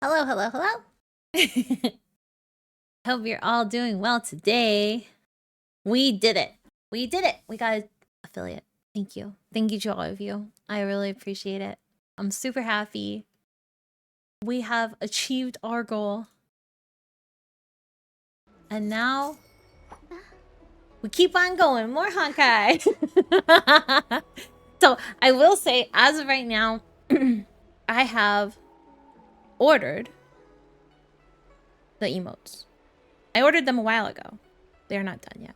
Hello, hello, hello. Hope you're all doing well today. We did it. We did it. We got an affiliate. Thank you. Thank you to all of you. I really appreciate it. I'm super happy. We have achieved our goal. And now we keep on going. More Honkai. So I will say, as of right now, I have ordered the emotes. I ordered them a while ago. They're not done yet.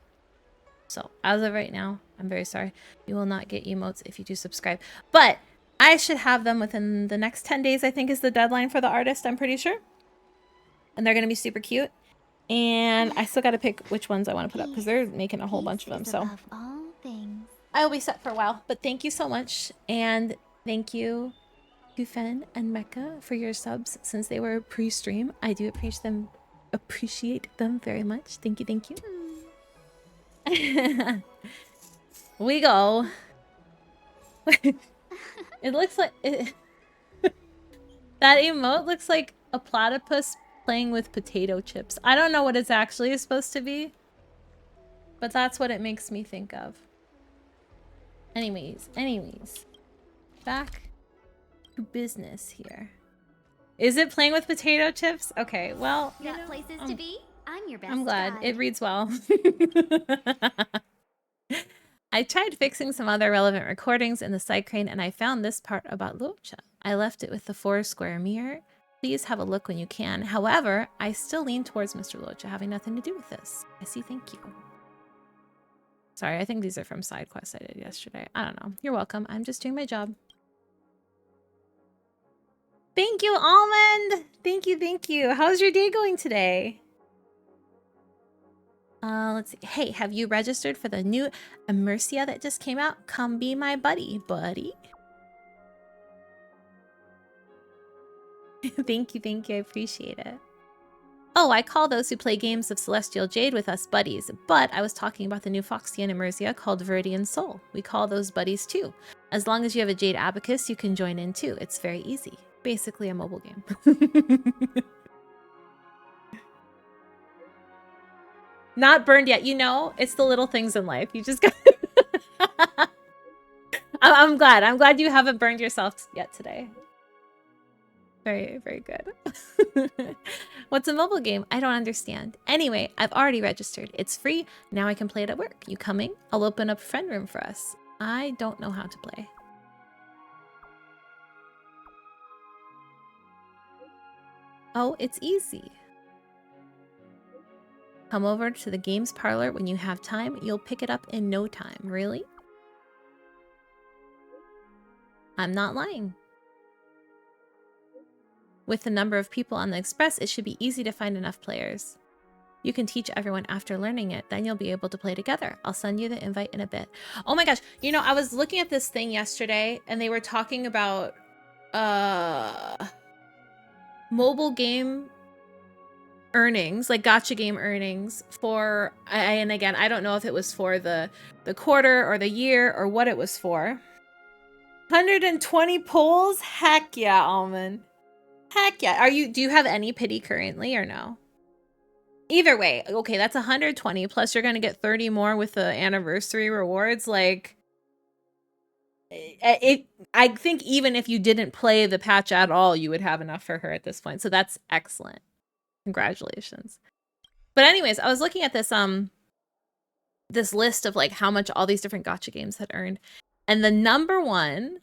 So as of right now, I'm very sorry. You will not get emotes if you do subscribe. But I should have them within the next 10 days, I think is the deadline for the artist, I'm pretty sure. And they're going to be super cute. And I still got to pick which ones I want to put up because they're making a whole bunch of them. So I'll be set for a while. But thank you so much. And thank you to Fen and Mecca for your subs since they were pre-stream. I do appreciate them very much. Thank you, thank you. We go. It looks like that emote looks like a platypus playing with potato chips. I don't know what it's actually supposed to be, but that's what it makes me think of. Anyways, back to business here. Is it playing with potato chips? Okay, well, got places to be? I'm your best I'm glad. guide. It reads well. I tried fixing some other relevant recordings in the side crane and I found this part about Locha. I left it with the 4-square mirror. Please have a look when you can. However, I still lean towards Mr. Locha having nothing to do with this. I see, thank you. Sorry, I think these are from side quests I did yesterday. I don't know. You're welcome. I'm just doing my job. Thank you, Almond! Thank you, thank you. How's your day going today? Let's see. Hey, have you registered for the new Immersia that just came out? Come be my buddy. Thank you, thank you. I appreciate it. Oh, I call those who play games of Celestial Jade with us buddies, but I was talking about the new Foxian Immersia called Viridian Soul. We call those buddies too. As long as you have a Jade Abacus, you can join in too. It's very easy. Basically a mobile game. Not burned yet. You know, it's the little things in life. You just got... I'm glad. I'm glad you haven't burned yourself yet today. Very, very good. What's a mobile game? I don't understand. Anyway, I've already registered. It's free. Now I can play it at work. You coming? I'll open up a friend room for us. I don't know how to play. Oh, it's easy. Come over to the games parlor when you have time. You'll pick it up in no time. Really? I'm not lying. With the number of people on the Express, it should be easy to find enough players. You can teach everyone after learning it, then you'll be able to play together. I'll send you the invite in a bit. Oh my gosh, you know, I was looking at this thing yesterday and they were talking about mobile game earnings, like gacha game earnings for, and again, I don't know if it was for the quarter or the year or what it was for. 120 pulls? Heck yeah, Almond. Heck yeah. Do you have any pity currently or no? Either way, okay, that's 120 plus you're gonna get 30 more with the anniversary rewards. Like, I think even if you didn't play the patch at all, you would have enough for her at this point. So that's excellent. Congratulations. But anyways, I was looking at this this list of like how much all these different gacha games had earned, and the number one,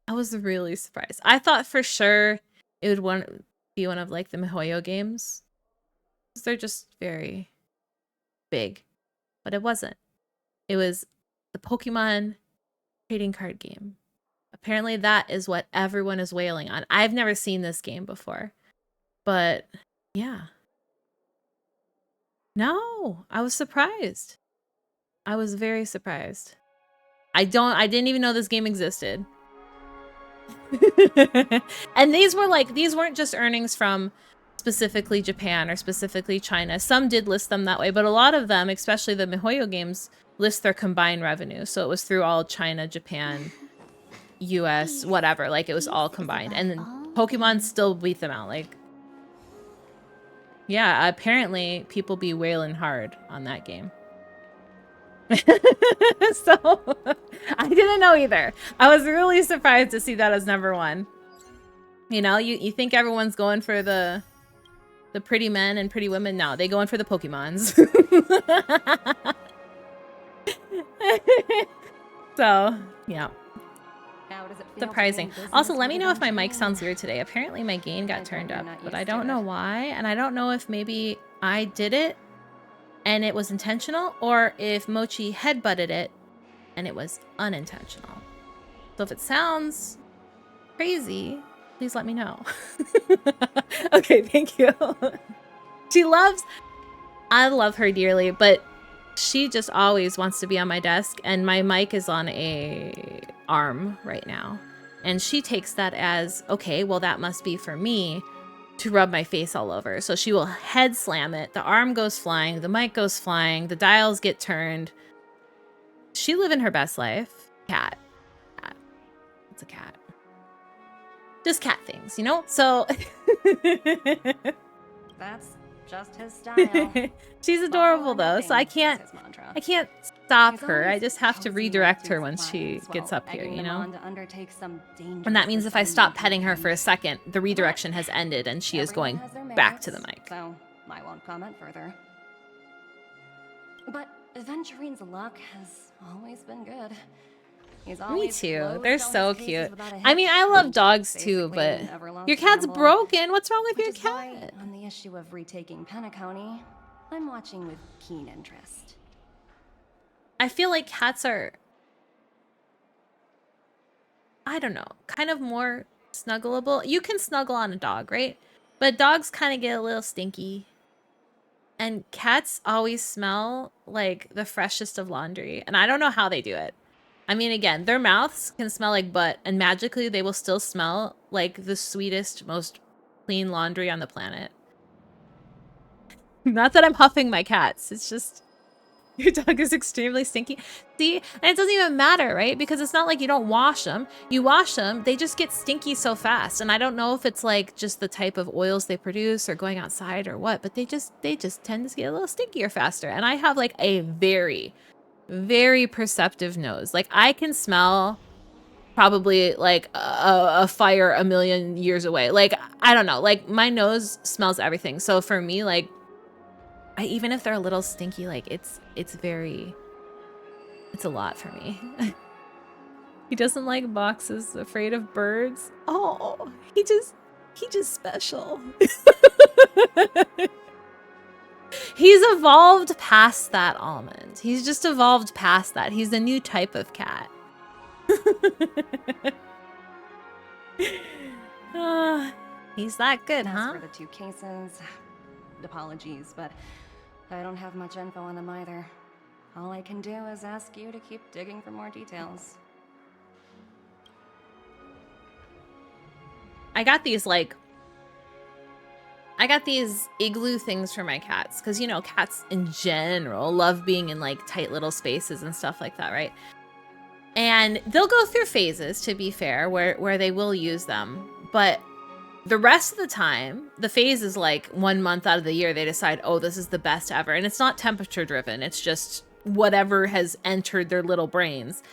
I was really surprised. I thought for sure it would be one of like the MiHoYo games. They're just very big, but it wasn't. It was the Pokemon trading card game. Apparently that is what everyone is wailing on. I've never seen this game before, but yeah. No, I was surprised. I was very surprised. I didn't even know this game existed. And these weren't just earnings from specifically Japan or specifically China. Some did list them that way, but a lot of them, especially the MiHoYo games, list their combined revenue. So it was through all China, Japan, US, whatever. Like it was all combined. And then Pokemon still beat them out. Like Yeah, apparently people be wailing hard on that game. So I didn't know either. I was really surprised to see that as #1. You know, you think everyone's going for the pretty men and pretty women. No, they going for the Pokemons. So, yeah. How does it feel Surprising. Also, let me know if my mic sounds weird today. Apparently my gain got turned up, but I don't know why. And I don't know if maybe I did it and it was intentional, or if Mochi headbutted it and it was unintentional. So if it sounds crazy, please let me know. Okay, thank you. I love her dearly, but she just always wants to be on my desk, and my mic is on a arm right now. And she takes that as, okay, well, that must be for me to rub my face all over. So she will head slam it. The arm goes flying. The mic goes flying. The dials get turned. She living her best life. Cat. It's a cat. Just cat things, you know? So That's just his style. She's adorable though, so I can't stop her. I just have to redirect her once she gets up here, you know? And that means if I stop petting her for a second, the redirection has ended and she is going back to the mic. So I won't comment further. But Aventurine's luck has always been good. Me too. They're so cute. I mean, I love dogs too, but your cat's broken. What's wrong with your cat? On the issue of retaking Penacony, I'm watching with keen interest. I feel like cats are, I don't know, kind of more snuggleable. You can snuggle on a dog, right? But dogs kind of get a little stinky. And cats always smell like the freshest of laundry. And I don't know how they do it. I mean, again, their mouths can smell like butt, and magically they will still smell like the sweetest, most clean laundry on the planet. Not that I'm huffing my cats. It's just, your dog is extremely stinky. See? And it doesn't even matter, right? Because it's not like you don't wash them. You wash them, they just get stinky so fast. And I don't know if it's like just the type of oils they produce or going outside or what, but they just tend to get a little stinkier faster. And I have like a very perceptive nose. Like I can smell probably like a fire a million years away. Like I don't know, like my nose smells everything. So for me, like even if they're a little stinky, like it's a lot for me. He doesn't like boxes, afraid of birds. Oh, he just special. He's evolved past that, Almond. He's just evolved past that. He's a new type of cat. He's that good, huh? As for the 2 cases, apologies, but I don't have much info on them either. All I can do is ask you to keep digging for more details. I got these igloo things for my cats because, you know, cats in general love being in like tight little spaces and stuff like that, right? And they'll go through phases, to be fair, where they will use them. But the rest of the time, the phase is like 1 month out of the year, they decide, oh, this is the best ever. And it's not temperature driven. It's just whatever has entered their little brains.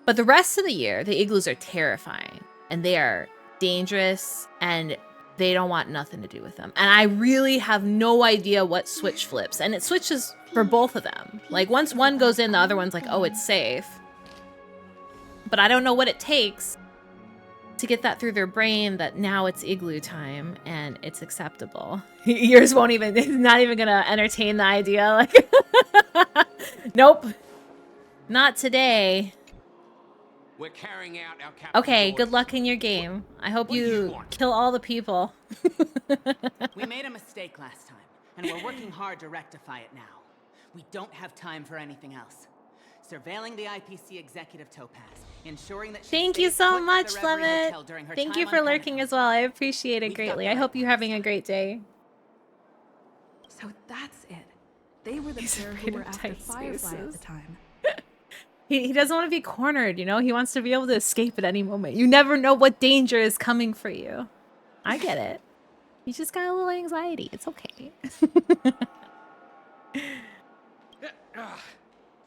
But the rest of the year, the igloos are terrifying and they are dangerous and they don't want nothing to do with them. And I really have no idea what switch flips. And it switches for both of them. Like once one goes in, the other one's like, oh, it's safe. But I don't know what it takes to get that through their brain that now it's igloo time and it's acceptable. Yours won't even, it's not even gonna entertain the idea. Like, nope, not today. We're carrying out our okay, good luck in your game. I hope you kill all the people. We made a mistake last time, and we're working hard to rectify it now. We don't have time for anything else. Surveilling the IPC executive Topaz, ensuring that thank you so much, Lemon. Thank you for lurking as well. I appreciate it greatly. I hope you're having a great day. So that's it. They were the pair who were after Firefly at the time. He doesn't want to be cornered, you know? He wants to be able to escape at any moment. You never know what danger is coming for you. I get it. You just got a little anxiety. It's okay. It's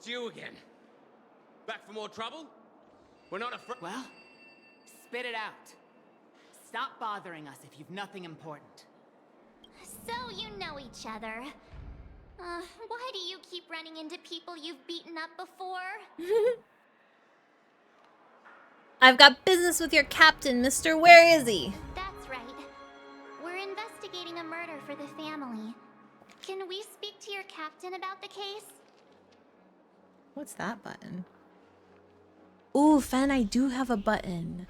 you again. Back for more trouble? We're not afraid. Well, spit it out. Stop bothering us if you've nothing important. So you know each other. Why do you keep running into people you've beaten up before? I've got business with your captain, mister. Where is he? That's right. We're investigating a murder for the family. Can we speak to your captain about the case? What's that button? Ooh, Fen, I do have a button.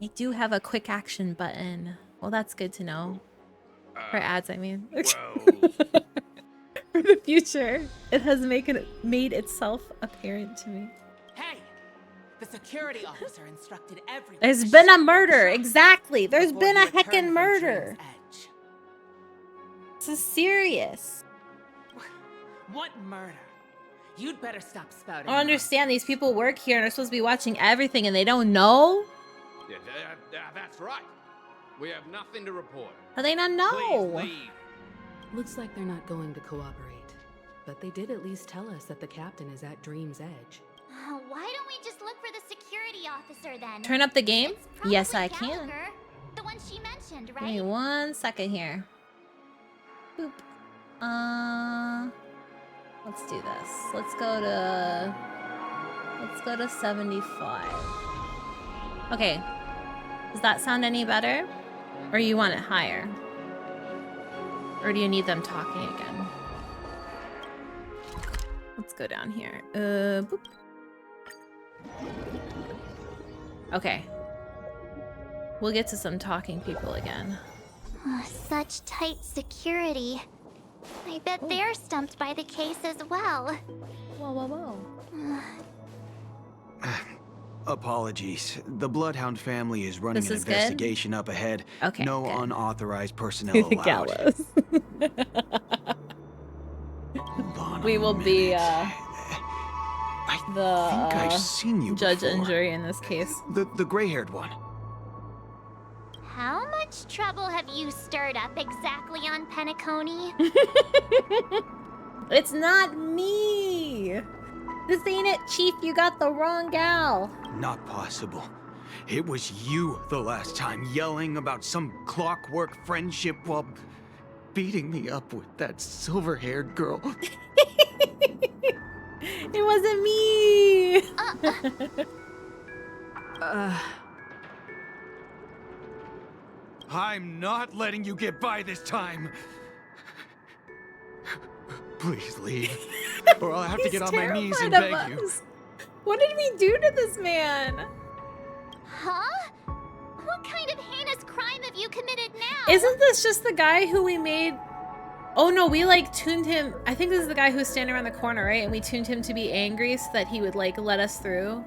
I do have a quick action button. Well, that's good to know. For ads, I mean. For the future, it has made itself apparent to me. Hey! The security officer instructed everyone. There's to been a shut murder. up Exactly. There's before been you a return heckin' from murder. Dream's Edge. This is serious. What murder? You'd better stop spouting. I don't understand. These people work here and are supposed to be watching everything and they don't know? Yeah, that's right. We have nothing to report. How do they not know? Please leave. Looks like they're not going to cooperate. But they did at least tell us that the captain is at Dream's Edge. Why don't we just look for the security officer then? Turn up the game? It's probably Yes, I can. Gallagher, the one she mentioned, Give me right? 1 second here. Boop. Let's do this. Let's go to 75. Okay. Does that sound any better? Or you want it higher? Or do you need them talking again? Let's go down here. Boop. Okay. We'll get to some talking people again. Such tight security. I bet they're stumped by the case as well. Whoa, whoa, whoa. Apologies. The Bloodhound family is running This an is good? investigation up ahead. Okay, No good. unauthorized personnel The allowed. gallows. Hold on We a will be, minute. I think the I've seen you judge before. and jury in this case. The gray-haired one. How much trouble have you stirred up exactly on Penacony? It's not me! This ain't it, Chief. You got the wrong gal. Not possible. It was you the last time yelling about some clockwork friendship while beating me up with that silver-haired girl. It wasn't me! I'm not letting you get by this time. Please leave, or I'll have to He's get on my knees and terrified beg of you. us. What did we do to this man? Huh? What kind of heinous crime have you committed now? Isn't this just the guy who we made... Oh no, we like tuned him... I think this is the guy who's standing around the corner, right? And we tuned him to be angry so that he would like let us through.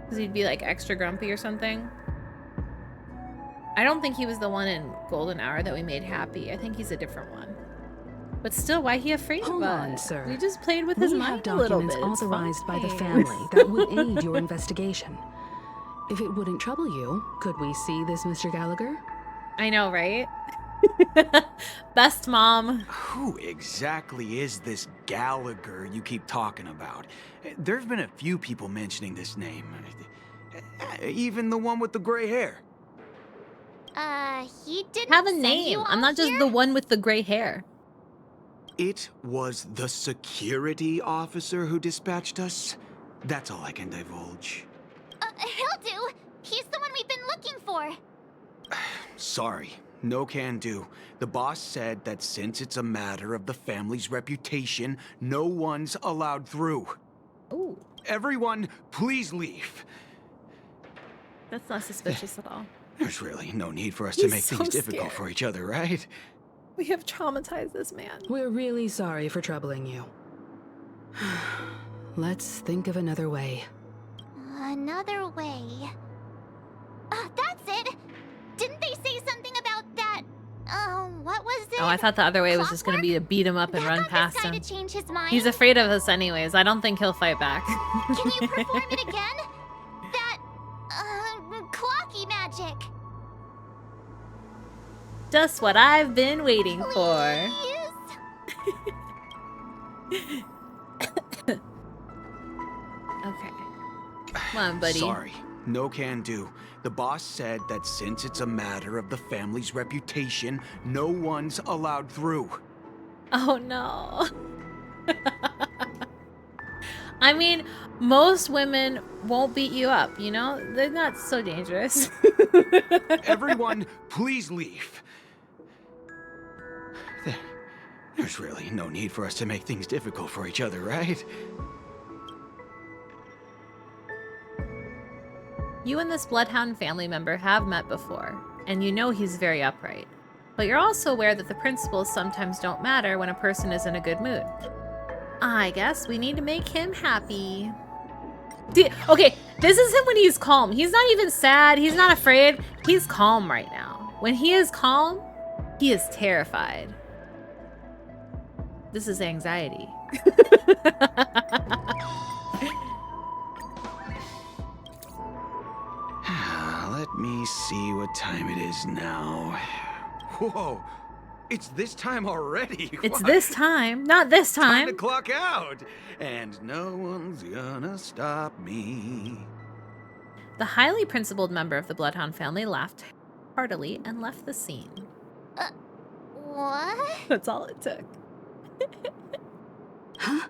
Because he'd be like extra grumpy or something. I don't think he was the one in Golden Hour that we made happy. I think he's a different one. But still, why he afraid Hold of on, us? sir. We just played with his We have mind a little documents bit. It's authorized by the fine. family that would aid your investigation. If it wouldn't trouble you, could we see this Mr. Gallagher? I know, right? Best mom. Who exactly is this Gallagher you keep talking about? There've been a few people mentioning this name. Even the one with the gray hair. He didn't Have a send name. you I'm all not just here? the one with the gray hair. It was the security officer who dispatched us. That's all I can divulge. He'll do. He's the one we've been looking for. Sorry, no can do. The boss said that since it's a matter of the family's reputation, no one's allowed through. Ooh, Everyone, please leave. that's not suspicious at all. There's really no need for us to He's make so things difficult scared. for each other, right? We have traumatized this man. We're really sorry for troubling you. Let's think of another way. Another way. That's it. Didn't they say something about that? What was it? Oh, I thought the other way was just gonna be to beat him up and That run got past this guy him. to change his mind. He's afraid of us anyways. I don't think he'll fight back. Can you perform it again? That, clocky magic. Just what I've been waiting for. Okay. Come on, buddy. Sorry, no can do. The boss said that since it's a matter of the family's reputation, no one's allowed through. Oh no. I mean, most women won't beat you up, you know? They're not so dangerous. Everyone, please leave. There's really no need for us to make things difficult for each other, right? You and this Bloodhound family member have met before, and you know he's very upright. But you're also aware that the principles sometimes don't matter when a person is in a good mood. I guess we need to make him happy. Okay, this is him when he's calm. He's not even sad. He's not afraid. He's calm right now. When he is calm, he is terrified. This is anxiety. Let me see what time it is now. Whoa, it's this time already. It's this time, not this Time to time. clock out, and no one's gonna stop me. The highly principled member of the Bloodhound family laughed heartily and left the scene. What? That's all it took. Huh?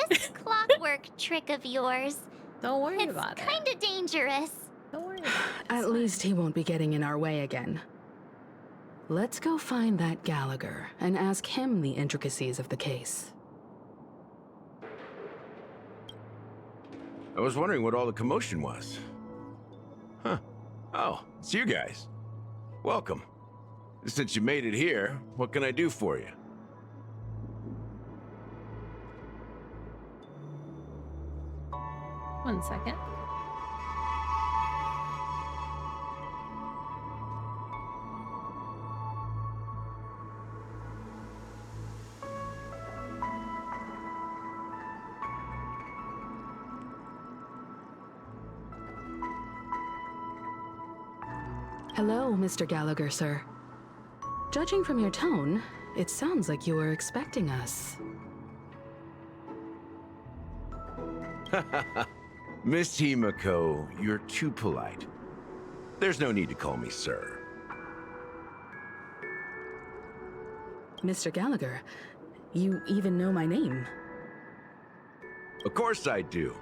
This clockwork trick of yours. Don't worry It's about it. kinda dangerous. Don't worry about it. At least he won't be getting in our way again. Let's go find that Gallagher and ask him the intricacies of the case. I was wondering what all the commotion was. Huh. Oh, it's you guys. Welcome. Since you made it here, what can I do for you? One second. Hello, Mr. Gallagher, sir. Judging from your tone, it sounds like you were expecting us. Miss Himiko, you're too polite. There's no need to call me sir. Mr. Gallagher, you even know my name. Of course I do.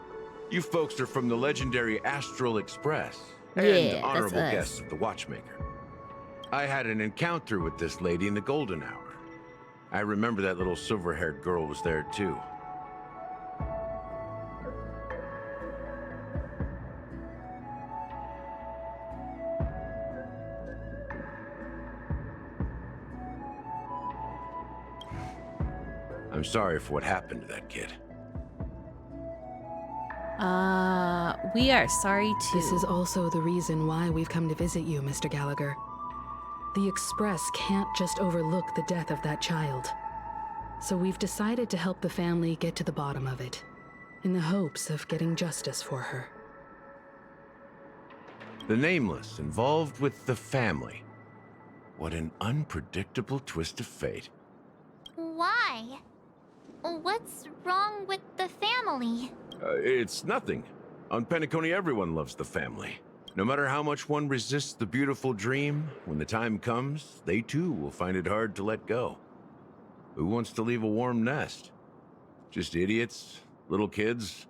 You folks are from the legendary Astral Express. And Yeah, that's honorable us. guests of the Watchmaker. I had an encounter with this lady in the golden hour. I remember that little silver-haired girl was there too. I'm sorry for what happened to that kid. We are sorry too. This is also the reason why we've come to visit you, Mr. Gallagher. The Express can't just overlook the death of that child. So we've decided to help the family get to the bottom of it, in the hopes of getting justice for her. The Nameless involved with the family. What an unpredictable twist of fate. Why? What's wrong with the family? It's nothing. On Penacony, everyone loves the family. No matter how much one resists the beautiful dream, when the time comes, they too will find it hard to let go. Who wants to leave a warm nest? Just idiots, little kids,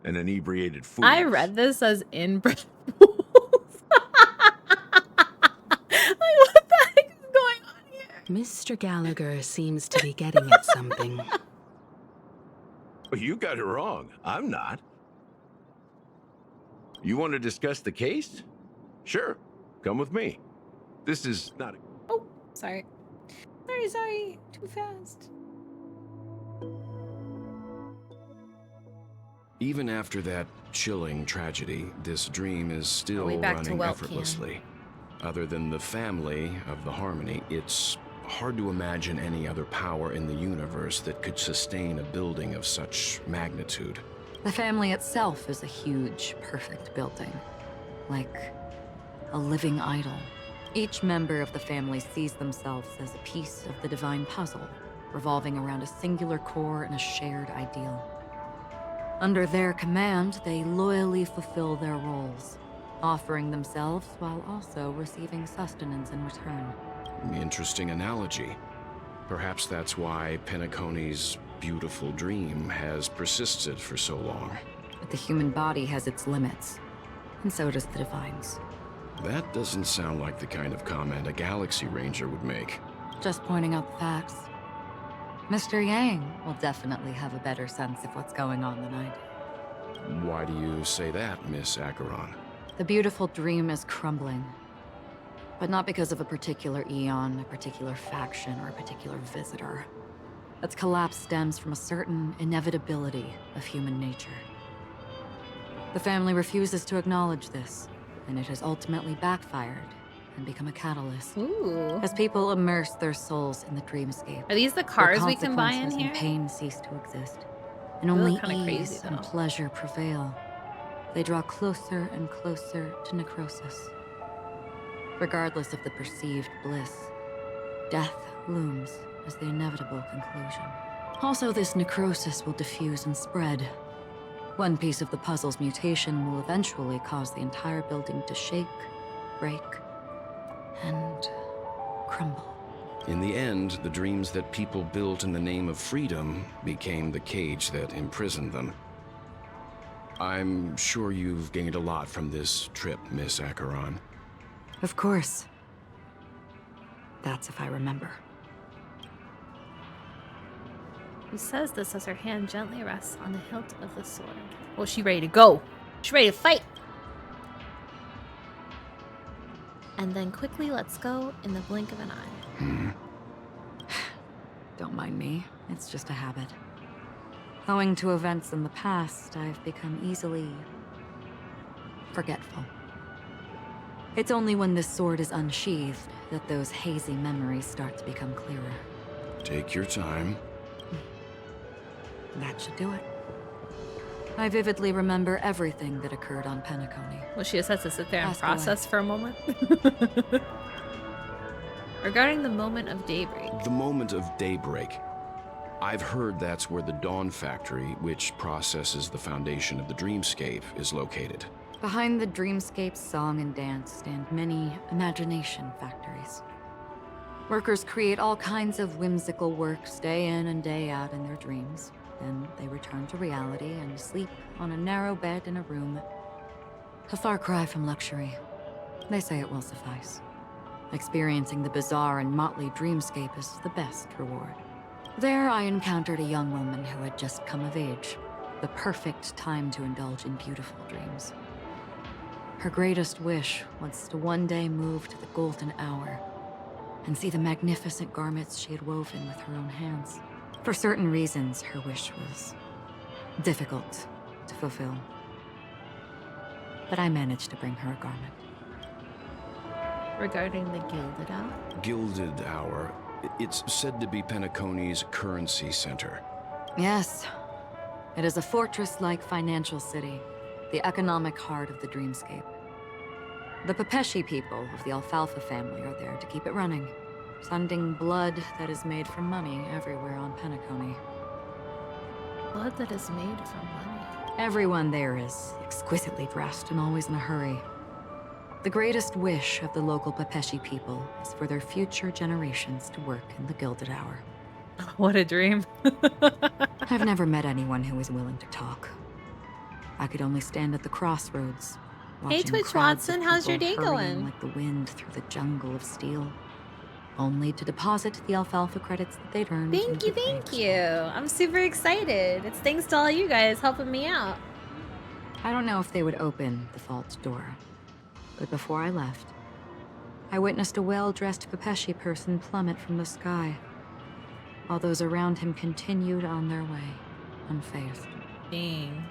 and inebriated fools. I read this as inbred fools. Like, what the heck is going on here? Mr. Gallagher seems to be getting at something. You got it wrong. I'm not. You want to discuss the case? Sure. Come with me. This is not a... Oh, sorry. Sorry. Too fast. Even after that chilling tragedy, this dream is still Way back to running Weltcan. effortlessly. Other than the family of the Harmony, it's hard to imagine any other power in the universe that could sustain a building of such magnitude. The family itself is a huge, perfect building. Like a living idol. Each member of the family sees themselves as a piece of the divine puzzle, revolving around a singular core and a shared ideal. Under their command, they loyally fulfill their roles, offering themselves while also receiving sustenance in return. Interesting analogy. Perhaps that's why Penacony's beautiful dream has persisted for so long. But the human body has its limits, and so does the divine's. That doesn't sound like the kind of comment a Galaxy Ranger would make. Just pointing out the facts. Mr. Yang will definitely have a better sense of what's going on than I do. Why do you say that, Miss Acheron? The beautiful dream is crumbling. But not because of a particular eon, a particular faction, or a particular visitor. Its collapse stems from a certain inevitability of human nature. The family refuses to acknowledge this, and it has ultimately backfired and become a catalyst. Ooh. As people immerse their souls in the dreamscape, Are these the where cars we can buy in consequences here? and pain cease to exist, and They only look kinda ease crazy, and though. pleasure prevail. They draw closer and closer to necrosis. Regardless of the perceived bliss, death looms as the inevitable conclusion. Also, this necrosis will diffuse and spread. One piece of the puzzle's mutation will eventually cause the entire building to shake, break, and crumble. In the end, the dreams that people built in the name of freedom became the cage that imprisoned them. I'm sure you've gained a lot from this trip, Miss Acheron. Of course. That's if I remember. Who says this as her hand gently rests on the hilt of the sword? Oh, she ready to go. She's ready to fight. And then quickly lets go in the blink of an eye. Don't mind me. It's just a habit. Owing to events in the past, I've become easily forgetful. It's only when this sword is unsheathed that those hazy memories start to become clearer. Take your time. That should do it. I vividly remember everything that occurred on Penacony. Well, she just has to sit there and Ask process for a moment. Regarding the moment of daybreak. The moment of daybreak. I've heard that's where the Dawn Factory, which processes the foundation of the dreamscape, is located. Behind the dreamscape's song and dance stand many imagination factories. Workers create all kinds of whimsical works day in and day out in their dreams. Then they return to reality and sleep on a narrow bed in a room. A far cry from luxury. They say it will suffice. Experiencing the bizarre and motley dreamscape is the best reward. There I encountered a young woman who had just come of age. The perfect time to indulge in beautiful dreams. Her greatest wish was to one day move to the golden hour and see the magnificent garments she had woven with her own hands. For certain reasons, her wish was difficult to fulfill. But I managed to bring her a garment. Regarding the Gilded Hour. Gilded Hour. It's said to be Penacony's currency center. Yes. It is a fortress-like financial city, the economic heart of the dreamscape. The Pepeshi people of the Alfalfa family are there to keep it running, sending blood that is made from money everywhere on Penacony. Blood that is made from money. Everyone there is exquisitely dressed and always in a hurry. The greatest wish of the local Pepeshi people is for their future generations to work in the Gilded Hour. What a dream. I've never met anyone who was willing to talk. I could only stand at the crossroads, Hey, watching Twitch crowds of Watson, how's your people day hurrying going? like the wind through the jungle of steel, only to deposit the alfalfa credits that they'd earned. Thank into you, the thank banks. you. I'm super excited. It's thanks to all you guys helping me out. I don't know if they would open the vault door, but before I left, I witnessed a well-dressed Pepeshi person plummet from the sky, while those around him continued on their way, unfazed. Dang.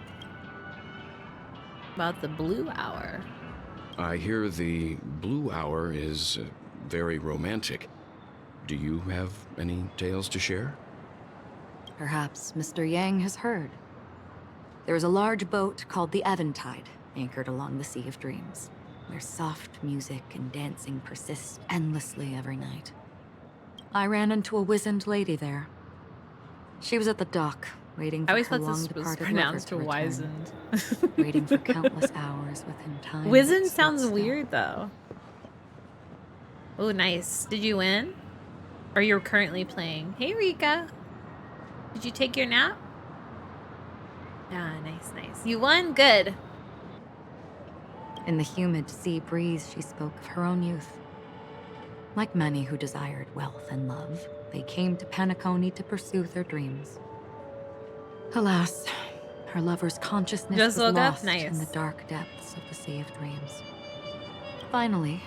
About the blue hour. I hear the Blue Hour is very romantic. Do you have any tales to share? Perhaps Mr. Yang has heard. There is a large boat called the Eventide, anchored along the Sea of Dreams. where soft music and dancing persist endlessly every night. I ran into a wizened lady there. She was at the dock, waiting I for always her thought this was long-departed lover pronounced to return. wizened. Waiting for countless hours within time. Wizened that stood sounds still. weird though. Oh, nice. Did you win? Or you're currently playing? Hey, Rika. Did you take your nap? Ah, nice, nice. You won? Good. In the humid sea breeze, she spoke of her own youth. Like many who desired wealth and love, they came to Penacony to pursue their dreams. Alas, her lover's consciousness Just was woke up? lost in the Nice. dark depths of the Sea of Dreams. Finally,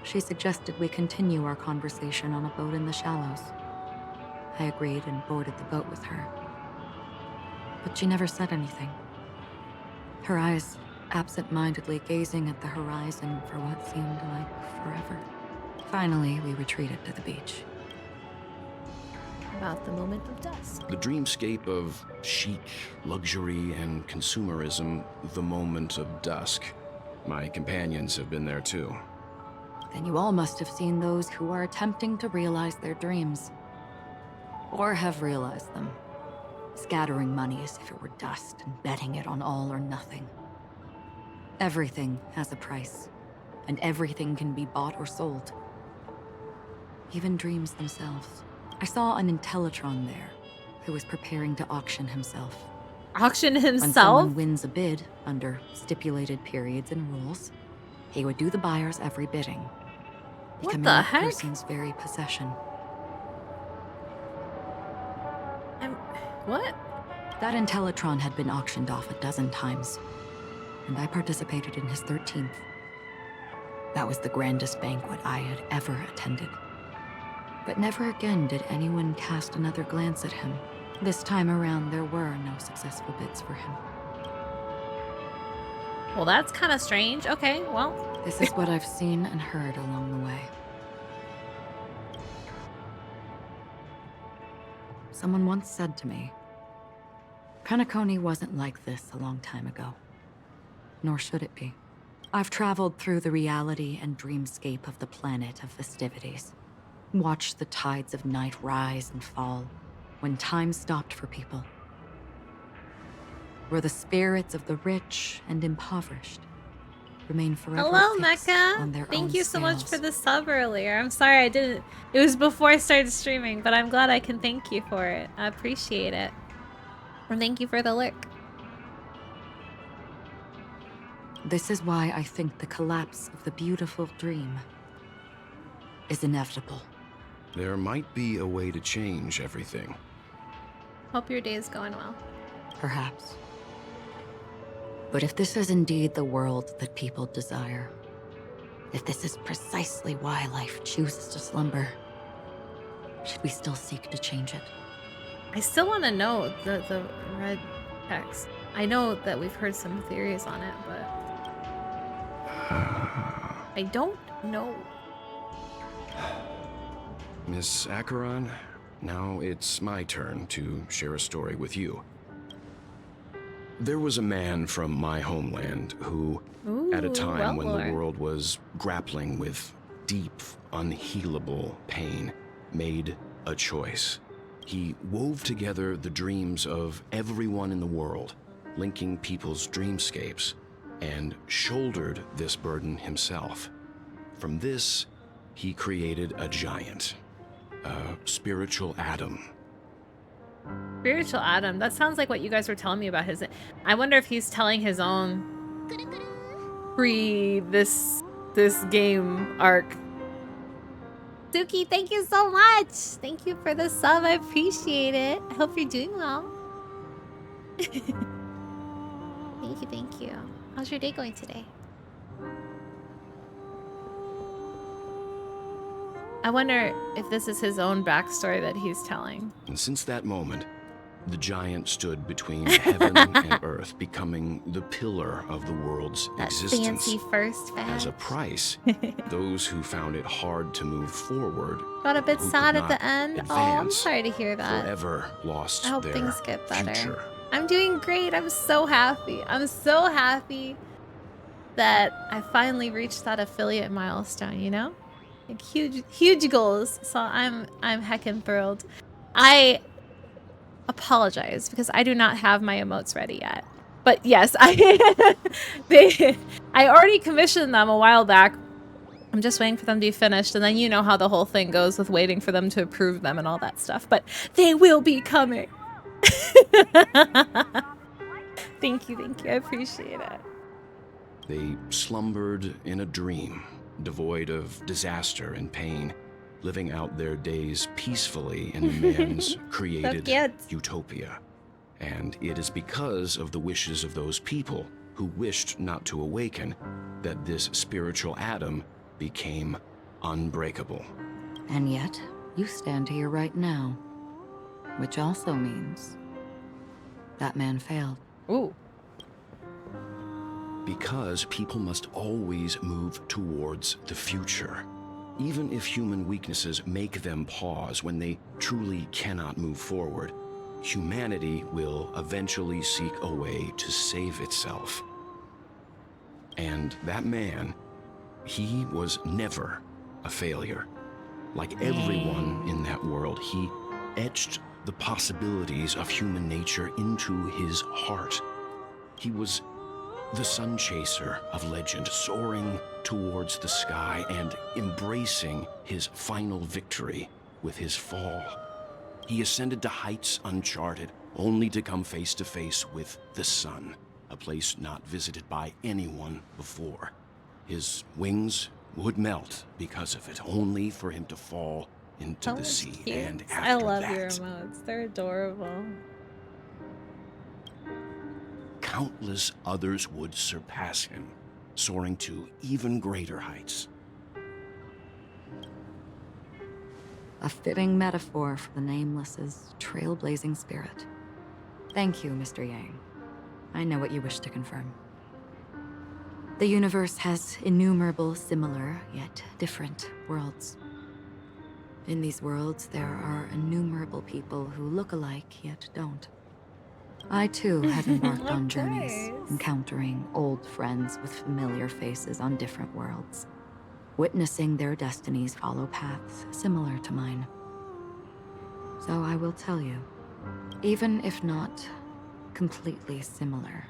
she suggested we continue our conversation on a boat in the shallows. I agreed and boarded the boat with her. But she never said anything. Her eyes absent-mindedly gazing at the horizon for what seemed like forever. Finally, we retreated to the beach. About the moment of dusk. The dreamscape of chic, luxury, and consumerism, the moment of dusk. My companions have been there too. Then you all must have seen those who are attempting to realize their dreams. Or have realized them. Scattering money as if it were dust and betting it on all or nothing. Everything has a price, and everything can be bought or sold. Even dreams themselves. I saw an Intellitron there, who was preparing to auction himself. Auction When himself? someone wins a bid under stipulated periods and rules, he would do the buyer's every bidding, What becoming the that heck? person's very possession. What? That Intellitron had been auctioned off a dozen times, and I participated in his 13th. That was the grandest banquet I had ever attended. But never again did anyone cast another glance at him. This time around, there were no successful bids for him. Well, that's kind of strange. Okay, well. This is what I've seen and heard along the way. Someone once said to me, Penacony wasn't like this a long time ago. Nor should it be. I've traveled through the reality and dreamscape of the planet of festivities. Watched the tides of night rise and fall when time stopped for people. Where the spirits of the rich and impoverished remain forever Hello, fixed Mecca. on their Thank own you so much scales. for the sub earlier. I'm sorry I didn't. It was before I started streaming, but I'm glad I can thank you for it. I appreciate it. And thank you for the lurk. This is why I think the collapse of the beautiful dream is inevitable. There might be a way to change everything. Hope your day is going well. Perhaps. But if this is indeed the world that people desire, if this is precisely why life chooses to slumber, should we still seek to change it? I still want to know the red text. I know that we've heard some theories on it, but I don't know. Miss Acheron, now it's my turn to share a story with you. There was a man from my homeland who, at a time when the world was grappling with deep, unhealable pain, made a choice. He wove together the dreams of everyone in the world, linking people's dreamscapes, and shouldered this burden himself. From this, he created a giant, a spiritual Adam. Spiritual Adam. That sounds like what you guys were telling me about his. I wonder if he's telling his own pre this game arc. Suki, thank you so much. Thank you for the sub. I appreciate it. I hope you're doing well. Thank you, thank you. How's your day going today? I wonder if this is his own backstory that he's telling. And since that moment, the giant stood between heaven and earth, becoming the pillar of the world's That existence. fancy first fact. As a price, those who found it hard to move forward, Got a bit who could sad at the not end. Oh, I'm advance, sorry to hear that. forever lost I hope their things get better. future. I'm doing great. I'm so happy. I'm so happy. that I finally reached that affiliate milestone, you know? Like huge goals. So I'm heckin' thrilled. I apologize because I do not have my emotes ready yet. But yes, I already commissioned them a while back. I'm just waiting for them to be finished, and then you know how the whole thing goes with waiting for them to approve them and all that stuff. But they will be coming. Thank you. I appreciate it. They slumbered in a dream, devoid of disaster and pain, living out their days peacefully in the man's created utopia. And it is because of the wishes of those people who wished not to awaken that this spiritual atom became unbreakable. And yet, you stand here right now. Which also means that man failed. Ooh. Because people must always move towards the future. Even if human weaknesses make them pause when they truly cannot move forward, humanity will eventually seek a way to save itself. And that man, he was never a failure. Like everyone in that world, he etched the possibilities of human nature into his heart. He was the sun chaser of legend, soaring towards the sky and embracing his final victory with his fall. He ascended to heights uncharted, only to come face to face with the sun, a place not visited by anyone before. His wings would melt because of it, only for him to fall into the sea. Cute. And after I love that, your emotes. They're adorable. countless others would surpass him, soaring to even greater heights. A fitting metaphor for the Nameless's trailblazing spirit. Thank you, Mr. Yang. I know what you wish to confirm. The universe has innumerable similar, yet different worlds. In these worlds, there are innumerable people who look alike, yet don't. I, too, have embarked on journeys, encountering old friends with familiar faces on different worlds, witnessing their destinies follow paths similar to mine. So I will tell you, even if not completely similar,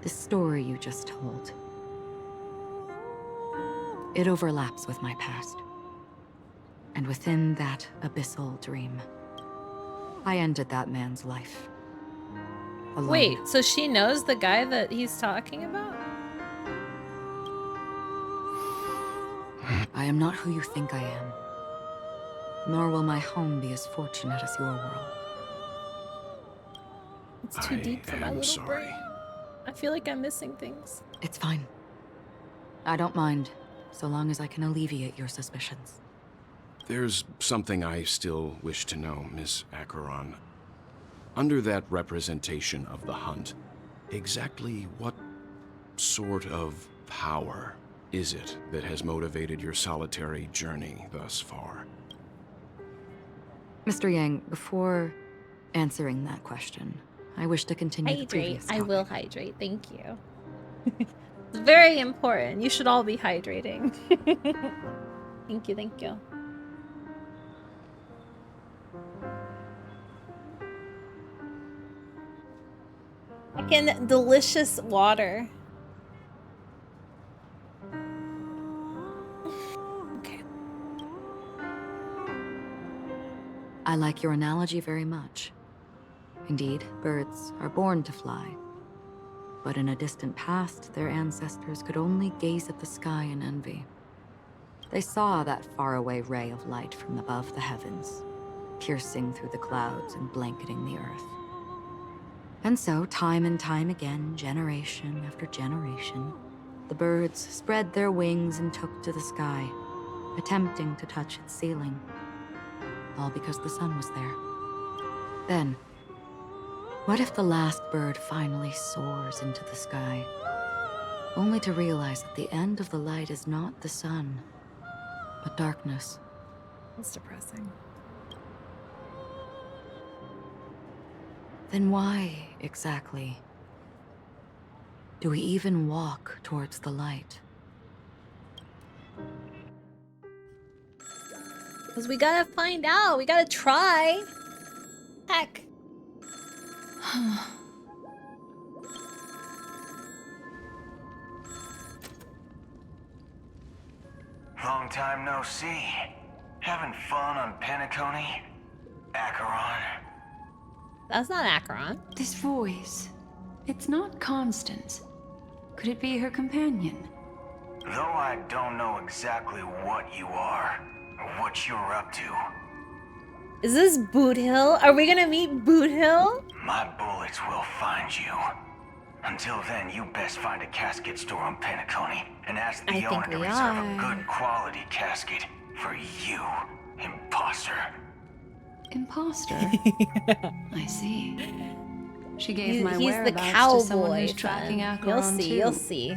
the story you just told, it overlaps with my past. And within that abyssal dream, I ended that man's life. Alone. Wait, so she knows the guy that he's talking about? I am not who you think I am. Nor will my home be as fortunate as your world. It's too deep for my little brain. I feel like I'm missing things. It's fine. I don't mind, so long as I can alleviate your suspicions. There's something I still wish to know, Miss Acheron. Under that representation of the hunt, exactly what sort of power is it that has motivated your solitary journey thus far? Mr. Yang, before answering that question, I wish to continue the previous topic. I will hydrate, thank you. It's very important. You should all be hydrating. Thank you. Fucking delicious water. Okay. I like your analogy very much. Indeed, birds are born to fly. But in a distant past, their ancestors could only gaze at the sky in envy. They saw that faraway ray of light from above the heavens, piercing through the clouds and blanketing the earth. And so, time and time again, generation after generation, the birds spread their wings and took to the sky, attempting to touch its ceiling. All because the sun was there. Then, what if the last bird finally soars into the sky, only to realize that the end of the light is not the sun, but darkness? That's depressing. Then why, exactly, Do we even walk towards the light? Because we gotta find out. We gotta try. Heck. Long time no see. Having fun on Penacony? Acheron? That's not Acheron. This voice, it's not Constance. Could it be her companion? Though I don't know exactly what you are, or what you're up to, Is this Boot Hill? Are we gonna meet Boot Hill? my bullets will find you. Until then, you best find a casket store on Penacony and ask I the think owner to we reserve are. a good quality casket for you, imposter. Imposter? I see. She gave my He's the whereabouts to someone cowboy. who's tracking Son. Acheron You'll see. too. You'll see.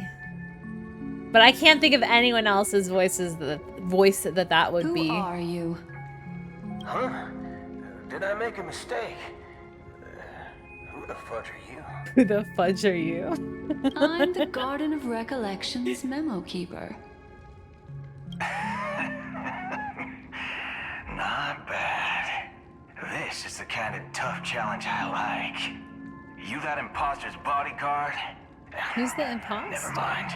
But I can't think of anyone else's voices. The voice that would be. Who are you? Huh? Did I make a mistake? Who the fudge are you? Who the fudge are you? I'm the Garden of Recollections memo keeper. Not bad. This is the kind of tough challenge I like. You that imposter's bodyguard? Who's the imposter? Never mind.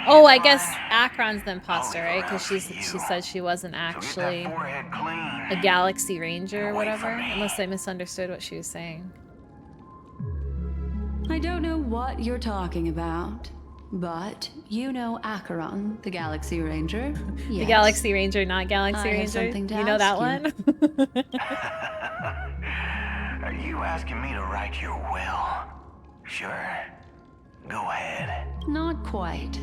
Oh, I guess Acheron's the imposter, right? Because she said she wasn't So get actually that forehead clean. a Galaxy Ranger or Away whatever. from me. Unless I misunderstood what she was saying. I don't know what you're talking about, but you know Acheron, the Galaxy Ranger. Yes. The Galaxy Ranger, not Galaxy I have Ranger. something to You know that ask one? Are you asking me to write your will? Sure. Go ahead. Not quite.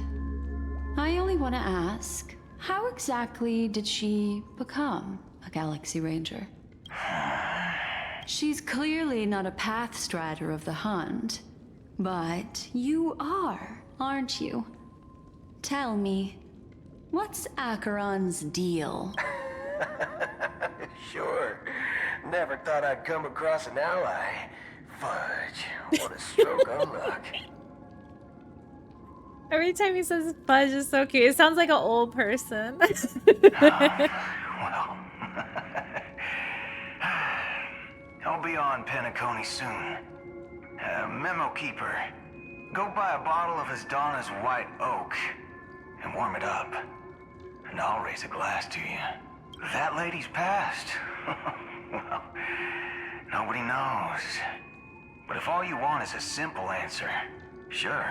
I only want to ask, how exactly did she become a Galaxy Ranger? She's clearly not a path strider of the hunt, but you are, aren't you? Tell me, what's Acheron's deal? Sure. Never thought I'd come across an ally. Fudge. What a stroke of luck. Every time he says fudge is so cute. It sounds like an old person. Well. I'll be on Penacony soon. Memo keeper. Go buy a bottle of Asdana's white oak and warm it up. And I'll raise a glass to you. That lady's passed. Well, nobody knows. But if all you want is a simple answer, sure.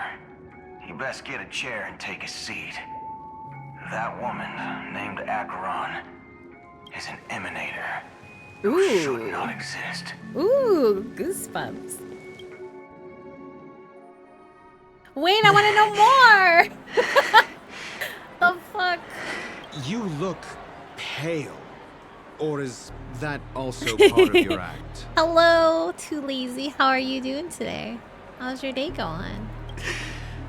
You best get a chair and take a seat. That woman, named Acheron, is an emanator who should not exist. Ooh, goosebumps. Wait, I want to know more! The fuck? You look pale. Or is that also part of your act? Hello, Too Lazy. How are you doing today? How's your day going?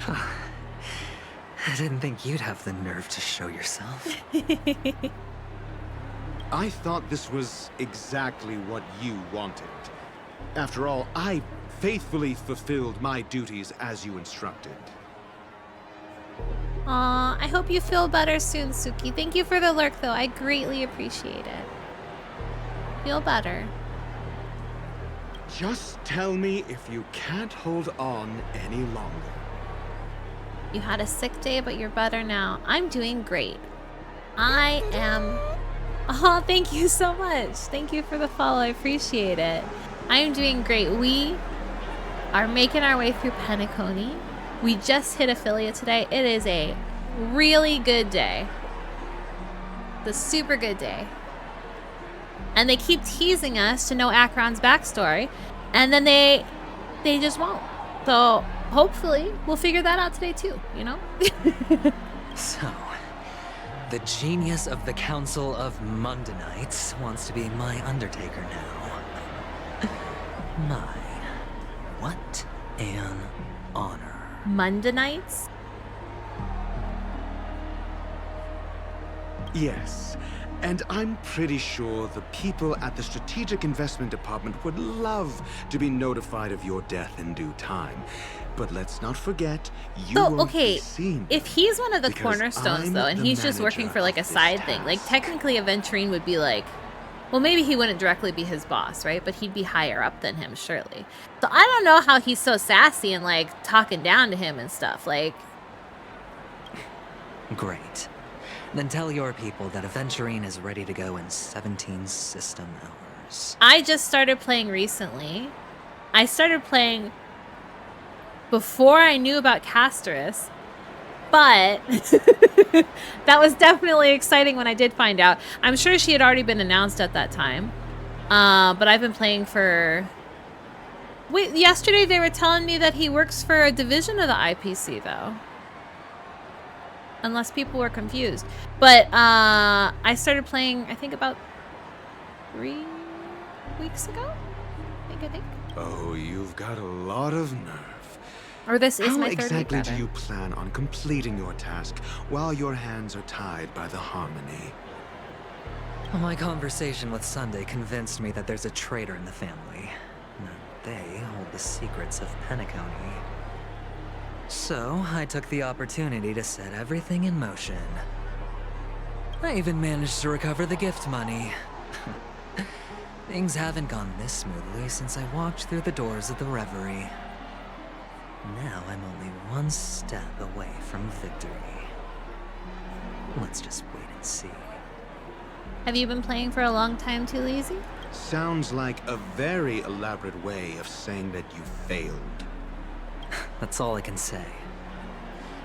I didn't think you'd have the nerve to show yourself. I thought this was exactly what you wanted. After all, I faithfully fulfilled my duties as you instructed. Aw, I hope you feel better soon, Suki. Thank you for the lurk, though. I greatly appreciate it. Feel better. Just tell me if you can't hold on any longer. You had a sick day, but you're better now. I'm doing great. I am... Oh, thank you so much. Thank you for the follow. I appreciate it. I am doing great. We are making our way through Penacony. We just hit affiliate today. It is a really good day. The super good day. And they keep teasing us to know Acheron's backstory. And then they just won't. So hopefully we'll figure that out today too, you know? So, the genius of the Council of Mundanites wants to be my Undertaker now. My, what an honor. Mundanites? Yes, and I'm pretty sure the people at the Strategic Investment Department would love to be notified of your death in due time. But let's not forget, you So, won't okay, be seeing if them, he's one of the because cornerstones, I'm though, and the he's just working manager for, like, a of this side thing, like, task. technically Aventurine would be, like, well, maybe he wouldn't directly be his boss, right? But he'd be higher up than him, surely. So I don't know how he's so sassy and, like, talking down to him and stuff, like... Great. Then tell your people that Aventurine is ready to go in 17 system hours. I just started playing recently. I started playing before I knew about Casterus, but that was definitely exciting when I did find out. I'm sure she had already been announced at that time, but I've been playing for... Wait, yesterday they were telling me that he works for a division of the IPC, though. Unless people were confused. But I started playing, I think, about 3 weeks ago? I think. Oh, you've got a lot of nerve. Or this is How my third exactly week, do rather. you plan on completing your task while your hands are tied by the harmony? Well, my conversation with Sunday convinced me that there's a traitor in the family. That they hold the secrets of Penacony. So, I took the opportunity to set everything in motion. I even managed to recover the gift money. Things haven't gone this smoothly since I walked through the doors of the Reverie. Now I'm only one step away from victory. Let's just wait and see. Have you been playing for a long time, Too Lazy? Sounds like a very elaborate way of saying that you failed. That's all I can say.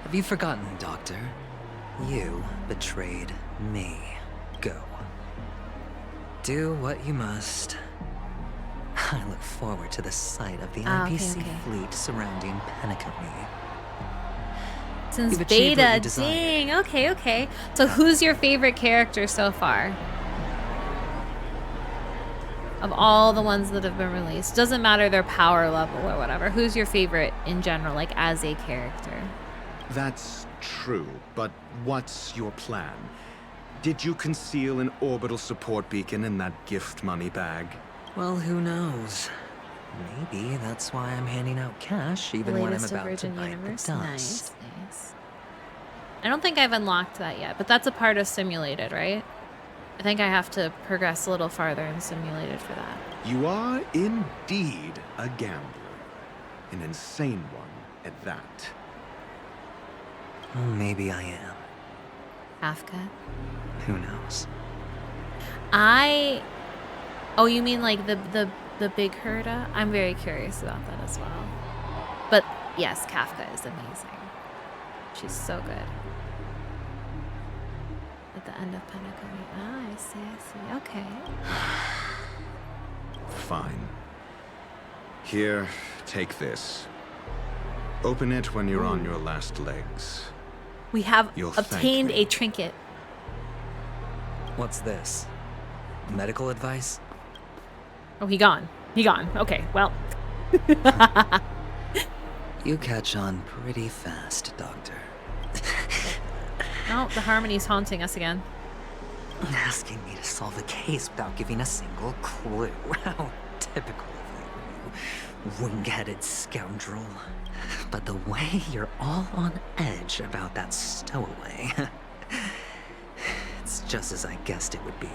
Have you forgotten, Doctor? You betrayed me. Go. Do what you must. I look forward to the sight of the IPC fleet surrounding Penacony. Since You've achieved what you beta, desired. dang, okay. So who's your favorite character so far? Of all the ones that have been released. Doesn't matter their power level or whatever. Who's your favorite in general, like as a character? That's true, but what's your plan? Did you conceal an orbital support beacon in that gift money bag? Well, who knows? Maybe that's why I'm handing out cash even when I'm Latest of about to Virgin bite Universe? the dust. Nice. I don't think I've unlocked that yet, but that's a part of Simulated, right? I think I have to progress a little farther in Simulated for that. You are indeed a gambler. An insane one at that. Well, maybe I am. Kafka? Who knows? Oh, you mean like the big herda? I'm very curious about that as well. But yes, Kafka is amazing. She's so good. At the end of Penacony. Ah, I see. Okay. Fine. Here, take this. Open it when you're on your last legs. We have You'll thank obtained me. a trinket. What's this? Medical advice? Oh, he gone. Okay, well. You catch on pretty fast, Doctor. Oh, the harmony's haunting us again. Asking me to solve a case without giving a single clue. How typical of you, wing-headed scoundrel. But the way you're all on edge about that stowaway, it's just as I guessed it would be.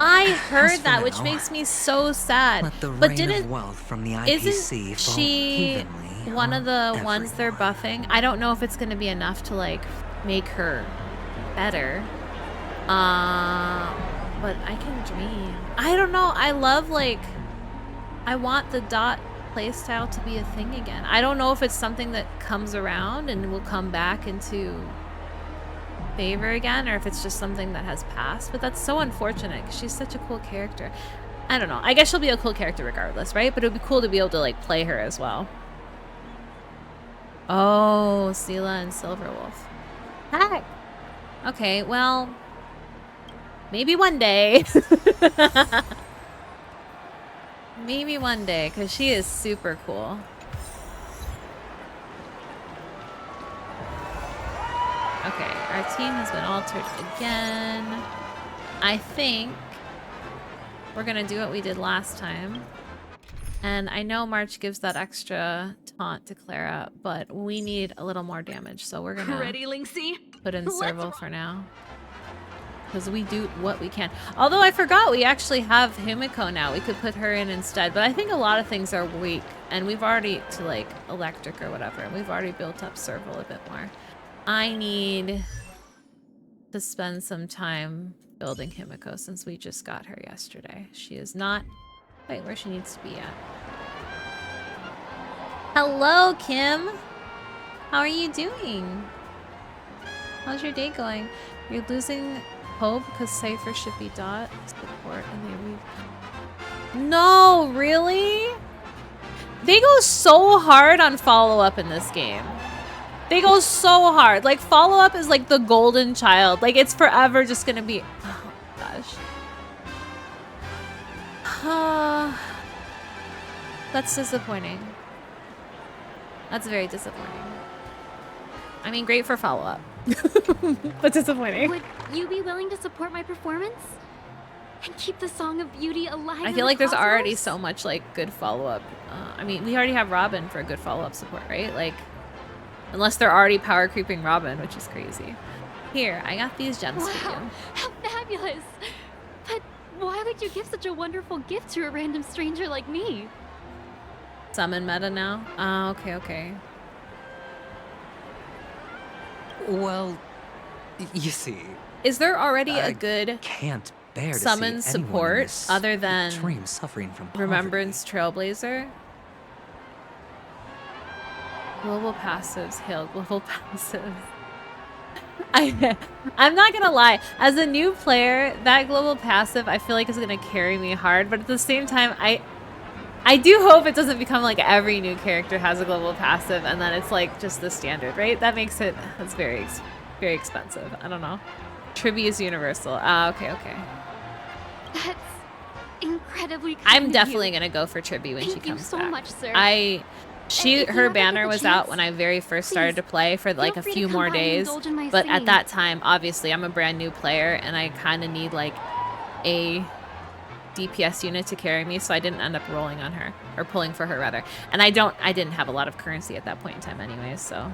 I heard for that, which now, makes me so sad. Let the But rain didn't of wealth from the IPC isn't fall she evenly one of the on ones they're buffing? I don't know if it's gonna be enough to like make her better. But I can dream. I don't know. I love I want the dot playstyle to be a thing again. I don't know if it's something that comes around and will come back into favor again, or if it's just something that has passed. But that's so unfortunate because she's such a cool character. I don't know. I guess she'll be a cool character regardless, right? But it would be cool to be able to play her as well. Oh, Sela and Silverwolf. Heck. Okay, well, maybe one day. Maybe one day, because she is super cool. Okay, our team has been altered again. I think we're gonna do what we did last time. And I know March gives that extra taunt to Clara, but we need a little more damage, so we're gonna Ready, Linksy? put in Serval for now. Because we do what we can. Although I forgot we actually have Himiko now. We could put her in instead. But I think a lot of things are weak. And we've already, to like electric or whatever, we've already built up Serval a bit more. I need to spend some time building Himiko since we just got her yesterday. She is not quite where she needs to be at. Hello, Kim. How are you doing? How's your day going? You're losing hope because Cypher should be dot support and they read. No, really? They go so hard on follow-up in this game. They go so hard. Like, follow-up is like the golden child. Like, it's forever just gonna be... Oh, gosh. That's disappointing. That's very disappointing. I mean, great for follow-up. But disappointing. Would you be willing to support my performance? And keep the Song of Beauty alive? I feel like there's already so much, like, good follow-up. I mean, we already have Robin for a good follow-up support, right? Like, unless they're already power creeping Robin, which is crazy. Here, I got these gems for you. How fabulous! But why would you give such a wonderful gift to a random stranger like me? Summon meta now? Okay, okay. Well, you see... Is there already a good can't bear to summon see anyone in support this other than dream suffering from poverty. Remembrance Trailblazer? Global passives, hail global passives. I'm not gonna lie, as a new player, that global passive I feel like is gonna carry me hard, but at the same time, I do hope it doesn't become like every new character has a global passive and then it's like just the standard, right? That makes it, that's very expensive. I don't know. Tribute is universal. Okay, okay. That's incredibly kind I'm of definitely you. gonna go for Tribute when Thank she you comes so back. much, sir. Her banner was out when I very first started to play for like a few more days, but at that time, obviously, I'm a brand new player and I kind of need like a DPS unit to carry me, so I didn't end up rolling on her, or pulling for her rather. And I didn't have a lot of currency at that point in time anyway, so.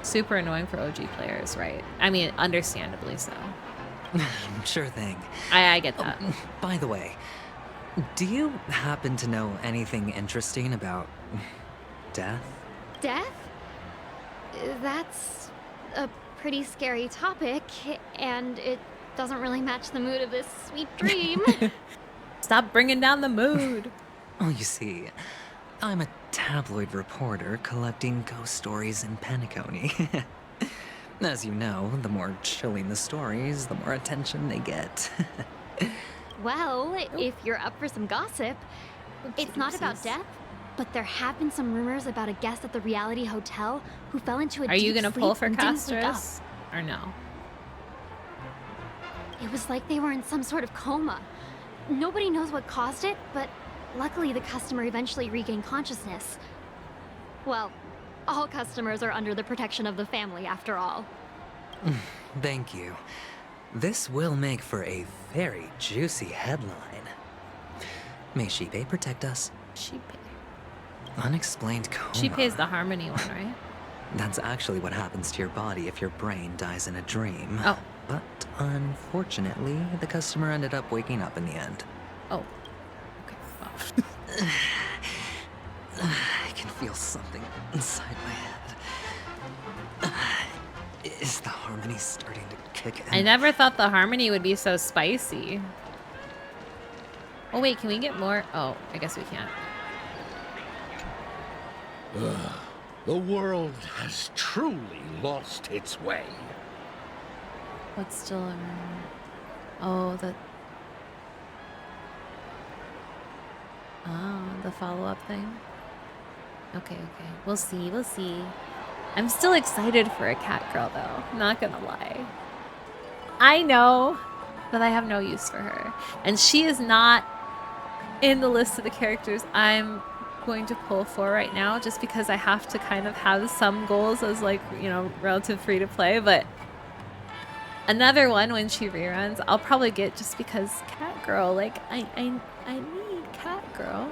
Super annoying for OG players, right? I mean, understandably so. Sure thing. I get that. By the way, do you happen to know anything interesting about death? Death? That's a pretty scary topic, and it doesn't really match the mood of this sweet dream. Stop bringing down the mood. Oh, you see, I'm a tabloid reporter collecting ghost stories in Penacony. As you know, the more chilling the stories, the more attention they get. Well, if you're up for some gossip, it's not about death, but there have been some rumors about a guest at the reality hotel who fell into a Are you deep gonna sleep pull for and didn't wake up. Castris? Or no? It was like they were in some sort of coma. Nobody knows what caused it, but luckily the customer eventually regained consciousness. Well, all customers are under the protection of the family after all. Thank you. This will make for a very juicy headline. May Shipe protect us. Shipe. Unexplained coma. Shipe's the Harmony one, right? That's actually what happens to your body if your brain dies in a dream. Oh. But unfortunately, the customer ended up waking up in the end. Oh. Okay. Well. I can feel something inside my head. Is the Harmony starting to kick in? I never thought the Harmony would be so spicy. Oh wait, can we get more? Oh, I guess we can't. The world has truly lost its way. What's still in? Oh, the follow-up thing. Okay, okay. We'll see. We'll see. I'm still excited for a cat girl, though. Not gonna lie. I know that I have no use for her, and she is not in the list of the characters I'm going to pull for right now, just because I have to kind of have some goals as, like, you know, relative free to play. But another one when she reruns, I'll probably get just because cat girl. Like I need cat girl.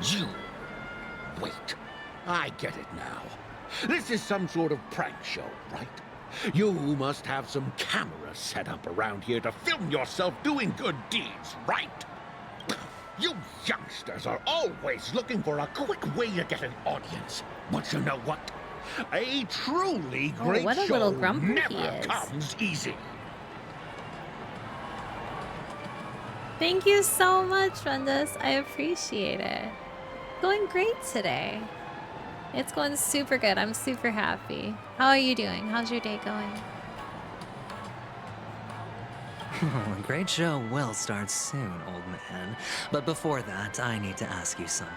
You. Wait. I get it now. This is some sort of prank show, right? You must have some cameras set up around here to film yourself doing good deeds, right? You youngsters are always looking for a quick way to get an audience. But you know what? A truly great what a show little grumper never he is. comes easy. Thank you so much, Rundus. I appreciate it. Going great today. It's going super good. I'm super happy. How are you doing? How's your day going? Oh, a great show will start soon, old man. But before that, I need to ask you something.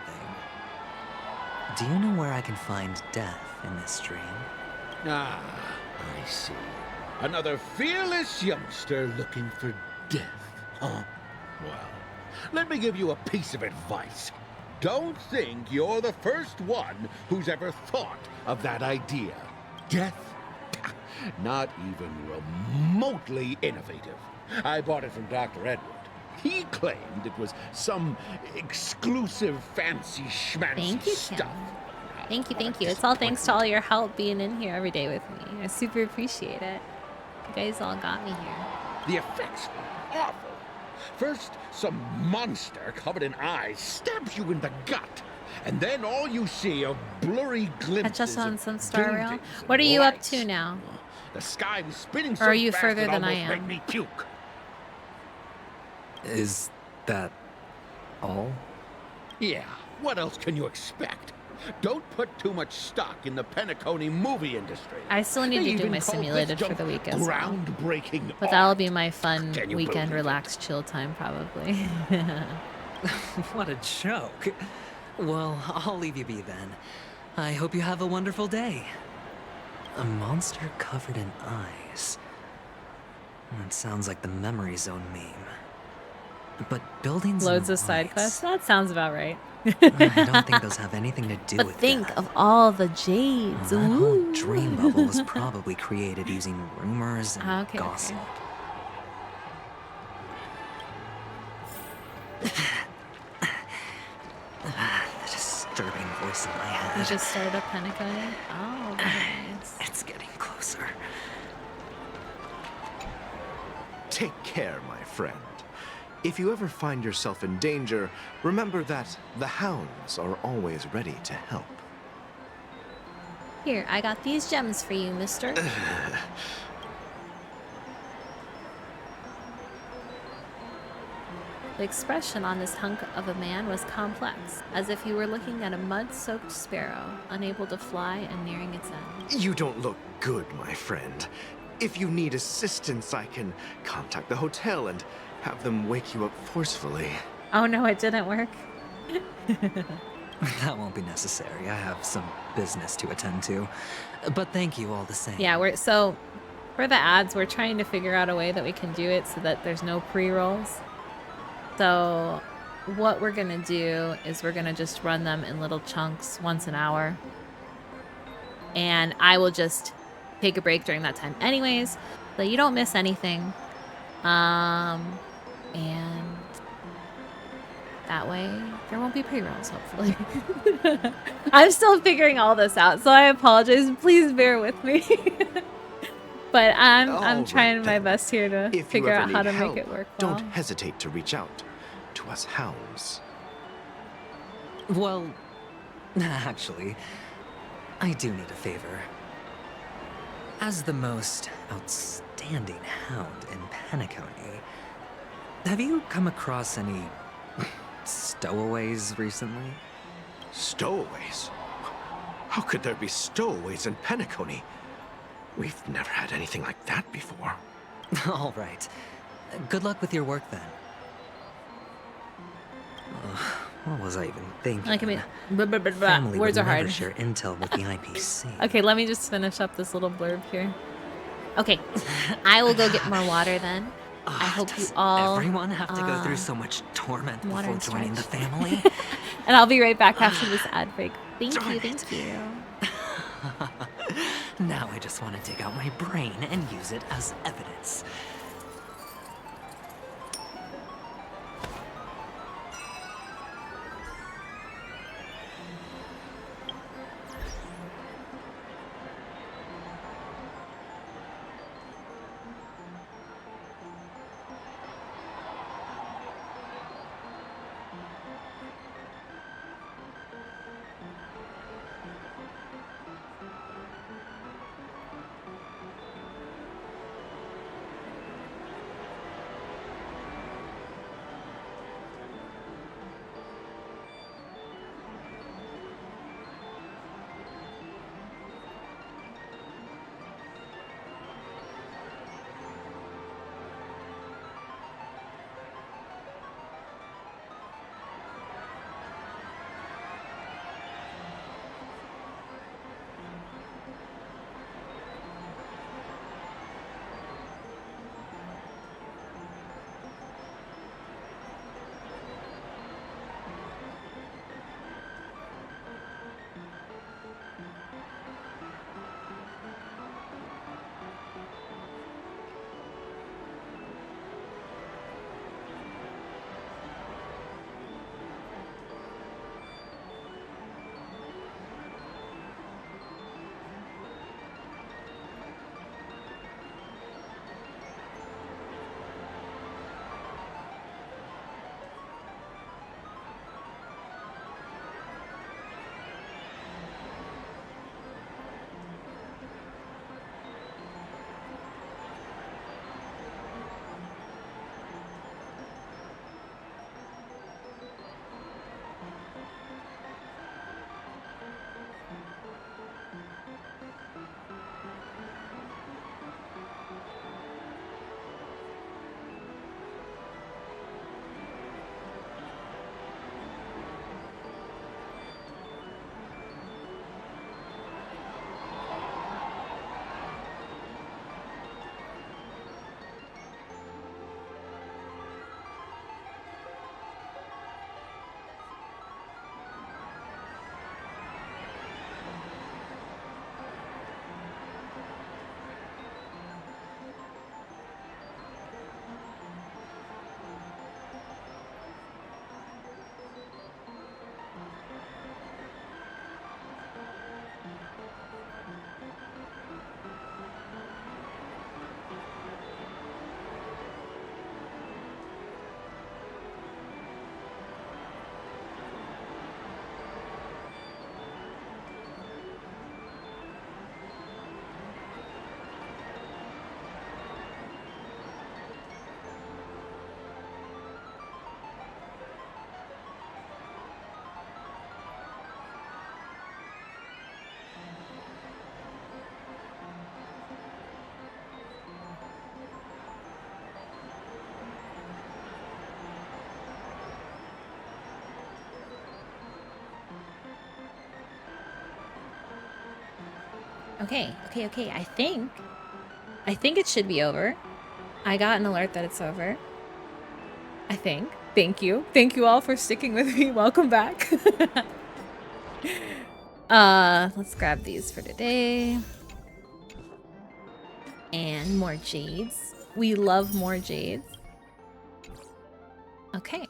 Do you know where I can find death in this dream? Ah, I see. Another fearless youngster looking for death, huh? Well, let me give you a piece of advice. Don't think you're the first one who's ever thought of that idea. Death? Not even remotely innovative. I bought it from Dr. Edward. He claimed it was some exclusive fancy schmancy stuff. Thank you. It's all thanks to all your help being in here every day with me. I super appreciate it. You guys all got me here. The effects were awful. First, some monster covered in eyes stabs you in the gut. And then all you see are blurry glimpses. Catch us on of some Star Rail. buildings What are and you up lights. to now? The sky was spinning Or so are you fast further it than I almost made am? me puke. Is that all? Yeah, what else can you expect? Don't put too much stock in the Penacony movie industry. I still need They to do even my call simulated this for the junk week as well. groundbreaking But that'll be my fun Can you weekend believe it? relaxed chill time probably. What a joke. Well, I'll leave you be then. I hope you have a wonderful day. A monster covered in eyes. That sounds like the Memory Zone meme. But buildings Loads and of side lights, quests. That sounds about right. I don't think those have anything to do But with think that. of all the jades. That whole Ooh. dream bubble was probably created using rumors and Okay. gossip. The disturbing voice in my head. You just started up Penacony? Oh, very nice. It's getting closer. Take care, my friend. If you ever find yourself in danger, remember that the hounds are always ready to help. Here, I got these gems for you, mister. The expression on this hunk of a man was complex, as if he were looking at a mud-soaked sparrow, unable to fly and nearing its end. You don't look good, my friend. If you need assistance, I can contact the hotel and have them wake you up forcefully. Oh no, it didn't work. That won't be necessary. I have some business to attend to. But thank you all the same. Yeah, so for the ads, we're trying to figure out a way that we can do it so that there's no pre-rolls. So what we're gonna do is we're gonna just run them in little chunks once an hour. And I will just take a break during that time anyways, so you don't miss anything. And that way there won't be pre-rolls, hopefully. I'm still figuring all this out, so I apologize. Please bear with me. But I'm trying my best here to figure out how to make it work well. Don't hesitate to reach out to us hounds. Well, actually, I do need a favor. As the most outstanding hound in Penacony, have you come across any stowaways recently? Stowaways? How could there be stowaways in Penacony? We've never had anything like that before. All right. Good luck with your work then. What was I even thinking? Like, I mean, blah, blah, blah, blah. Family Words would are hard. never share intel with the IPC. Okay, let me just finish up this little blurb here. Okay, I will go get more water then. I hope you all. Everyone have to go through so much torment water before and joining the stretch. family? And I'll be right back after this ad break. Thank you. Now I just want to dig out my brain and use it as evidence. Okay. I think it should be over. I got an alert that it's over. I think. Thank you. Thank you all for sticking with me. Welcome back. Let's grab these for today. And more jades. We love more jades. Okay.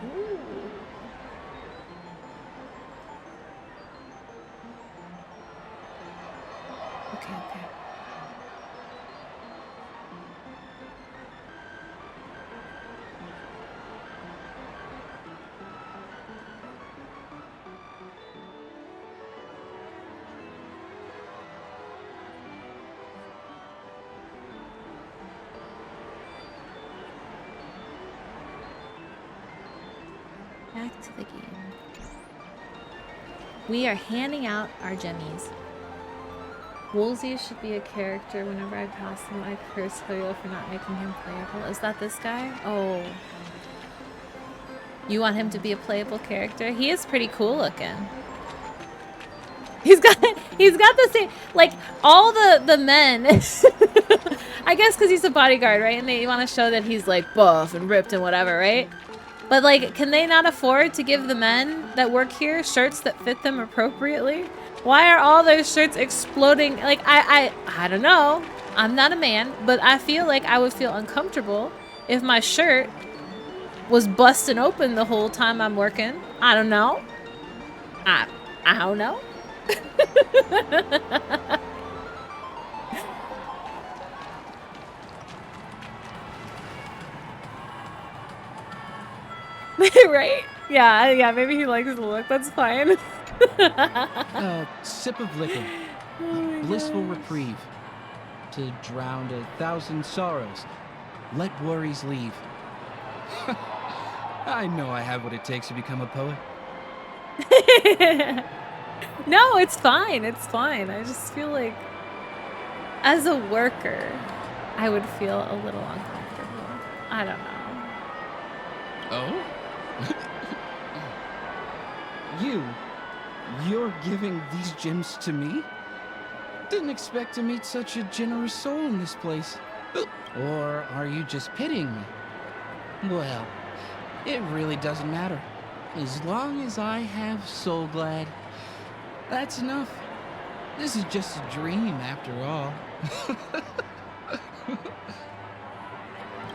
Ooh. Okay. Back to the game. We are handing out our jemmies. Woolsey should be a character. Whenever I pass him, I curse Hoyo for not making him playable. Is that this guy? Oh. You want him to be a playable character? He is pretty cool looking. He's got the same, like, all the men. I guess because he's a bodyguard, right? And they want to show that he's, like, buff and ripped and whatever, right? But, like, can they not afford to give the men that work here shirts that fit them appropriately? Why are all those shirts exploding? Like, I don't know. I'm not a man, but I feel like I would feel uncomfortable if my shirt was busting open the whole time I'm working. I don't know. I don't know. Right? Yeah, maybe he likes the look. That's fine. Sip of liquor. Blissful reprieve. To drown 1,000 sorrows. Let worries leave. I know I have what it takes to become a poet. No, it's fine. It's fine. I just feel like, as a worker, I would feel a little uncomfortable. I don't know. Oh? You're giving these gems to me? Didn't expect to meet such a generous soul in this place. Or are you just pitying me? Well, it really doesn't matter. As long as I have Soul Glad, that's enough. This is just a dream after all.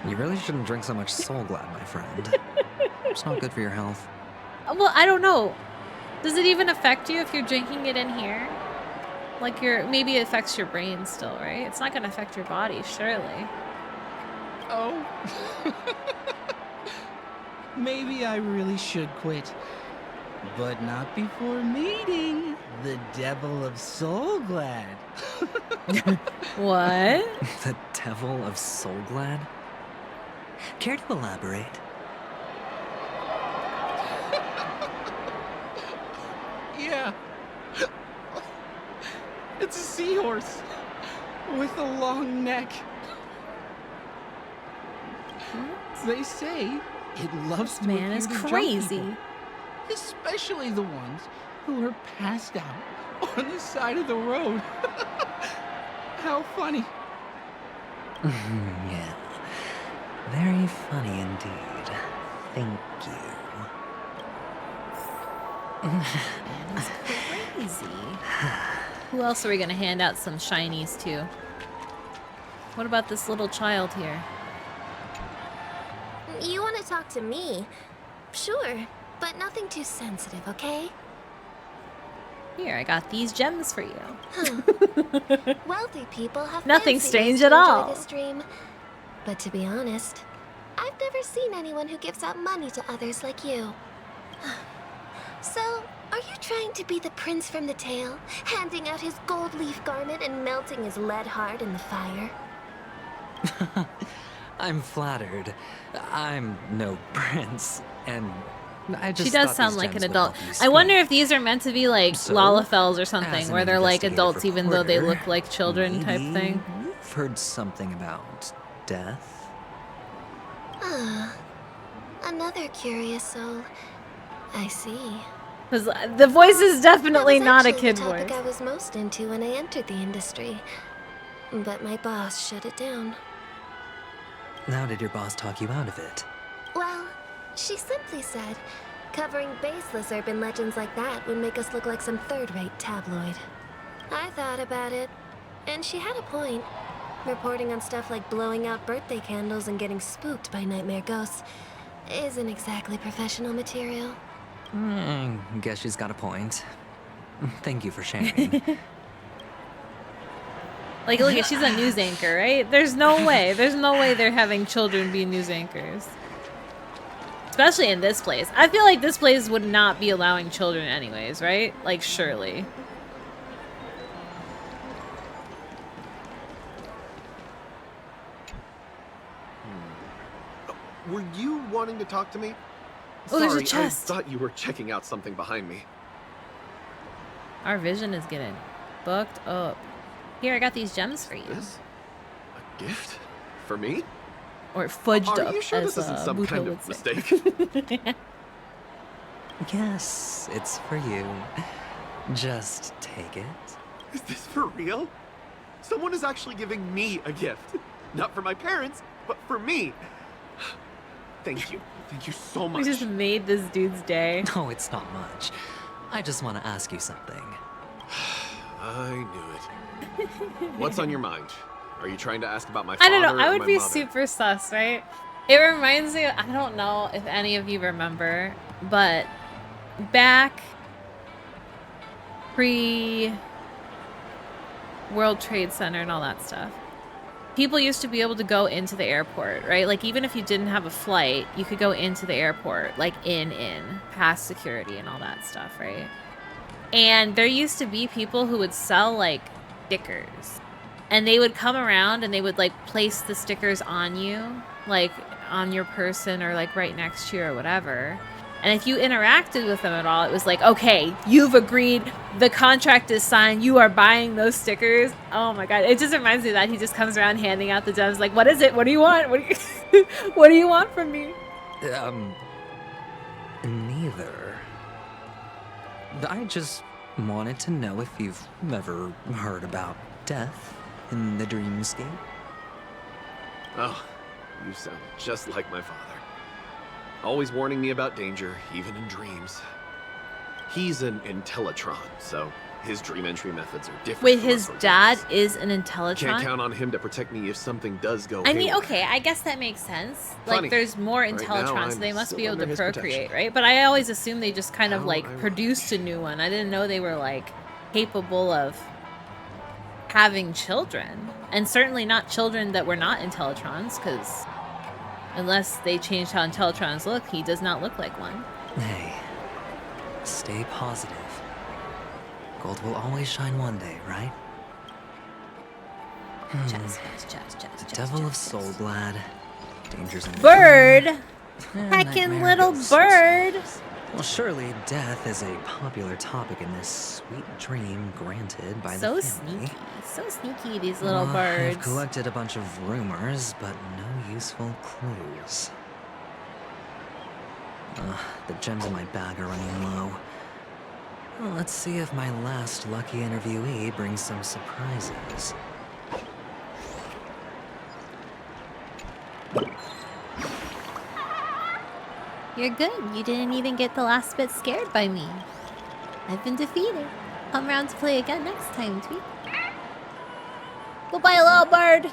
You really shouldn't drink so much Soul Glad, my friend. It's not good for your health. Well, I don't know. Does it even affect you if you're drinking it in here? Like, maybe it affects your brain still, right? It's not going to affect your body, surely. Oh. Maybe I really should quit. But not before meeting the Devil of Soul Glad. What? The Devil of Soul Glad? Care to elaborate? Yeah. It's a seahorse with a long neck. They say it loves to man is appear to crazy. jump people, especially the ones who are passed out on the side of the road. How funny. Yeah. Very funny indeed. Thank you. Man is crazy. Who else are we gonna hand out some shinies to? What about this little child here? You want to talk to me? Sure, but nothing too sensitive, okay? Here, I got these gems for you. Wealthy people have Nothing fancy strange ways to at enjoy all. this dream. But to be honest, I've never seen anyone who gives out money to others like you. So, are you trying to be the prince from the tale, handing out his gold leaf garment and melting his lead heart in the fire? I'm flattered. I'm no prince, and I just She does thought sound these like an gems would adult. help you I wonder speak. if these are meant to be like So, Lalafels or as something, an where they're like investigative adults even though they reporter, look like children type maybe thing. You've heard something about death? Another curious soul. I see. Because the voice is definitely not a kid the topic voice. I was most into when I entered the industry. But my boss shut it down. How did your boss talk you out of it? Well, she simply said, covering baseless urban legends like that would make us look like some third-rate tabloid. I thought about it, and she had a point. Reporting on stuff like blowing out birthday candles and getting spooked by nightmare ghosts isn't exactly professional material. Guess she's got a point. Thank you for sharing. Like, look, she's a news anchor, right? There's no way they're having children be news anchors. Especially in this place. I feel like this place would not be allowing children anyways, right? Like, surely. Were you wanting to talk to me? Oh, there's a Sorry, chest. I thought you were checking out something behind me. Our vision is getting booked up. Here, I got these gems for you. This? A gift? For me? Or fudged up, Are you sure as this isn't some Buto kind would of say. mistake? Yes, it's for you. Just take it. Is this for real? Someone is actually giving me a gift. Not for my parents, but for me. Thank you. Thank you so much. We just made this dude's day. No, it's not much. I just want to ask you something. I knew it. What's on your mind? Are you trying to ask about my I father don't know. I or would my be mother? super sus, right? It reminds me, I don't know if any of you remember, but back pre World Trade Center and all that stuff, people used to be able to go into the airport, right? Like, even if you didn't have a flight, you could go into the airport, like past security and all that stuff, right? And there used to be people who would sell, like, stickers. And they would come around and they would, like, place the stickers on you, like, on your person or, like, right next to you or whatever. And if you interacted with them at all, it was like, okay, you've agreed, the contract is signed, you are buying those stickers. Oh my god, it just reminds me of that. He just comes around handing out the gems, like, what is it? What do you want? What do you, what do you want from me? Neither. I just wanted to know if you've ever heard about death in the dreamscape. Oh, you sound just like my father. Always warning me about danger, even in dreams. He's an Intellitron, so his dream entry methods are different. Wait, from his our dad programs. is an Intellitron? Can't count on him to protect me if something does go I mean, haywire. okay, I guess that makes sense. Funny. Like, there's more Right now, Intellitrons, so I'm they must still be able under to his procreate, protection. right? But I always assumed they just kind of, How like, ironic. produced a new one. I didn't know they were, like, capable of having children. And certainly not children that were not Intellitrons, because unless they changed how Intellitrons look, he does not look like one. Hey, stay positive. Gold will always shine one day, right? Chest. The devil of Soul Glad. Dangers in the Bird! Nightmare Heckin' little ghosts. bird! Well, surely death is a popular topic in this sweet dream granted by So the family. sneaky. So sneaky, these little I've birds. collected a bunch of rumors, but no useful clues. The gems in my bag are running low. Well, let's see if my last lucky interviewee brings some surprises. You're good. You didn't even get the last bit scared by me. I've been defeated. Come round to play again next time, Tweet. Goodbye, little bird.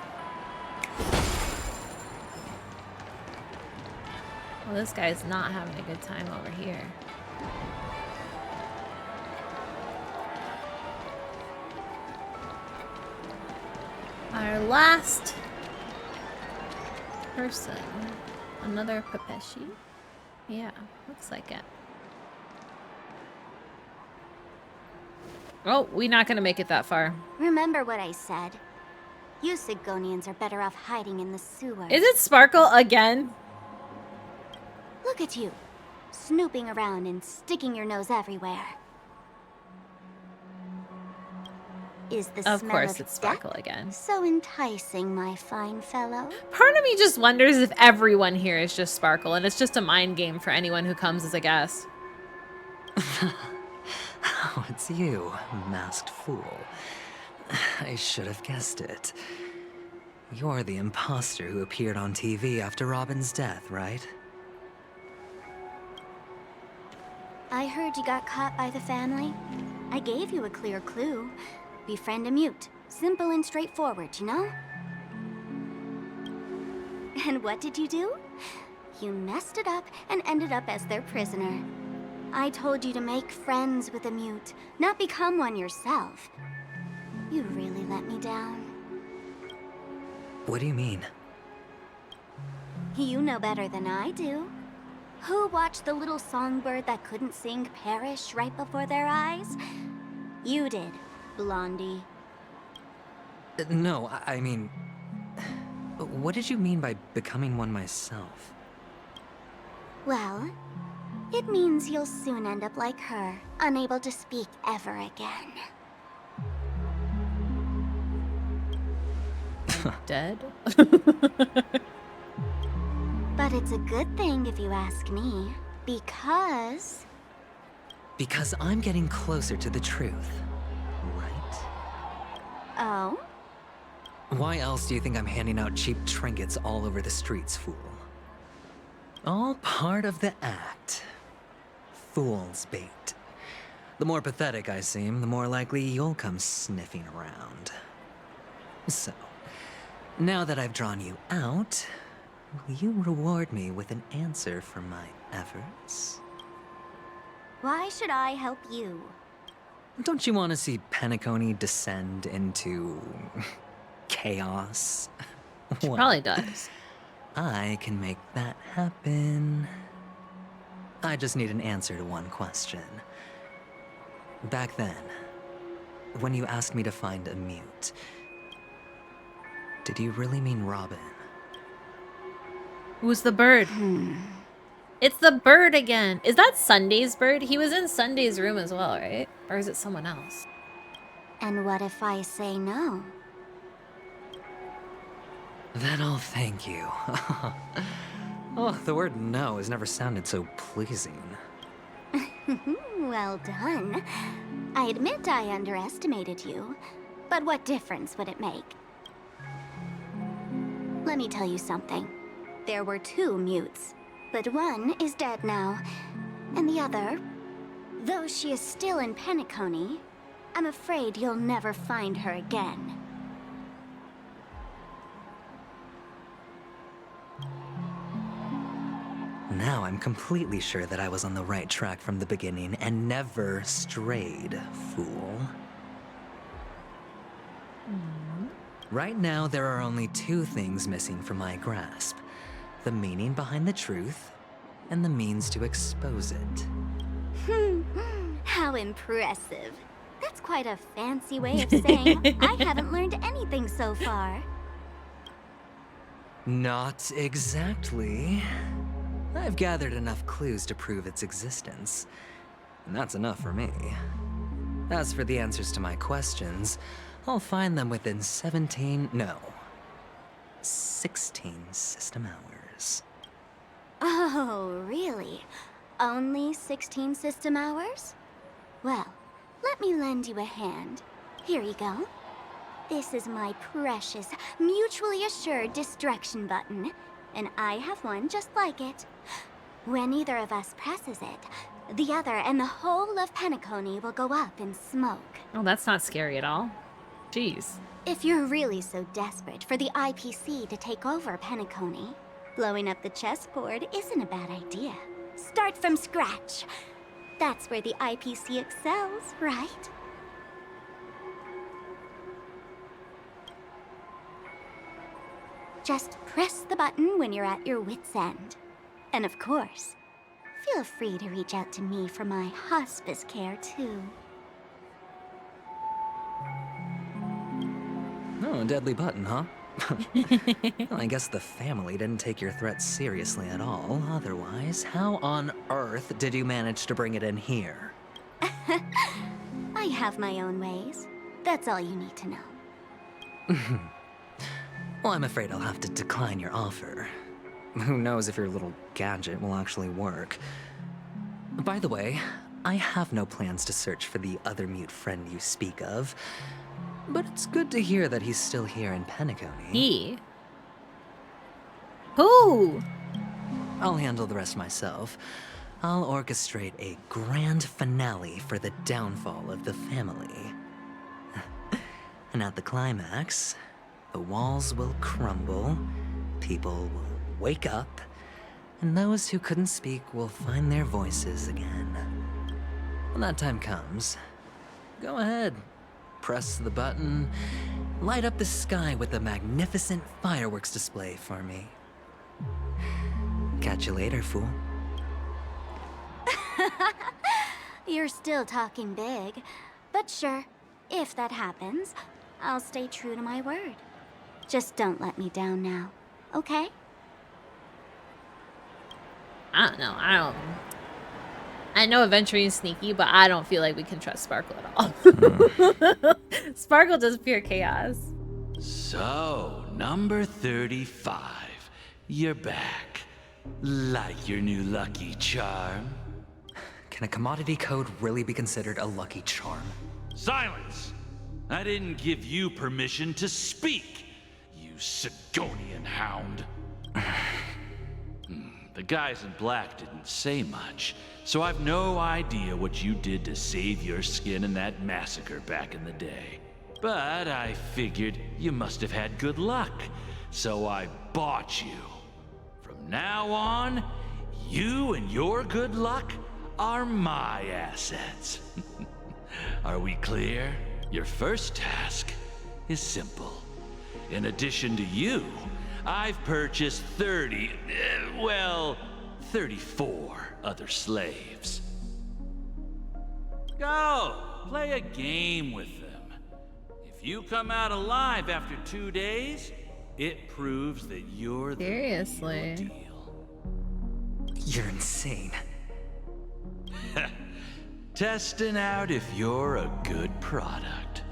Well, this guy's not having a good time over here. Our last person. Another Pepeshi? Yeah, looks like it. Oh, we're not gonna make it that far. Remember what I said. You Sigonians are better off hiding in the sewers. Is it Sparkle again? Look at you, snooping around and sticking your nose everywhere. Is the Of smell course of it's Sparkle death again. so enticing, my fine fellow? Part of me just wonders if everyone here is just Sparkle, and it's just a mind game for anyone who comes as a guest. Oh, it's you, masked fool. I should have guessed it. You're the imposter who appeared on TV after Robin's death, right? I heard you got caught by the family. I gave you a clear clue. Befriend a mute. Simple and straightforward, you know? And what did you do? You messed it up and ended up as their prisoner. I told you to make friends with a mute, not become one yourself. You really let me down. What do you mean? You know better than I do. Who watched the little songbird that couldn't sing perish right before their eyes? You did, Blondie. No, I mean... What did you mean by becoming one myself? Well, it means you'll soon end up like her, unable to speak ever again. Dead? But it's a good thing if you ask me, because... Because I'm getting closer to the truth, right? Oh? Why else do you think I'm handing out cheap trinkets all over the streets, fool? All part of the act. Fool's bait. The more pathetic I seem, the more likely you'll come sniffing around. So, now that I've drawn you out, will you reward me with an answer for my efforts? Why should I help you? Don't you want to see Penacony descend into... chaos? She probably does. I can make that happen. I just need an answer to one question. Back then, when you asked me to find a mute, did you really mean Robin? Who's the bird? It's the bird again. Is that Sunday's bird? He was in Sunday's room as well, right? Or is it someone else? And what if I say no? Then I'll thank you. Oh, the word no has never sounded so pleasing. Well done. I admit I underestimated you, but what difference would it make? Let me tell you something. There were 2 mutes, but one is dead now, and the other, though she is still in Penacony, I'm afraid you'll never find her again. Now I'm completely sure that I was on the right track from the beginning and never strayed, fool. Right now, there are only 2 things missing from my grasp. The meaning behind the truth, and the means to expose it. How impressive. That's quite a fancy way of saying I haven't learned anything so far. Not exactly. I've gathered enough clues to prove its existence, and that's enough for me. As for the answers to my questions, I'll find them within 16 system hours. Oh, really? Only 16 system hours? Well, let me lend you a hand. Here you go. This is my precious, mutually assured distraction button, and I have one just like it. When either of us presses it, the other and the whole of Penacony will go up in smoke. Oh, that's not scary at all. Jeez. If you're really so desperate for the IPC to take over Penacony, blowing up the chessboard isn't a bad idea. Start from scratch. That's where the IPC excels, right? Just press the button when you're at your wit's end. And of course, feel free to reach out to me for my hospice care too. Oh, a deadly button, huh? Well, I guess the family didn't take your threat seriously at all. Otherwise, how on earth did you manage to bring it in here? I have my own ways. That's all you need to know. Well, I'm afraid I'll have to decline your offer. Who knows if your little gadget will actually work. By the way, I have no plans to search for the other mute friend you speak of, but it's good to hear that he's still here in Penacony. He? Who? I'll handle the rest myself. I'll orchestrate a grand finale for the downfall of the family. And at the climax, the walls will crumble, people will wake up, and those who couldn't speak will find their voices again. When that time comes, go ahead, press the button, light up the sky with a magnificent fireworks display for me. Catch you later, fool. You're still talking big, but sure, if that happens, I'll stay true to my word. Just don't let me down now, okay? I don't know. I know Aventurine is sneaky, but I don't feel like we can trust Sparkle at all. Sparkle does pure chaos. So, number 35. You're back. Like your new lucky charm? Can a commodity code really be considered a lucky charm? Silence! I didn't give you permission to speak, you Sigonian hound. The guys in black didn't say much, so I've no idea what you did to save your skin in that massacre back in the day. But I figured you must have had good luck, so I bought you. From now on, you and your good luck are my assets. Are we clear? Your first task is simple. In addition to you, I've purchased 34 other slaves. Go, play a game with them. If you come out alive after 2 days, it proves that you're the Seriously. real deal. You're insane. Testing out if you're a good product.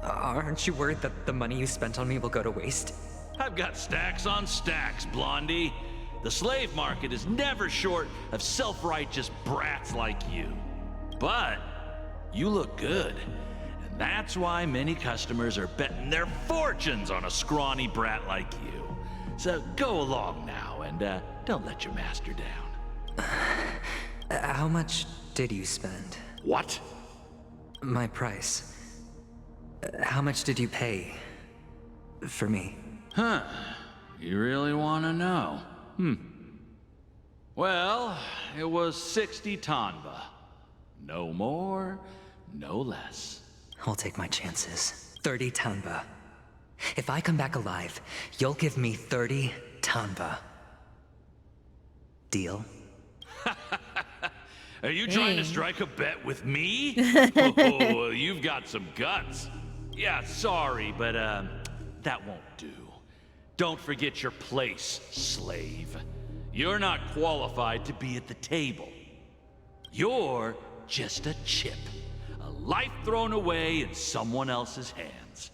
Aren't you worried that the money you spent on me will go to waste? I've got stacks on stacks, Blondie. The slave market is never short of self-righteous brats like you. But you look good, and that's why many customers are betting their fortunes on a scrawny brat like you. So go along now, and don't let your master down. How much did you spend? What? My price. How much did you pay for me? Huh. You really want to know? Well, it was 60 tanba. No more, no less. I'll take my chances. 30 tanba. If I come back alive, you'll give me 30 tanba. Deal? Are you trying to strike a bet with me? Oh, you've got some guts. Yeah, sorry, but that won't do. Don't forget your place, slave. You're not qualified to be at the table. You're just a chip. A life thrown away in someone else's hands.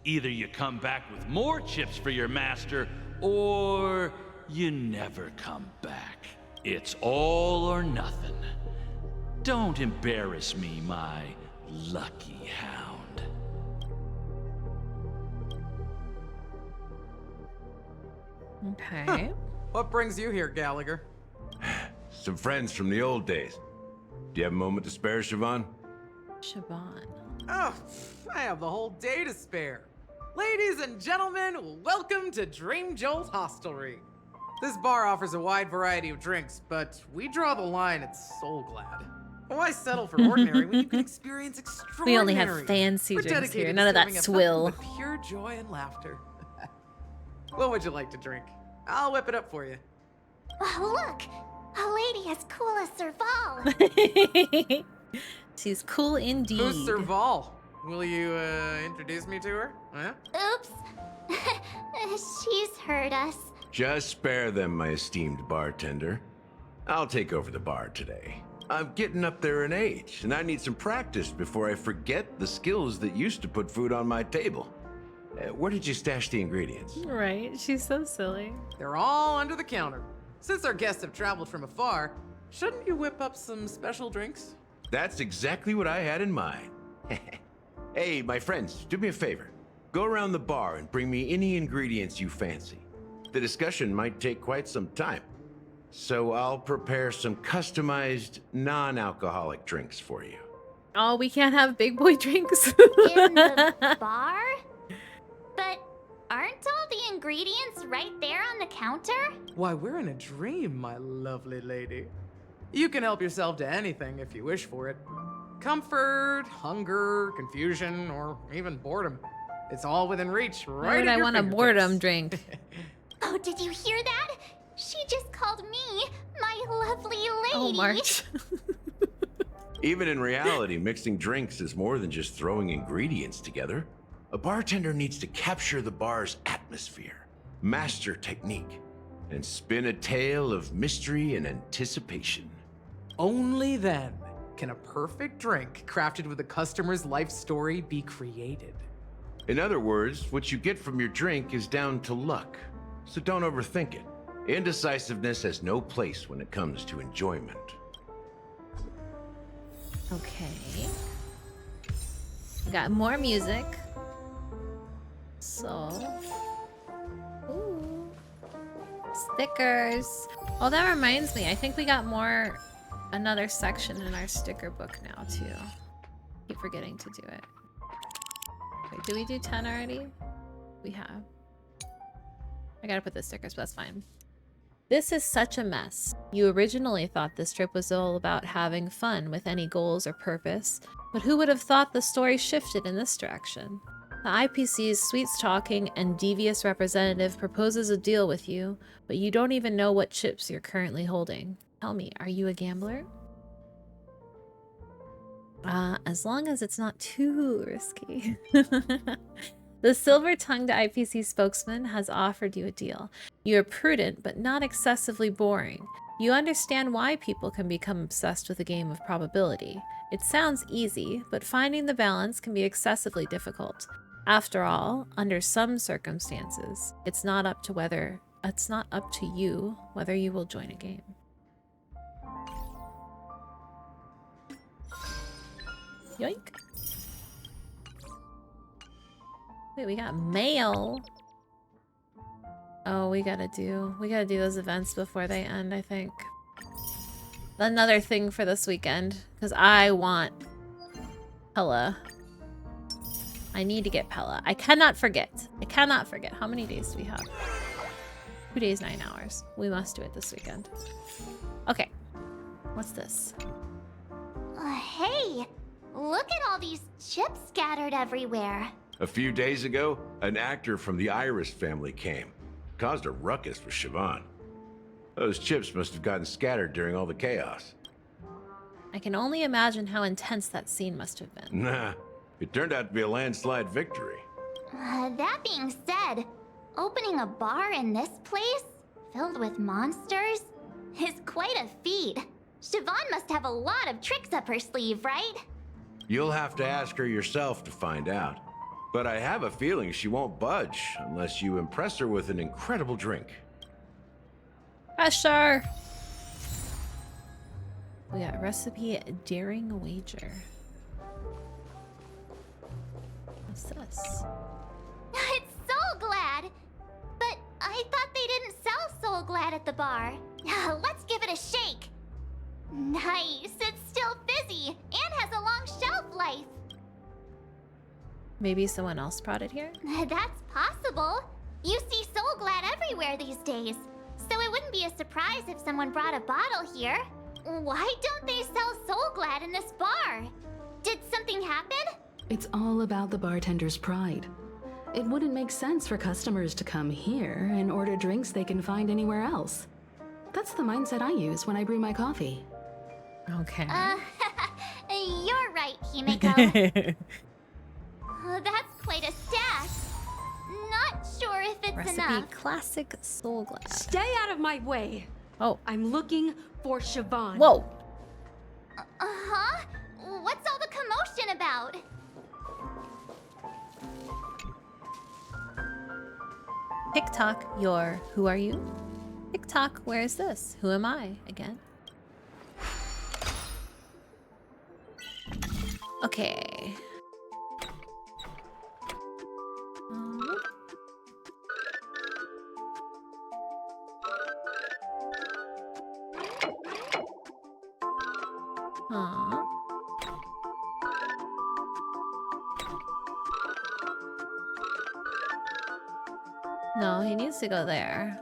Either you come back with more chips for your master, or you never come back. It's all or nothing. Don't embarrass me, my lucky hound. Okay. Huh. What brings you here, Gallagher? Some friends from the old days. Do you have a moment to spare, Siobhan? Siobhan. Oh, I have the whole day to spare. Ladies and gentlemen, welcome to Dream Jolt Hostelry. This bar offers a wide variety of drinks, but we draw the line at Soul Glad. Why settle for ordinary when you can experience extraordinary? We only have fancy We're drinks here. dedicated None to of that serving up swill. nothing but pure joy and laughter. What would you like to drink? I'll whip it up for you. Oh, look! A lady as cool as Serval. She's cool indeed. Who's Serval? Will you introduce me to her? Huh? Oops. She's heard us. Just spare them, my esteemed bartender. I'll take over the bar today. I'm getting up there in age, and I need some practice before I forget the skills that used to put food on my table. Where did you stash the ingredients? Right, she's so silly. They're all under the counter. Since our guests have traveled from afar, shouldn't you whip up some special drinks? That's exactly what I had in mind. Hey, my friends, do me a favor. Go around the bar and bring me any ingredients you fancy. The discussion might take quite some time, so I'll prepare some customized, non-alcoholic drinks for you. Oh, we can't have big boy drinks. In the bar? But aren't all the ingredients right there on the counter? Why, we're in a dream, my lovely lady. You can help yourself to anything if you wish for it. Comfort, hunger, confusion, or even boredom. It's all within reach, right? Why would I want a boredom drink? Oh, did you hear that? She just called me my lovely lady. Oh, March. Even in reality, mixing drinks is more than just throwing ingredients together. A bartender needs to capture the bar's atmosphere, master technique, and spin a tale of mystery and anticipation. Only then can a perfect drink crafted with a customer's life story be created. In other words, what you get from your drink is down to luck, so don't overthink it. Indecisiveness has no place when it comes to enjoyment. Okay. We got more music. So. Ooh. Stickers. Oh, that reminds me. I think we got another section in our sticker book now, too. Keep forgetting to do it. Wait, did we do 10 already? We have. I gotta put the stickers, but that's fine. This is such a mess. You originally thought this trip was all about having fun with any goals or purpose, but who would have thought the story shifted in this direction? The IPC's sweets-talking and devious representative proposes a deal with you, but you don't even know what chips you're currently holding. Tell me, are you a gambler? As long as it's not too risky. The silver-tongued IPC spokesman has offered you a deal. You are prudent, but not excessively boring. You understand why people can become obsessed with a game of probability. It sounds easy, but finding the balance can be excessively difficult. After all, under some circumstances, it's not up to you whether you will join a game. Yoink. Wait, we got mail. Oh, we gotta do those events before they end, I think. Another thing for this weekend, because I want Pella. I need to get Pella. I cannot forget. How many days do we have? 2 days, 9 hours. We must do it this weekend. Okay. What's this? Hey, look at all these chips scattered everywhere. A few days ago, an actor from the Iris family came. Caused a ruckus with Siobhan. Those chips must have gotten scattered during all the chaos. I can only imagine how intense that scene must have been. Nah, it turned out to be a landslide victory. That being said, opening a bar in this place, filled with monsters, is quite a feat. Siobhan must have a lot of tricks up her sleeve, right? You'll have to ask her yourself to find out. But I have a feeling she won't budge unless you impress her with an incredible drink. Pressure! We got recipe daring wager. What's this? It's Soul Glad! But I thought they didn't sell Soul Glad at the bar. Let's give it a shake. Nice, it's still fizzy and has a long shelf life. Maybe someone else brought it here? That's possible. You see Soul Glad everywhere these days, so it wouldn't be a surprise if someone brought a bottle here. Why don't they sell Soul Glad in this bar? Did something happen? It's all about the bartender's pride. It wouldn't make sense for customers to come here and order drinks they can find anywhere else. That's the mindset I use when I brew my coffee. Okay. You're right, Himeko. That's quite a stash. Not sure if it's Recipe enough. classic Soul Glad. Stay out of my way. Oh. I'm looking for Siobhan. Whoa. Uh-huh? What's all the commotion about? TikTok, who are you? TikTok, where is this? Who am I again? Okay. Aww. No, he needs to go there.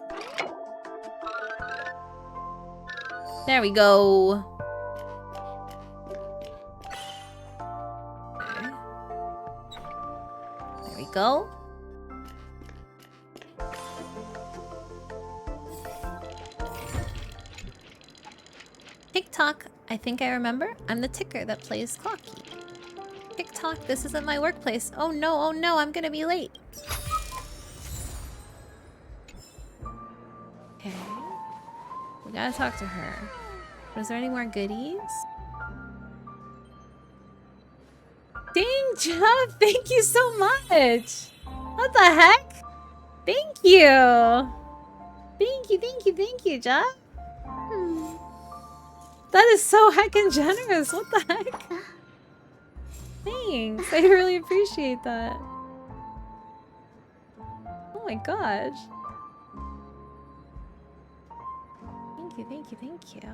There we go. Okay. There we go. TikTok, I think I remember. I'm the ticker that plays Clocky. TikTok, this isn't my workplace. Oh no, I'm gonna be late. Okay. We gotta talk to her. Was there any more goodies? Dang, Jeff, thank you so much. What the heck? Thank you. Thank you, Jeff. That is so heckin' generous. What the heck? Thanks. I really appreciate that. Oh my gosh. Thank you.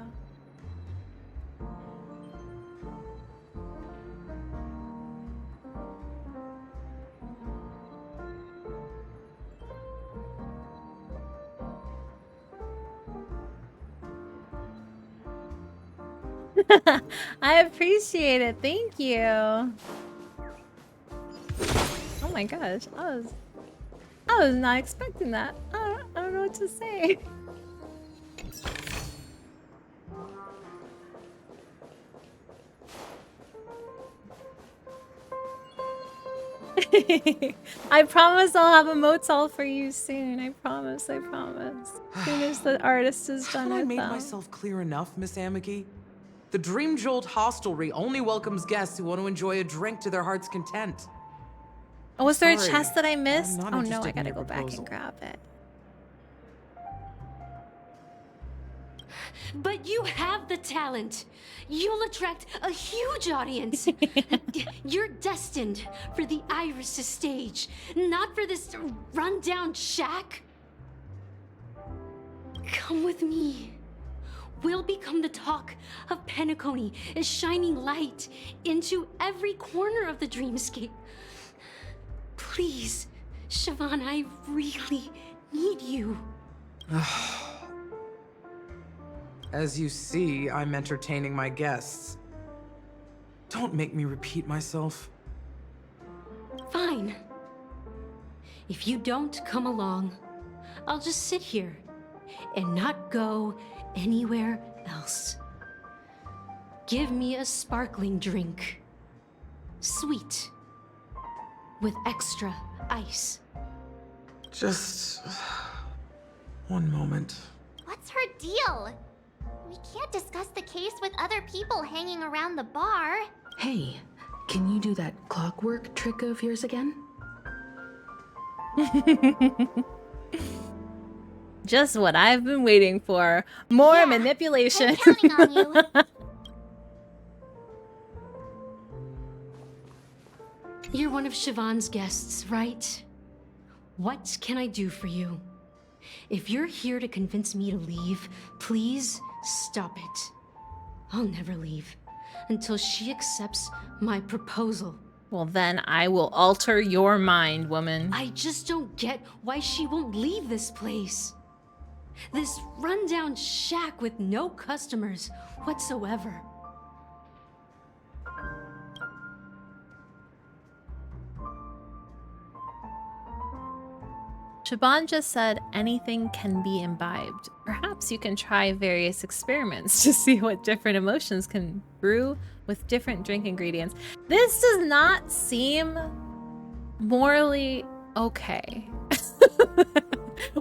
I appreciate it. Thank you. Oh my gosh. I was not expecting that. I don't know what to say. I promise I'll have emotes all for you soon. I promise. As soon as the artist is done Haven't I with made them. myself clear enough, Miss Amiki? The Dream Jolt Hostelry only welcomes guests who want to enjoy a drink to their heart's content. Oh, was there a Sorry, chest that I missed? I'm not Oh no, interested I in gotta your go back proposal. and grab it. But you have the talent. You'll attract a huge audience. You're destined for the Iris' stage, not for this rundown shack. Come with me. We'll become the talk of Penacony, a shining light into every corner of the dreamscape. Please, Siobhan, I really need you. As you see, I'm entertaining my guests. Don't make me repeat myself. Fine. If you don't come along, I'll just sit here and not go anywhere else. Give me a sparkling drink. Sweet. With extra ice. Just one moment. What's her deal? We can't discuss the case with other people hanging around the bar. Hey, can you do that clockwork trick of yours again? Just what I've been waiting for. More manipulation. I'm counting on you. You're one of Siobhan's guests, right? What can I do for you? If you're here to convince me to leave, please stop it. I'll never leave until she accepts my proposal. Well, then I will alter your mind, woman. I just don't get why she won't leave this place. This rundown shack with no customers whatsoever. Siobhan just said anything can be imbibed. Perhaps you can try various experiments to see what different emotions can brew with different drink ingredients. This does not seem morally okay.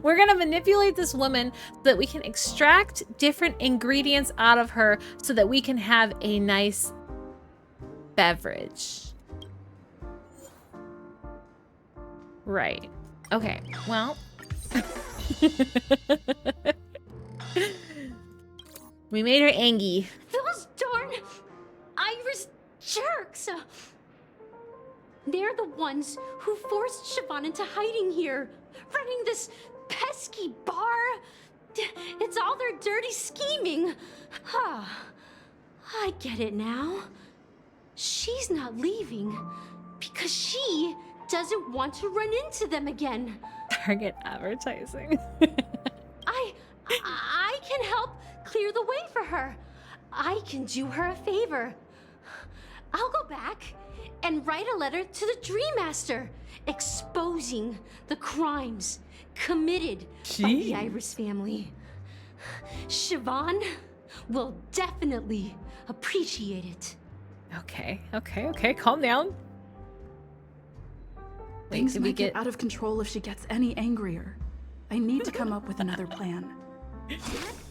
We're gonna manipulate this woman so that we can extract different ingredients out of her so that we can have a nice beverage. Right. Okay, well. We made her angry. Those darn Irish jerks! They're the ones who forced Siobhan into hiding here, running this pesky bar. It's all their dirty scheming. I get it now. She's not leaving because she doesn't want to run into them again. Target advertising. I can help clear the way for her. I can do her a favor. I'll go back and write a letter to the Dream Master exposing the crimes committed by the Iris family. Siobhan will definitely appreciate it. Okay, calm down. Things might get out of control if she gets any angrier. I need to come up with another plan.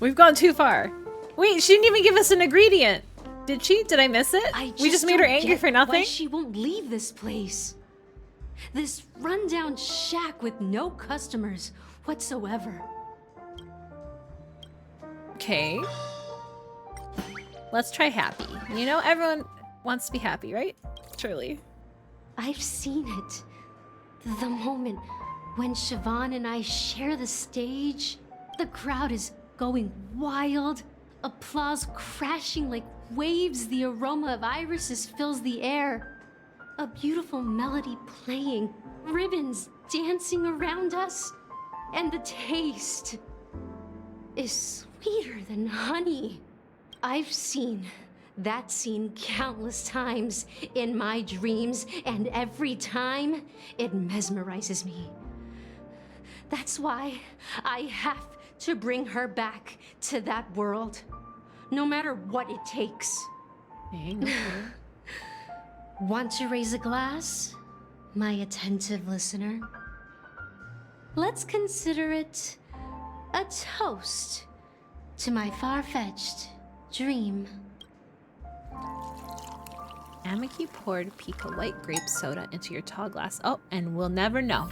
We've gone too far. Wait, she didn't even give us an ingredient. Did she? Did I miss it? We just made her angry for nothing? Why she won't leave this place. This rundown shack with no customers whatsoever. Okay. Let's try happy. You know, everyone wants to be happy, right? Surely. I've seen it. The moment when Siobhan and I share the stage, the crowd is going wild. Applause crashing like waves. The aroma of irises fills the air. A beautiful melody playing. Ribbons dancing around us. And the taste is sweeter than honey. I've seen that scene countless times in my dreams, and every time it mesmerizes me. That's why I have to bring her back to that world, no matter what it takes. Want to raise a glass, my attentive listener? Let's consider it a toast to my far-fetched dream. Amiki poured Pika white grape soda into your tall glass. Oh, and we'll never know.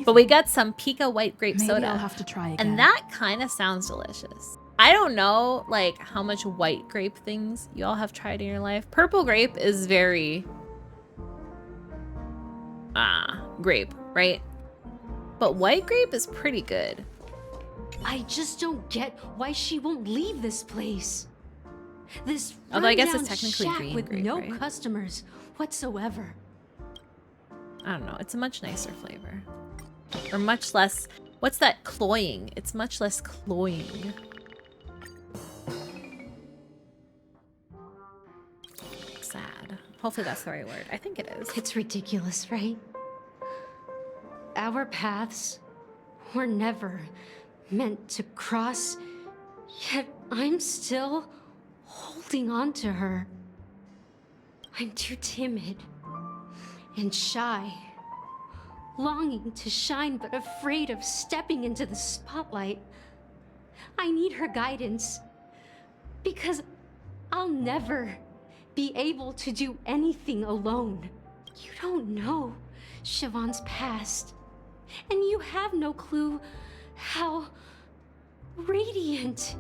But we got some Pika white grape soda. I'll have to try again. And that kind of sounds delicious. I don't know, like, how much white grape things you all have tried in your life. Purple grape is very... grape, right? But white grape is pretty good. I just don't get why she won't leave this place. This although I guess it's rundown technically shack green with grape, no right? customers whatsoever. I don't know. It's a much nicer flavor. Or much less... What's that? Cloying. It's much less cloying. Sad. Hopefully that's the right word. I think it is. It's ridiculous, right? Our paths were never meant to cross, yet I'm still holding on to her. I'm too timid and shy, longing to shine but afraid of stepping into the spotlight. I need her guidance because I'll never be able to do anything alone. You don't know Siobhan's past, and you have no clue how radiant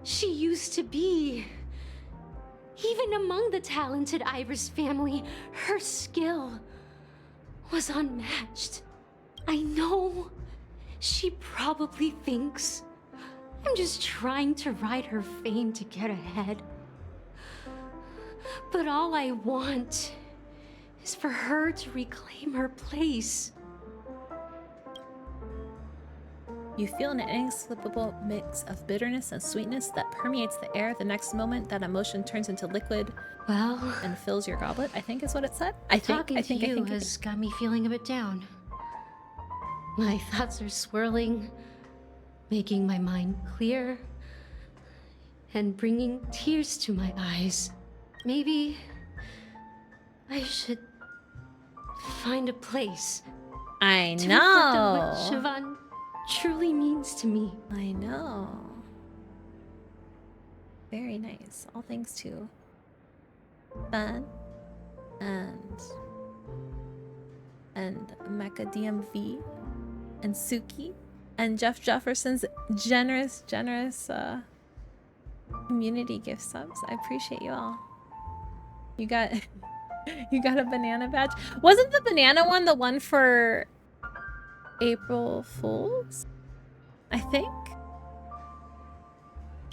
she used to be. Even among the talented Iris family, her skill was unmatched. I know she probably thinks I'm just trying to ride her fame to get ahead. But all I want is for her to reclaim her place. You feel an inexplicable mix of bitterness and sweetness that permeates the air. The next moment, that emotion turns into liquid and fills your goblet, I think is what it said. Talking to you has got me feeling a bit down. My thoughts are swirling, making my mind clear, and bringing tears to my eyes. Maybe I should find a place. I To reflect on know. what Siobhan truly means to me. I know. Very nice. All thanks to Ben and Mecha DMV and Suki and Jeff Jefferson's generous community gift subs. I appreciate you all. You got you got a banana badge. Wasn't the banana one the one for April Fools? I think.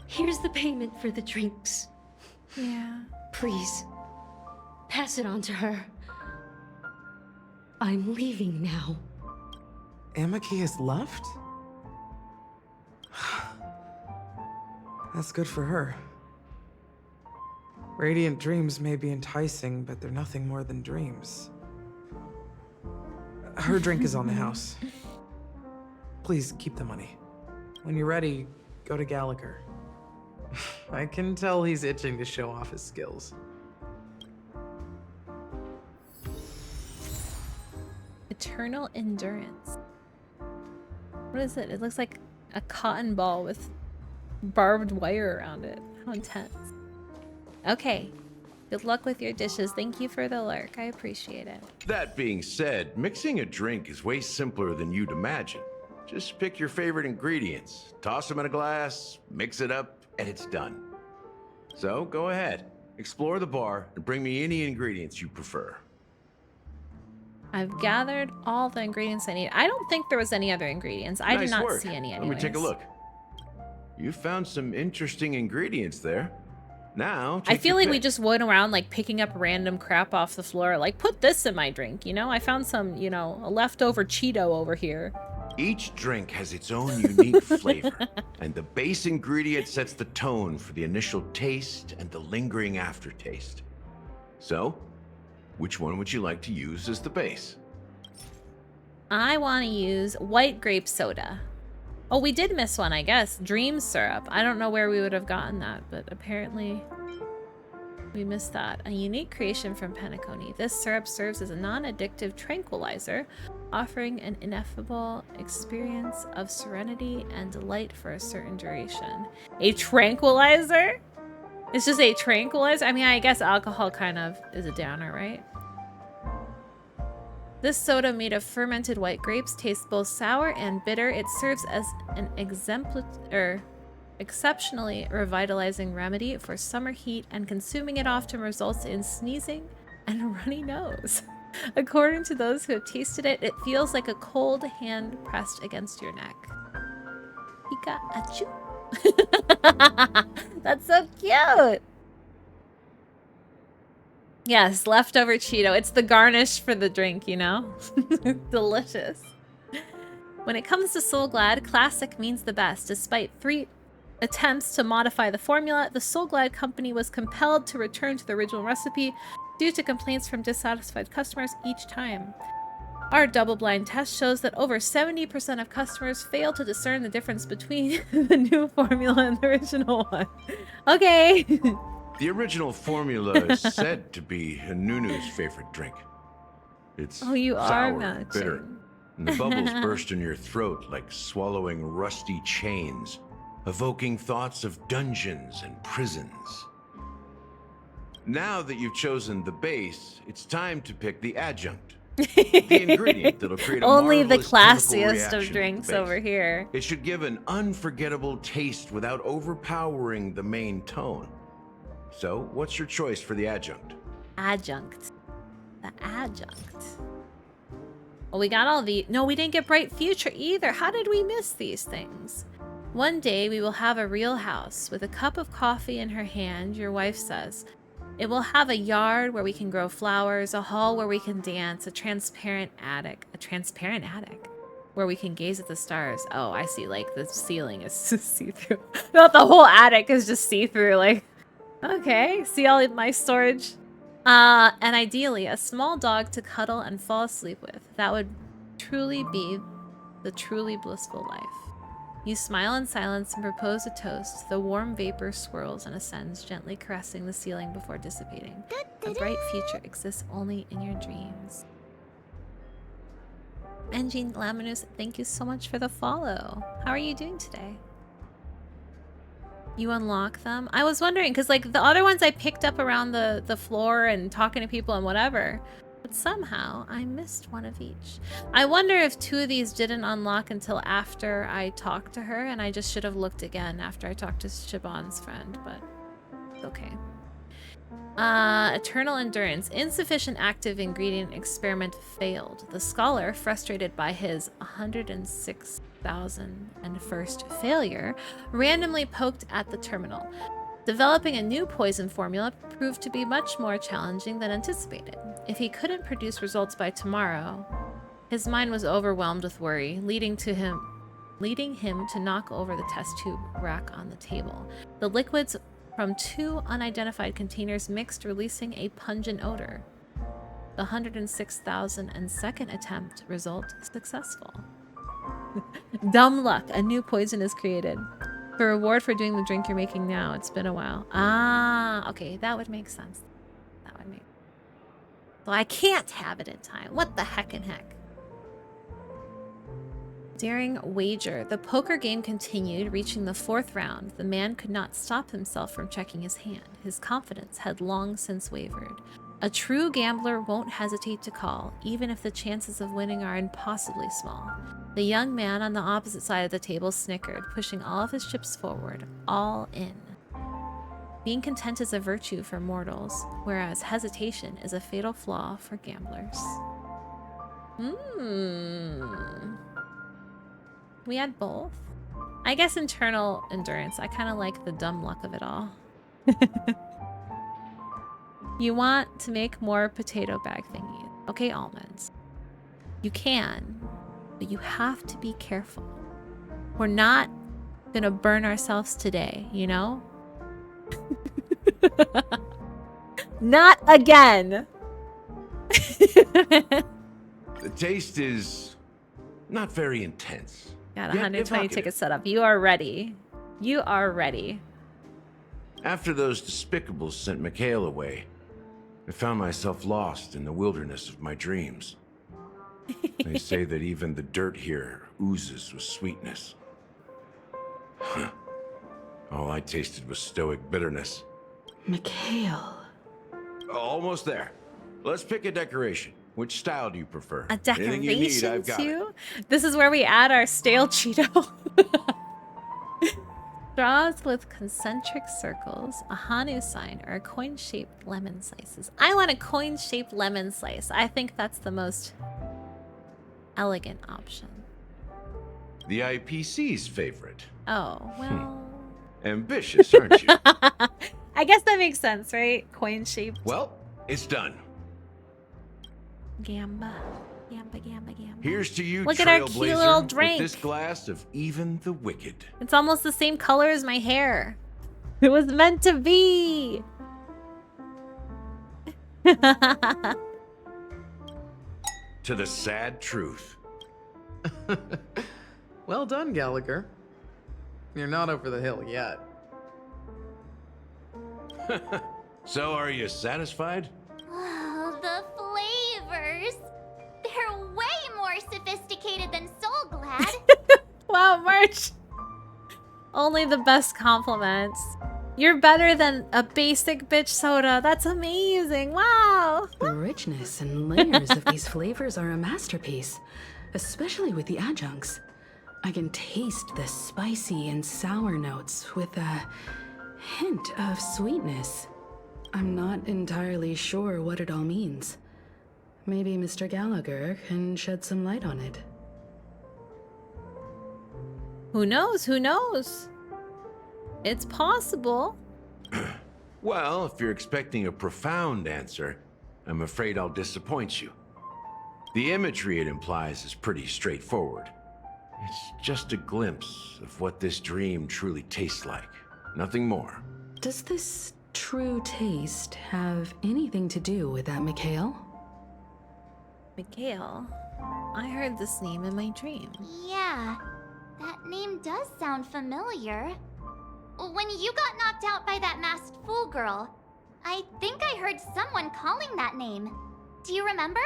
Here's the payment for the drinks. Yeah. Please, pass it on to her. I'm leaving now. Amaki has left? That's good for her. Radiant dreams may be enticing, but they're nothing more than dreams. Her drink is on the house. Please keep the money. When you're ready, go to Gallagher. I can tell he's itching to show off his skills. Eternal endurance. What is it? It looks like a cotton ball with barbed wire around it. How intense. Okay. Good luck with your dishes. Thank you for the lurk. I appreciate it. That being said, mixing a drink is way simpler than you'd imagine. Just pick your favorite ingredients, toss them in a glass, mix it up, and it's done. So go ahead, explore the bar, and bring me any ingredients you prefer. I've gathered all the ingredients I need. I don't think there was any other ingredients. I did Nice not work. see any Let anyways. me take a look. You found some interesting ingredients there. Now, I take feel your like we pick. just went around like picking up random crap off the floor. Like, put this in my drink, you know? I found some, you know, a leftover Cheeto over here. Each drink has its own unique flavor, and the base ingredient sets the tone for the initial taste and the lingering aftertaste. So, which one would you like to use as the base? I want to use white grape soda. Oh, we did miss one, I guess. Dream syrup. I don't know where we would have gotten that, but apparently we missed that. A unique creation from Penacony. This syrup serves as a non-addictive tranquilizer, offering an ineffable experience of serenity and delight for a certain duration. A tranquilizer? It's just a tranquilizer? I mean, I guess alcohol kind of is a downer, right? This soda made of fermented white grapes tastes both sour and bitter. It serves as an exceptionally revitalizing remedy for summer heat, and consuming it often results in sneezing and a runny nose. According to those who have tasted it, it feels like a cold hand pressed against your neck. Pika-achoo. That's so cute. Yes, leftover Cheeto. It's the garnish for the drink, you know? Delicious. When it comes to Soul Glad, classic means the best. Despite 3 attempts to modify the formula, the Soul Glad company was compelled to return to the original recipe due to complaints from dissatisfied customers each time. Our double-blind test shows that over 70% of customers fail to discern the difference between the new formula and the original one. Okay. The original formula is said to be Nunu's favorite drink. It's Oh, you are sour and bitter, matching. and the bubbles burst in your throat like swallowing rusty chains, evoking thoughts of dungeons and prisons. Now that you've chosen the base, it's time to pick the adjunct. The ingredient that'll create a Only the marvelous chemical classiest reaction of with the drinks base. over here. It should give an unforgettable taste without overpowering the main tone. So, what's your choice for the adjunct? Adjunct. The adjunct. Well, we got all the... No, we didn't get Bright Future either. How did we miss these things? One day we will have a real house. With a cup of coffee in her hand, your wife says. It will have a yard where we can grow flowers, a hall where we can dance, a transparent attic. A transparent attic? Where we can gaze at the stars. Oh, I see. Like, the ceiling is see-through. Not the whole attic is just see-through. Like, okay. See all my storage? And ideally, a small dog to cuddle and fall asleep with. That would truly be the truly blissful life. You smile in silence and propose a toast. The warm vapor swirls and ascends, gently caressing the ceiling before dissipating. A bright future exists only in your dreams. Engine Laminus, thank you so much for the follow. How are you doing today? You unlock them? I was wondering, because like the other ones I picked up around the floor and talking to people and whatever. But somehow I missed one of each. I wonder if 2 of these didn't unlock until after I talked to her, and I just should have looked again after I talked to Siobhan's friend, but it's okay. Eternal Endurance. Insufficient active ingredient experiment failed. The scholar, frustrated by his 106,001st failure, randomly poked at the terminal. Developing a new poison formula proved to be much more challenging than anticipated. If he couldn't produce results by tomorrow, his mind was overwhelmed with worry, leading him to knock over the test tube rack on the table. The liquids from 2 unidentified containers mixed, releasing a pungent odor. The 106,002nd attempt result successful. Dumb luck. A new poison is created. For reward for doing the drink you're making now. It's been a while. Ah, okay. That would make sense. That would make... So I can't have it in time. What the heckin' heck? Daring wager. The poker game continued, reaching the 4th round. The man could not stop himself from checking his hand. His confidence had long since wavered. A true gambler won't hesitate to call, even if the chances of winning are impossibly small. The young man on the opposite side of the table snickered, pushing all of his chips forward, all in. Being content is a virtue for mortals, whereas hesitation is a fatal flaw for gamblers. We had both. I guess internal endurance. I kind of like the dumb luck of it all. You want to make more potato bag thingies. Okay, almonds. You can, but you have to be careful. We're not gonna burn ourselves today, you know? Not again! The taste is not very intense. Got 120 tickets set up. You are ready. You are ready. After those despicables sent Mikhail away, I found myself lost in the wilderness of my dreams. They say that even the dirt here oozes with sweetness. All I tasted was stoic bitterness. Mikhail. Almost there. Let's pick a decoration. Which style do you prefer? A Anything you need, decoration I've got it. too? This is where we add our stale Cheeto. Straws with concentric circles, a Hanu sign, or a coin-shaped lemon slices. I want a coin-shaped lemon slice. I think that's the most elegant option. The IPC's favorite. Oh, well... Ambitious, aren't you? I guess that makes sense, right? Coin-shaped. Well, it's done. Gamba. Gamba, gamba, gamba. Here's to you, Look at our cute little Trailblazer, drink. with this glass of even the wicked. It's almost the same color as my hair. It was meant to be. To the sad truth. Well done, Gallagher. You're not over the hill yet. So, are you satisfied? Oh, the flavors! They're way more sophisticated than Soul Glad. Wow, March. Only the best compliments. You're better than a basic bitch soda. That's amazing. Wow. The richness and layers of these flavors are a masterpiece, especially with the adjuncts. I can taste the spicy and sour notes with a hint of sweetness. I'm not entirely sure what it all means. Maybe Mr. Gallagher can shed some light on it. Who knows? Who knows? It's possible. Well, if you're expecting a profound answer, I'm afraid I'll disappoint you. The imagery it implies is pretty straightforward. It's just a glimpse of what this dream truly tastes like. Nothing more. Does this true taste have anything to do with that Mikhail? Mikhail? I heard this name in my dream. Yeah, that name does sound familiar. When you got knocked out by that masked fool girl, I think I heard someone calling that name. Do you remember?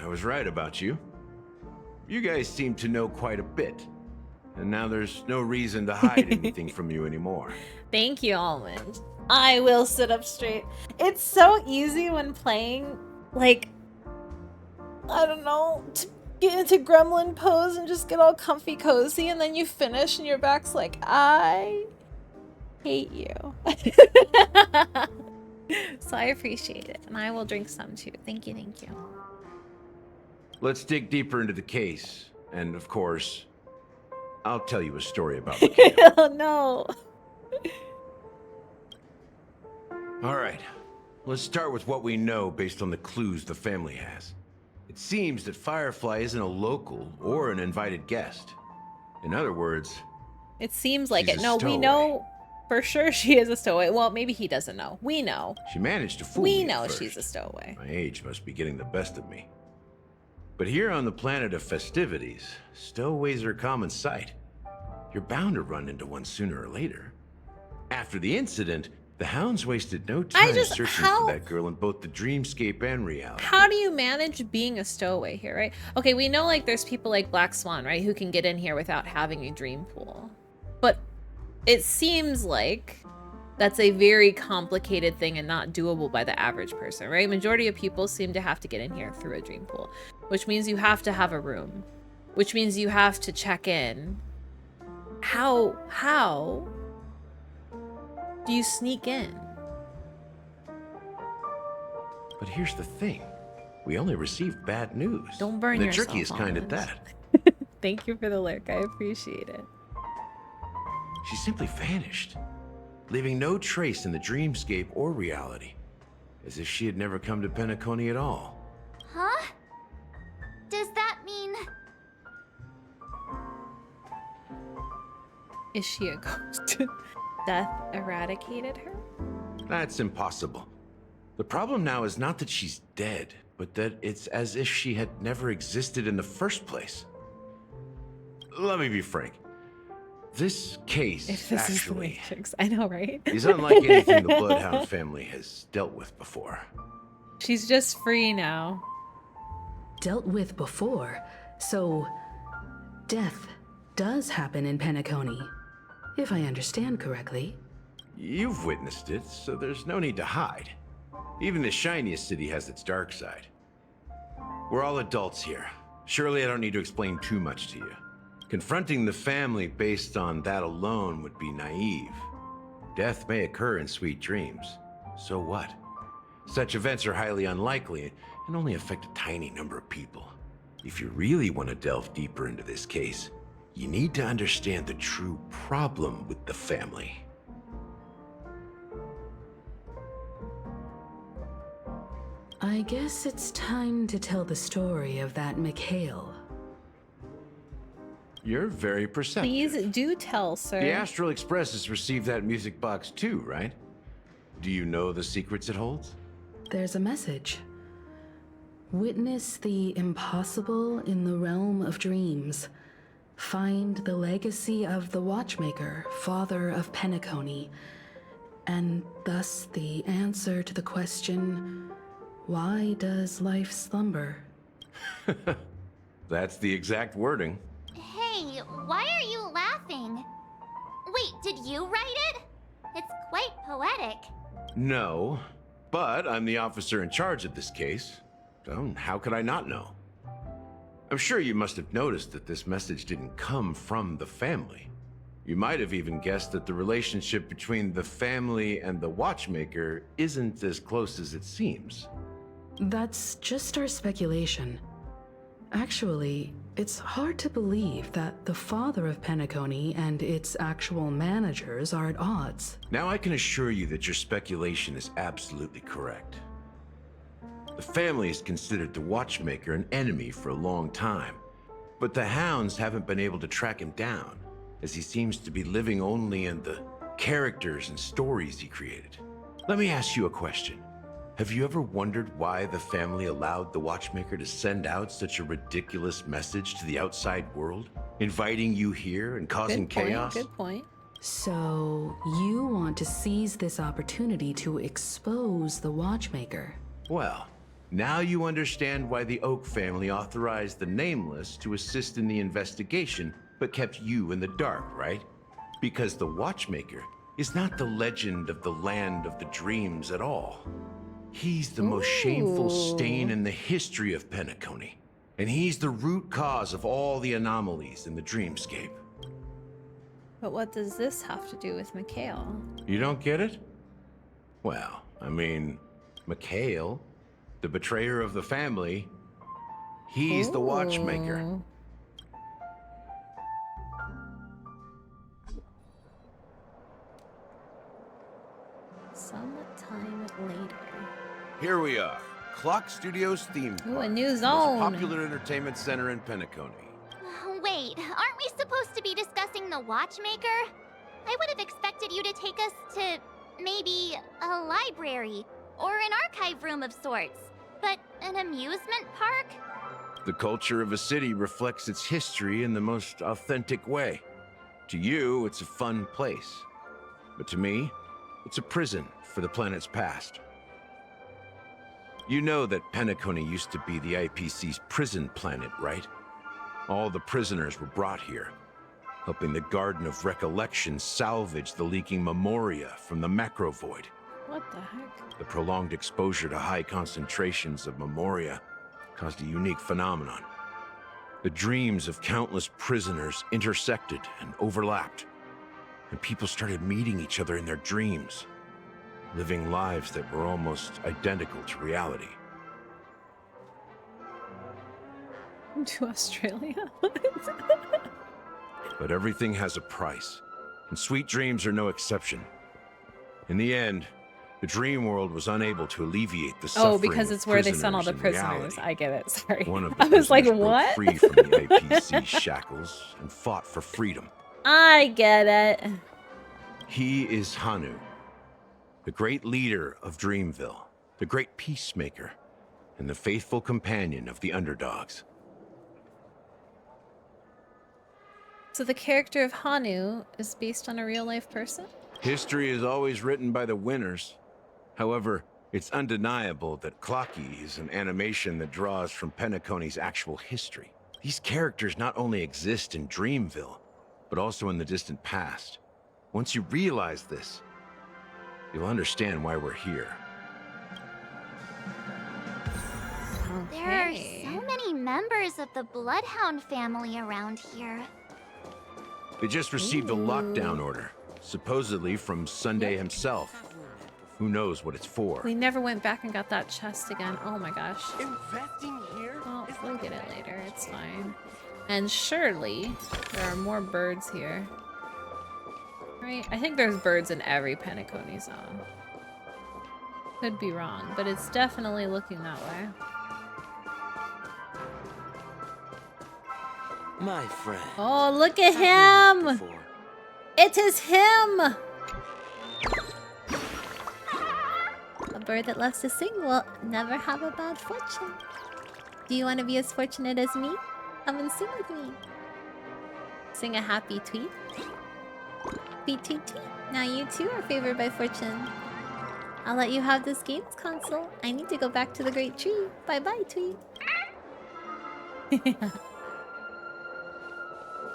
I was right about you. You guys seem to know quite a bit. And now there's no reason to hide anything from you anymore. Thank you, Almond. I will sit up straight. It's so easy when playing, like, I don't know, to get into gremlin pose and just get all comfy cozy, and then you finish and your back's like, I hate you. So I appreciate it, and I will drink some too. Thank you, thank you. Let's dig deeper into the case. And of course, I'll tell you a story about Mikhail. Oh no. All right, let's start with what we know based on the clues the family has. It seems that Firefly isn't a local or an invited guest. In other words, It seems like she's it. a No, we stowaway. know for sure she is a stowaway. Well, maybe he doesn't know. We know. She managed to fool We me know at first. she's a stowaway. My age must be getting the best of me. But here on the planet of festivities, stowaways are a common sight. You're bound to run into one sooner or later. After the incident, the hounds wasted no time searching for that girl in both the dreamscape and reality. How do you manage being a stowaway here, right? Okay, we know like there's people like Black Swan, right, who can get in here without having a dream pool. But it seems like that's a very complicated thing and not doable by the average person, right? Majority of people seem to have to get in here through a dream pool, which means you have to have a room, which means you have to check in. How do you sneak in? But here's the thing. We only received bad news. Don't burn the yourself, trickiest kind at Almond. that. Thank you for the lurk. I appreciate it. She simply vanished, leaving no trace in the dreamscape or reality, as if she had never come to Penacony at all. Huh? Does that mean... Is she a ghost? Death eradicated her? That's impossible. The problem now is not that she's dead, but that it's as if she had never existed in the first place. Let me be frank. This case If this actually is the Matrix, I know, right? is unlike anything the Bloodhound family has dealt with before. She's just free now. Dealt with before, so death does happen in Penacony, if I understand correctly. You've witnessed it, so there's no need to hide. Even the shiniest city has its dark side. We're all adults here. Surely I don't need to explain too much to you. Confronting the family based on that alone would be naive. Death may occur in sweet dreams. So what? Such events are highly unlikely and only affect a tiny number of people. If you really want to delve deeper into this case, you need to understand the true problem with the family. I guess it's time to tell the story of that Mikhail. You're very perceptive. Please do tell, sir. The Astral Express has received that music box too, right? Do you know the secrets it holds? There's a message. Witness the impossible in the realm of dreams. Find the legacy of the Watchmaker, father of Penacony, and thus the answer to the question, why does life slumber? That's the exact wording. Hey, why are you laughing? Wait, did you write it? It's quite poetic. No, but I'm the officer in charge of this case. So how could I not know? I'm sure you must have noticed that this message didn't come from the family. You might have even guessed that the relationship between the family and the Watchmaker isn't as close as it seems. That's just our speculation. Actually, it's hard to believe that the father of Penacony and its actual managers are at odds. Now I can assure you that your speculation is absolutely correct. The family has considered the Watchmaker an enemy for a long time, but the hounds haven't been able to track him down, as he seems to be living only in the characters and stories he created. Let me ask you a question. Have you ever wondered why the family allowed the Watchmaker to send out such a ridiculous message to the outside world, inviting you here and causing chaos? Good point. So, you want to seize this opportunity to expose the Watchmaker? Well, Now you understand why the Oak family authorized the Nameless to assist in the investigation, but kept you in the dark, right? Because the Watchmaker is not the legend of the Land of the Dreams at all. He's the most shameful stain in the history of Penacony, and he's the root cause of all the anomalies in the dreamscape. But what does this have to do with Mikhail? You don't get it? Well, I mean, Mikhail, the betrayer of the family, he's the Watchmaker. Sometime later. Here we are, Clock Studios theme park. Ooh, a new the most zone. popular entertainment center in Penacony. Wait, aren't we supposed to be discussing the Watchmaker? I would have expected you to take us to maybe a library or an archive room of sorts. But an amusement park? The culture of a city reflects its history in the most authentic way. To you, it's a fun place. But to me, it's a prison for the planet's past. You know that Penacony used to be the IPC's prison planet, right? All the prisoners were brought here, helping the Garden of Recollection salvage the leaking memoria from the macrovoid. What the heck? The prolonged exposure to high concentrations of memoria caused a unique phenomenon. The dreams of countless prisoners intersected and overlapped, and people started meeting each other in their dreams, living lives that were almost identical to reality. To Australia? But everything has a price, and sweet dreams are no exception. In the end, the dream world was unable to alleviate the suffering. Oh, because it's where they sent all the prisoners in prisoners. reality. I get it. Sorry. One of the I was like, prisoners broke what? free from the IPC shackles and fought for freedom. I get it. He is Hanu, the great leader of Dreamville, the great peacemaker, and the faithful companion of the underdogs. So the character of Hanu is based on a real-life person? History is always written by the winners. However, it's undeniable that Clocky is an animation that draws from Penacony's actual history. These characters not only exist in Dreamville, but also in the distant past. Once you realize this, you'll understand why we're here. There are so many members of the Bloodhound family around here. They just received a lockdown order, supposedly from Sunday himself. Who knows what it's for? We never went back and got that chest again. Oh my gosh. Investing here? Well, we'll get it later. It's fine. And surely there are more birds here. Right? I think there's birds in every Penacony zone. Could be wrong, but it's definitely looking that way. My friend. Oh, look at him! It is him! A bird that loves to sing will never have a bad fortune. Do you want to be as fortunate as me? Come and sing with me. Sing a happy tweet. Tweet, tweet, tweet. Now you too are favored by fortune. I'll let you have this games console. I need to go back to the great tree. Bye-bye, tweet.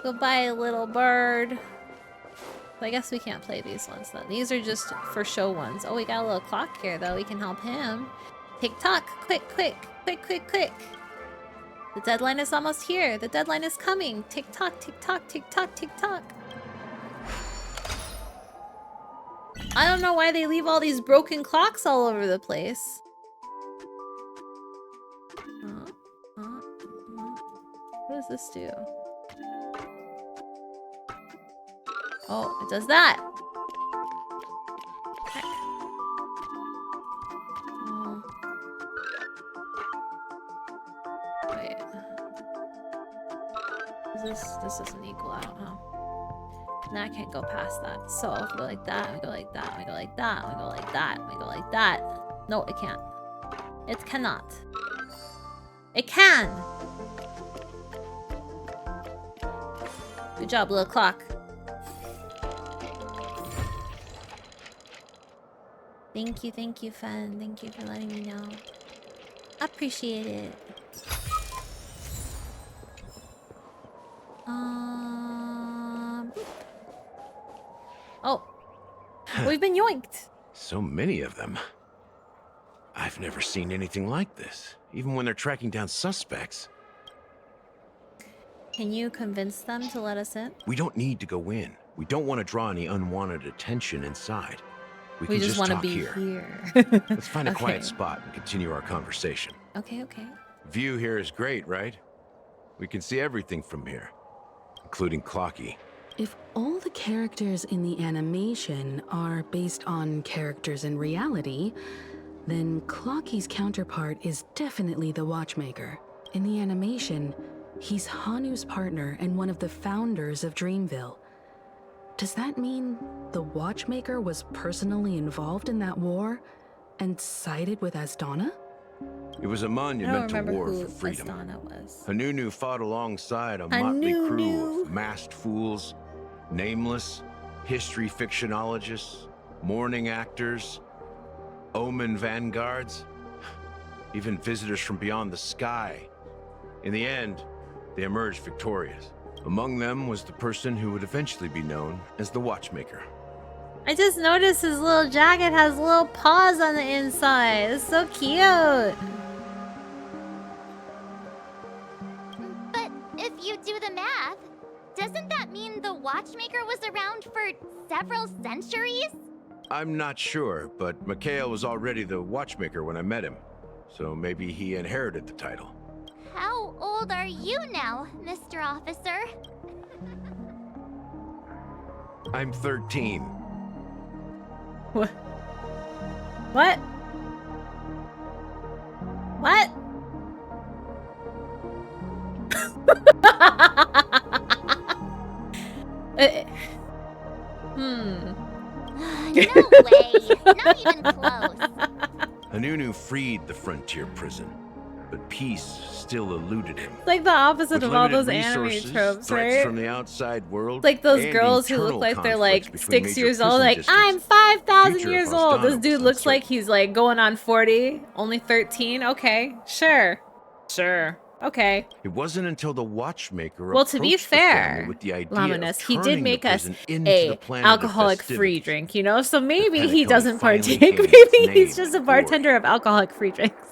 Goodbye, little bird. I guess we can't play these ones then. These are just for show ones. Oh, we got a little clock here though. We can help him. Tick-tock. Quick, quick. Quick, quick, quick. The deadline is almost here. The deadline is coming. Tick-tock, tick-tock, tick-tock, tick-tock. I don't know why they leave all these broken clocks all over the place. What does this do? Oh, it does that. Heck. Wait. This doesn't equal out, huh? Now I can't go past that. So if we go like that, we go like that, we go like that, we go like that, we go like that. No, it can't. It cannot. It can! Good job, little clock. Thank you, Fen. Thank you for letting me know. Appreciate it. Oh. We've been yoinked. So many of them. I've never seen anything like this, even when they're tracking down suspects. Can you convince them to let us in? We don't need to go in. We don't want to draw any unwanted attention inside. We can just want to talk be here. here. Let's find a Okay. quiet spot and continue our conversation. Okay, okay. View here is great, right? We can see everything from here, including Clocky. If all the characters in the animation are based on characters in reality, then Clocky's counterpart is definitely the Watchmaker. In the animation, he's Hanu's partner and one of the founders of Dreamville. Does that mean the Watchmaker was personally involved in that war and sided with Asdana? It was a I don't monumental remember war who for freedom. Asdana was. Hanunu fought alongside a motley crew of masked fools, nameless, history fictionologists, mourning actors, omen vanguards, even visitors from beyond the sky. In the end, they emerged victorious. Among them was the person who would eventually be known as the Watchmaker. I just noticed his little jacket has little paws on the inside. It's so cute. But if you do the math, doesn't that mean the Watchmaker was around for several centuries? I'm not sure, but Mikhail was already the Watchmaker when I met him, so maybe he inherited the title. How old are you now, Mr. Officer? I'm 13. What? What? What? No way. Not even close. Hanunu freed the frontier prison, but peace still eluded him. It's like the opposite With of all limited those anime resources, tropes, threats right? from the outside world, It's like those and girls who look internal like they're conflicts like between 6 major years old. prison Like, districts. I'm 5,000 Future years of old. This Astana dude was looks like uncertain. he's like going on 40, only 13. Okay, sure. Sure. Okay. It wasn't until the Watchmaker Well, to be approached the family fair, with the idea Laminus, of he did turning make the us prison into the a planet of alcoholic-free festivities. drink, you know? So maybe he Penacony doesn't finally partake. gained its Maybe name he's just a and glory. bartender of alcoholic-free drinks.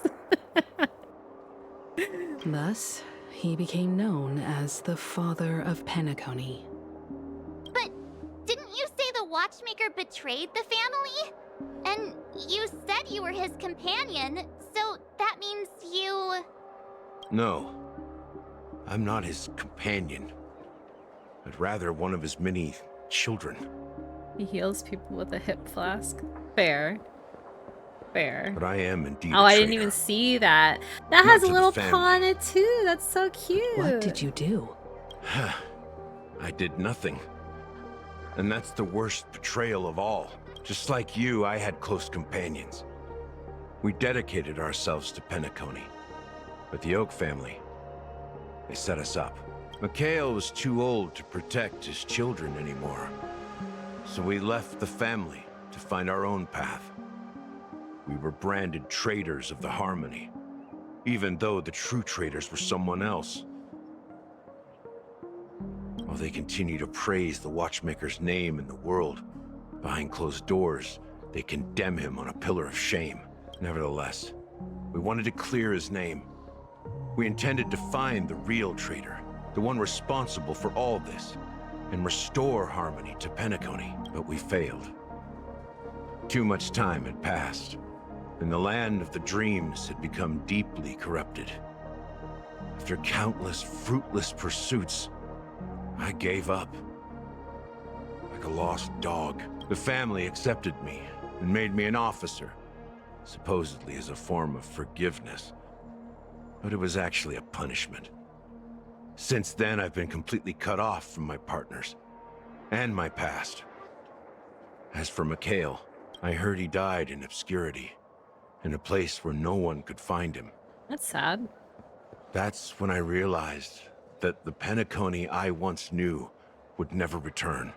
Thus, he became known as the father of Penacony. But didn't you say the Watchmaker betrayed the family? And you said you were his companion, so that means you... No, I'm not his companion, but rather one of his many children. He heals people with a hip flask. Fair. Fair. But I am indeed Oh, a I didn't traitor. even see that. That Not has to a the little family. paw on it too. That's so cute. What did you do? I did nothing. And that's the worst betrayal of all. Just like you, I had close companions. We dedicated ourselves to Penacony. But the Oak family, they set us up. Mikhail was too old to protect his children anymore. So we left the family to find our own path. We were branded traitors of the Harmony, even though the true traitors were someone else. While they continue to praise the Watchmaker's name in the world, behind closed doors, they condemn him on a pillar of shame. Nevertheless, we wanted to clear his name. We intended to find the real traitor, the one responsible for all this, and restore harmony to Penacony, but we failed. Too much time had passed, and the land of the dreams had become deeply corrupted. After countless fruitless pursuits, I gave up. Like a lost dog, the family accepted me and made me an officer, supposedly as a form of forgiveness. But it was actually a punishment. Since then, I've been completely cut off from my partners and my past. As for Mikhail, I heard he died in obscurity, in a place where no one could find him. That's sad. That's when I realized that the Penacony I once knew would never return.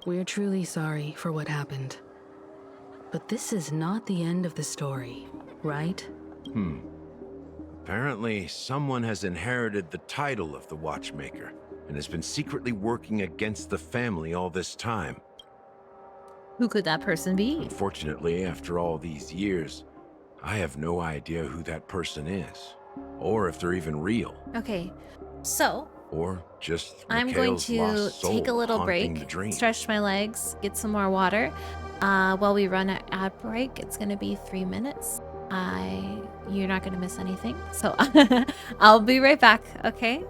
We're truly sorry for what happened. But this is not the end of the story, right? Apparently, someone has inherited the title of the Watchmaker and has been secretly working against the family all this time. Who could that person be? Unfortunately, after all these years, I have no idea who that person is, or if they're even real. Okay, so Or just I'm going Mikhail's to lost soul take a little haunting break, the dream. stretch my legs, get some more water. While we run an ad break, it's gonna be 3 minutes. You're not gonna miss anything, so I'll be right back. Okay.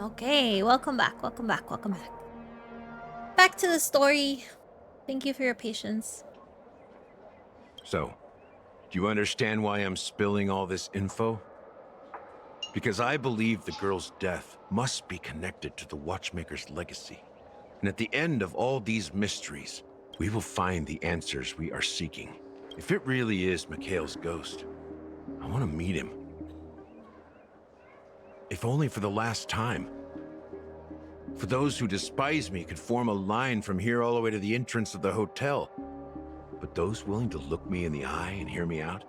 Okay, welcome back, welcome back, welcome back. Back to the story. Thank you for your patience. So, do you understand why I'm spilling all this info? Because I believe the girl's death must be connected to the Watchmaker's legacy. And at the end of all these mysteries, we will find the answers we are seeking. If it really is Mikhail's ghost, I want to meet him. If only for the last time. For those who despise me could form a line from here all the way to the entrance of the hotel. But those willing to look me in the eye and hear me out?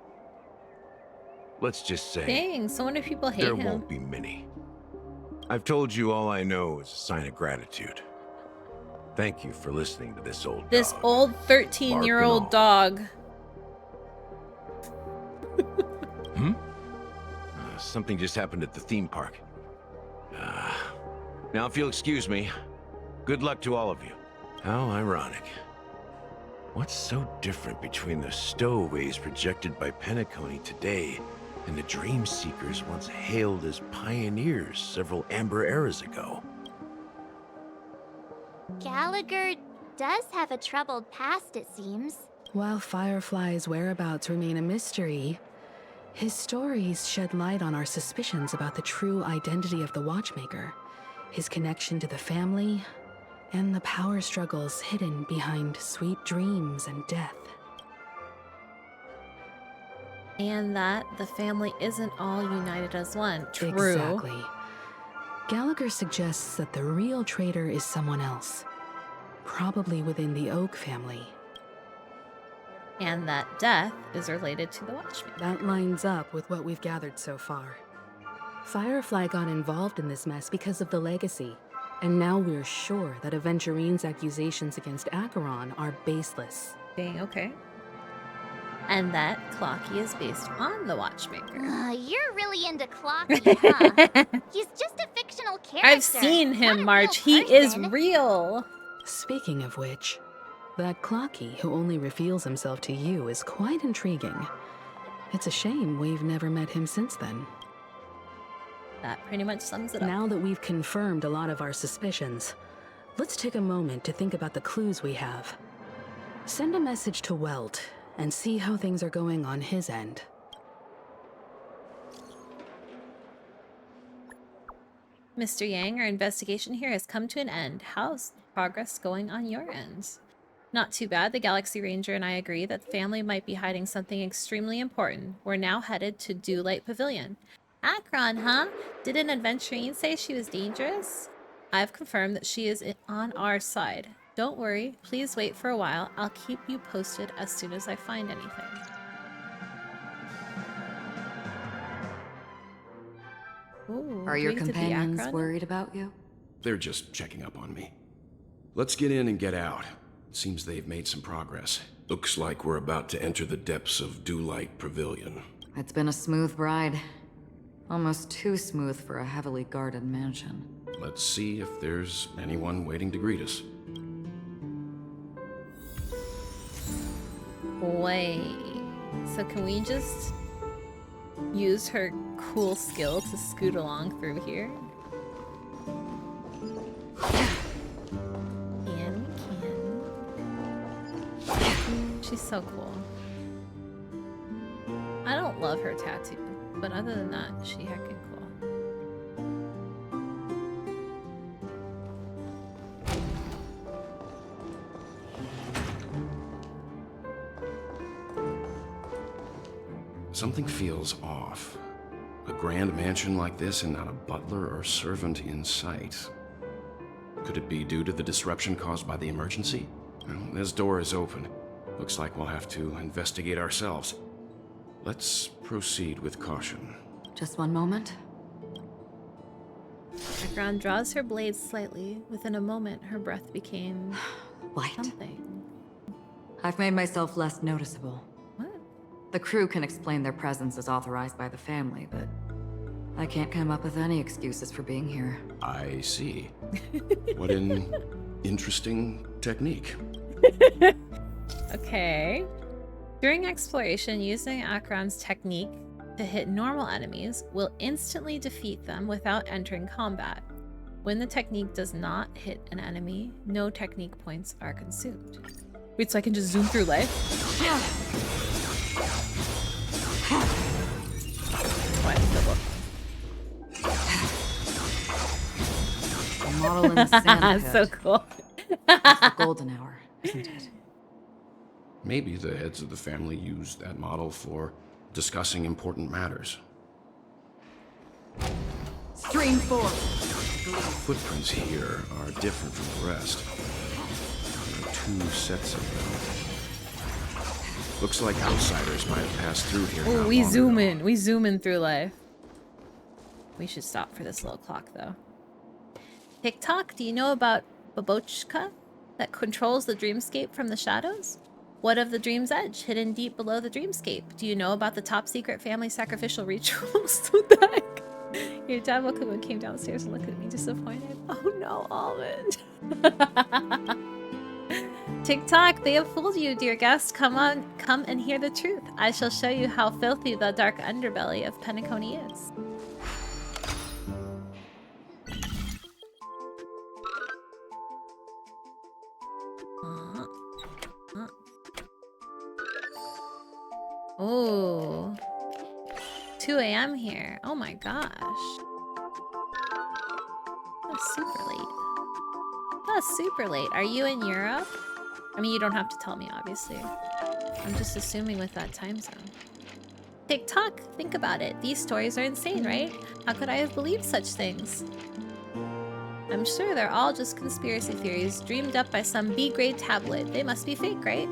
Let's just say... Dang, so many people hate him. There won't be many. I've told you all I know is a sign of gratitude. Thank you for listening to this old This dog. old 13-year-old dog. Something just happened at the theme park. Now if you'll excuse me, good luck to all of you. How ironic. What's so different between the stowaways projected by Penacony today and the dream seekers once hailed as pioneers several amber eras ago? Gallagher does have a troubled past, it seems. While Firefly's whereabouts remain a mystery, his stories shed light on our suspicions about the true identity of the Watchmaker, his connection to the family, and the power struggles hidden behind sweet dreams and death. And that the family isn't all united as one. True. Exactly. Gallagher suggests that the real traitor is someone else, probably within the Oak family. And that death is related to the Watchmaker. That lines up with what we've gathered so far. Firefly got involved in this mess because of the legacy, and now we're sure that Aventurine's accusations against Acheron are baseless. Dang, okay. And that Clocky is based on the Watchmaker. You're really into Clocky, huh? He's just a fictional character. I've seen him, March. He is real. Speaking of which, that Clocky who only reveals himself to you is quite intriguing. It's a shame we've never met him since then. That pretty much sums it up. Now that we've confirmed a lot of our suspicions, let's take a moment to think about the clues we have. Send a message to Welt and see how things are going on his end. Mr. Yang, our investigation here has come to an end. How's progress going on your ends? Not too bad. The Galaxy Ranger and I agree that the family might be hiding something extremely important. We're now headed to Dewlight Pavilion. Acheron, huh? Didn't Adventurine say she was dangerous? I've confirmed that she is on our side. Don't worry, please wait for a while. I'll keep you posted as soon as I find anything. Ooh, Are your agreeing to be companions Acheron? worried about you? They're just checking up on me. Let's get in and get out. Seems they've made some progress. Looks like we're about to enter the depths of Dewlight Pavilion. It's been a smooth ride. Almost too smooth for a heavily guarded mansion. Let's see if there's anyone waiting to greet us. Wait. So can we just use her cool skill to scoot along through here? And we can. She's so cool. I don't love her tattoo, but other than that, she heckin' cool. Something feels off. A grand mansion like this and not a butler or servant in sight. Could it be due to the disruption caused by the emergency? Well, this door is open. Looks like we'll have to investigate ourselves. Let's proceed with caution. Just one moment. Acheron draws her blade slightly. Within a moment, her breath became Light. something. I've made myself less noticeable. What? The crew can explain their presence as authorized by the family, but I can't come up with any excuses for being here. I see. What an interesting technique. Okay. During exploration, using Acheron's technique to hit normal enemies will instantly defeat them without entering combat. When the technique does not hit an enemy, no technique points are consumed. Wait, so I can just zoom through life? A model in the sand pit. So cool. It's the golden hour, isn't it? Maybe the heads of the family used that model for discussing important matters. Stream forth. Footprints here are different from the rest. There are two sets of them. Looks like outsiders might have passed through here. Oh, not we long zoom ago. in. We zoom in through life. We should stop for this little clock, though. TikTok, do you know about Babochka that controls the dreamscape from the shadows? What of the dream's edge, hidden deep below the dreamscape? Do you know about the top secret family sacrificial rituals? What the heck? Your dad Wakuma came downstairs and looked at me disappointed. Oh no, Almond. TikTok, they have fooled you, dear guest. Come on, come and hear the truth. I shall show you how filthy the dark underbelly of Penacony is. Oh, 2 a.m. here. Oh my gosh. That's super late. That's super late. Are you in Europe? I mean, you don't have to tell me, obviously. I'm just assuming with that time zone. TikTok, think about it. These stories are insane, right? How could I have believed such things? I'm sure they're all just conspiracy theories dreamed up by some B-grade tabloid. They must be fake, right?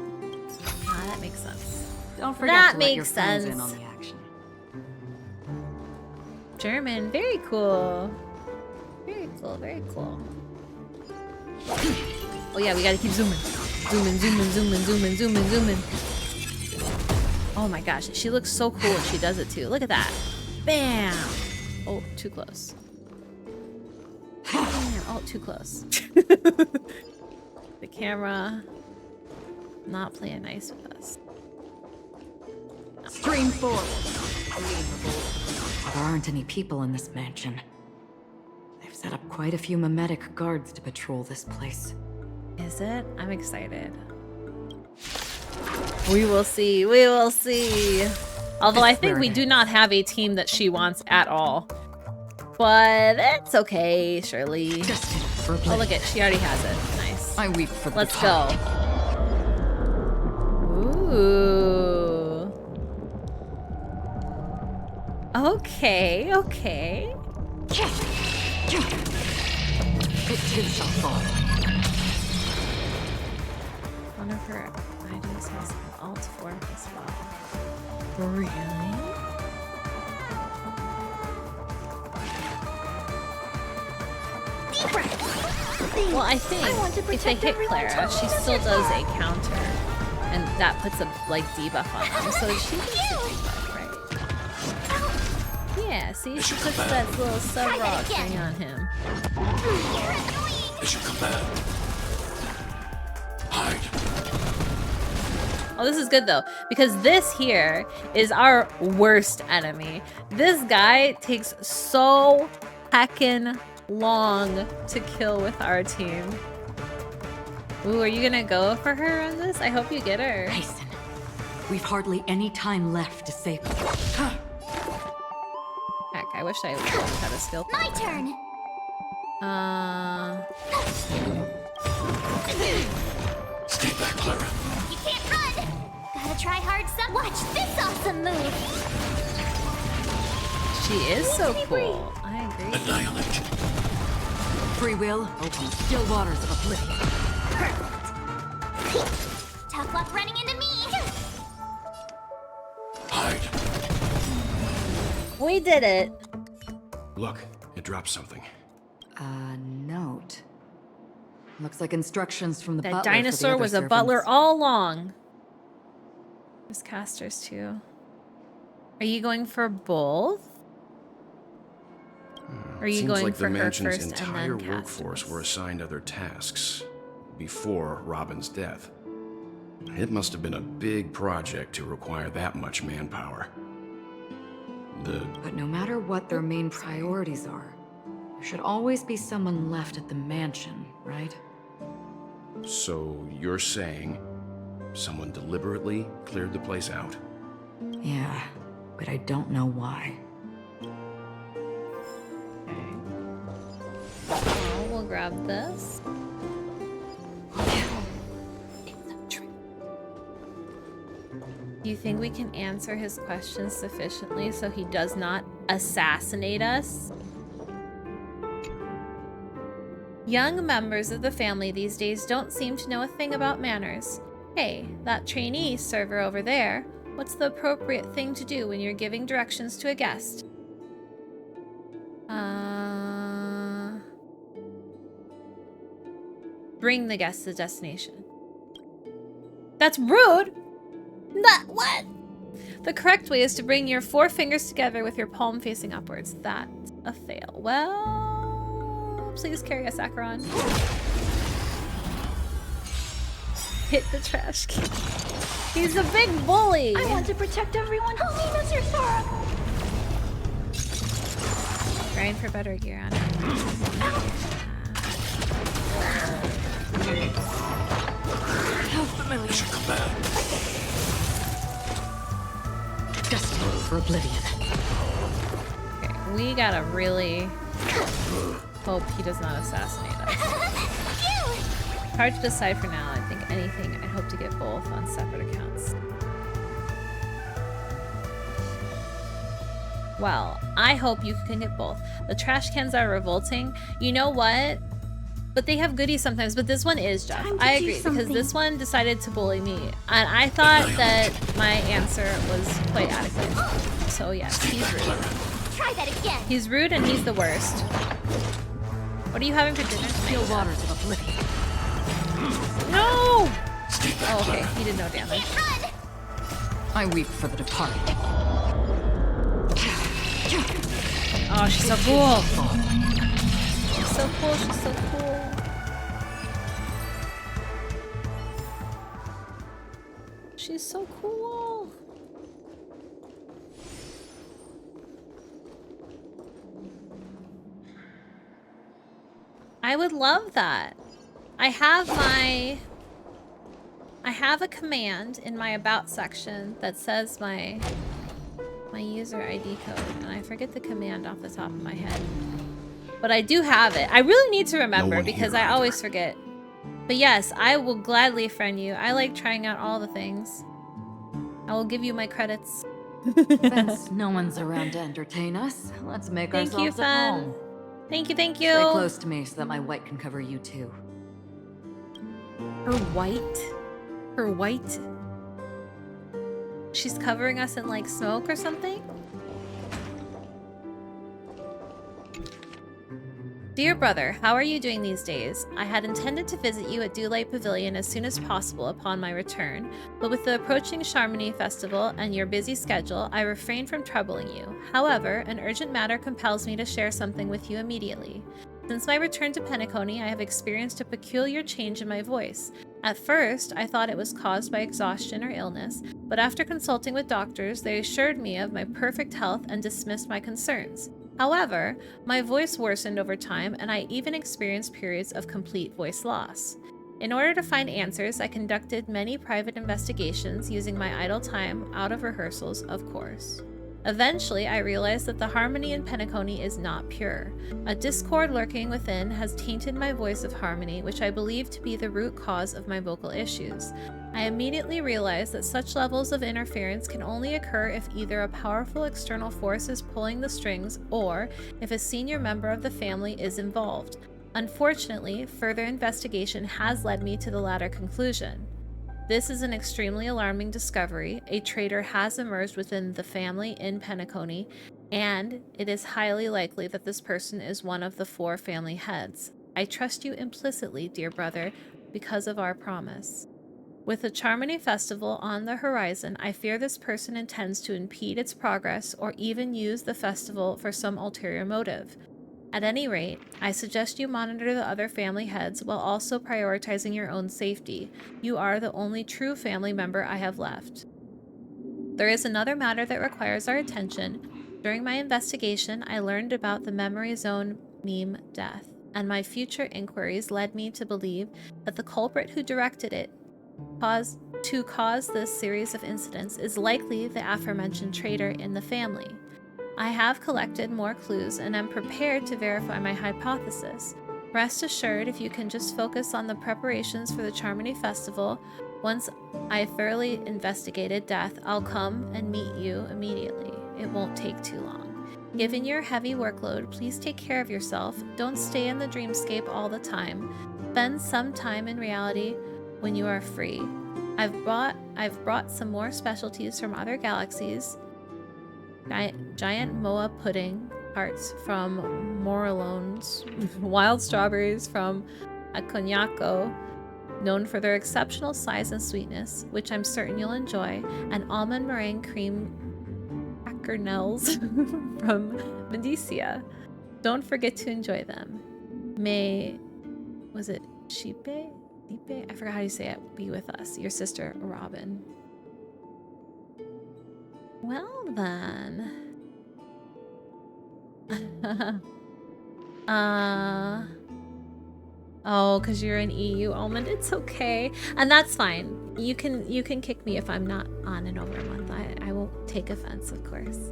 Ah, that makes sense. Don't forget that to let your makes friends sense. in on the action. German, very cool. Very cool, very cool. Oh yeah, we gotta keep zooming. Zooming, zooming, zooming, zooming, zooming, zooming. Oh my gosh, she looks so cool when she does it too. Look at that. Bam! Oh, too close. Bam. Oh, too close. The camera not playing nice with us. Stream forward. There aren't any people in this mansion. They've set up quite a few mimetic guards to patrol this place. Is it? I'm excited. We will see. We will see. Although I think we do not have a team that she wants at all. But it's okay, surely. Oh, look it. She already has it. Nice. I weep for the Let's go. Ooh. Okay, okay. It too shall fall. One of her ideas has an alt form as well. Really? Well, I think if they hit Clara, she still does a counter, and that puts a like debuff on them. So she gets a debuff, right? Yeah. See, she puts that little sub rock thing on him. As you command. Hide. Oh, this is good though, because this here is our worst enemy. This guy takes so heckin' long to kill with our team. Ooh, are you gonna go for her on this? I hope you get her. Hasten. We've hardly any time left to save her. Heck, I wish I had a skill point. My turn. Stay back, Clara. You can't run. Gotta try hard some. Watch this awesome move. She is so cool. I agree. Annihilate. Free will, open still waters of oblivion. Perfect. Tough luck running into me. Hide. We did it. Look, it dropped something. A note. Looks like instructions from the That butler dinosaur for the was other a butler servants. all along. There's casters too. Are you going for both? Or are you Seems going like for the her mansion's first entire and then workforce were assigned other tasks before Robin's death. It must have been a big project to require that much manpower. But no matter what their main priorities are, there should always be someone left at the mansion, right? So you're saying someone deliberately cleared the place out? Yeah, but I don't know why. Oh, we'll grab this. Do you think we can answer his questions sufficiently so he does not assassinate us? Young members of the family these days don't seem to know a thing about manners. Hey, that trainee server over there, what's the appropriate thing to do when you're giving directions to a guest? Bring the guest to the destination. That's rude! What? The correct way is to bring your 4 fingers together with your palm facing upwards. That's a fail. Well, please carry us, Acheron. Hit the trash can. He's a big bully. I want to protect everyone. Help me, Mr. Sora. Grind for better gear on it. How familiar. Come back. Destined for oblivion. Okay, we gotta really hope he does not assassinate us. Hard to decide for now. I think anything. I'd hope to get both on separate accounts. Well, I hope you can get both. The trash cans are revolting. You know what? But they have goodies sometimes. But this one is, Jeff. I agree, because this one decided to bully me. And I thought that my answer was quite adequate. So yes, he's rude. Try that again. He's rude and he's the worst. What are you having for dinner tonight? Still waters of oblivion. No! Oh, okay. He did no damage. I weep for the departed. Oh, she's so cool. She's so cool. She's so cool. She's so cool. I would love that. I have a command in my about section that says my user ID code, and I forget the command off the top of my head. But I do have it. I really need to remember because I always forget. But yes, I will gladly friend you. I like trying out all the things. I will give you my credits. Since no one's around to entertain us, let's make ourselves at home. Thank you, thank you. Stay close to me so that my white can cover you too. Her white? Her white? She's covering us in like smoke or something? Dear brother, how are you doing these days? I had intended to visit you at Dewlight Pavilion as soon as possible upon my return, but with the approaching Charmony Festival and your busy schedule, I refrained from troubling you. However, an urgent matter compels me to share something with you immediately. Since my return to Penacony, I have experienced a peculiar change in my voice. At first, I thought it was caused by exhaustion or illness, but after consulting with doctors, they assured me of my perfect health and dismissed my concerns. However, my voice worsened over time, and I even experienced periods of complete voice loss. In order to find answers, I conducted many private investigations using my idle time out of rehearsals, of course. Eventually, I realized that the harmony in Penacony is not pure. A discord lurking within has tainted my voice of harmony, which I believe to be the root cause of my vocal issues. I immediately realized that such levels of interference can only occur if either a powerful external force is pulling the strings or if a senior member of the family is involved. Unfortunately, further investigation has led me to the latter conclusion. This is an extremely alarming discovery. A traitor has emerged within the family in Penacony, and it is highly likely that this person is one of the 4 family heads. I trust you implicitly, dear brother, because of our promise. With the Charmony Festival on the horizon, I fear this person intends to impede its progress or even use the festival for some ulterior motive. At any rate, I suggest you monitor the other family heads while also prioritizing your own safety. You are the only true family member I have left. There is another matter that requires our attention. During my investigation, I learned about the Memory Zone meme death, and my future inquiries led me to believe that the culprit who directed it to cause this series of incidents is likely the aforementioned traitor in the family. I have collected more clues and am prepared to verify my hypothesis. Rest assured, if you can just focus on the preparations for the Charmony Festival, once I thoroughly investigated death, I'll come and meet you immediately. It won't take too long. Given your heavy workload, please take care of yourself. Don't stay in the dreamscape all the time. Spend some time in reality when you are free. I've brought some more specialties from other galaxies. Giant moa pudding hearts from Moralones, wild strawberries from Acognaco, known for their exceptional size and sweetness, which I'm certain you'll enjoy, and almond meringue cream crackernels from Medicia. Don't forget to enjoy them. Was it Chipe? Felipe? I forgot how you say it. Be with us. Your sister, Robin. Well then. Oh, because you're an EU almond. It's okay. And that's fine. You can kick me if I'm not on in over a month. I won't take offense, of course.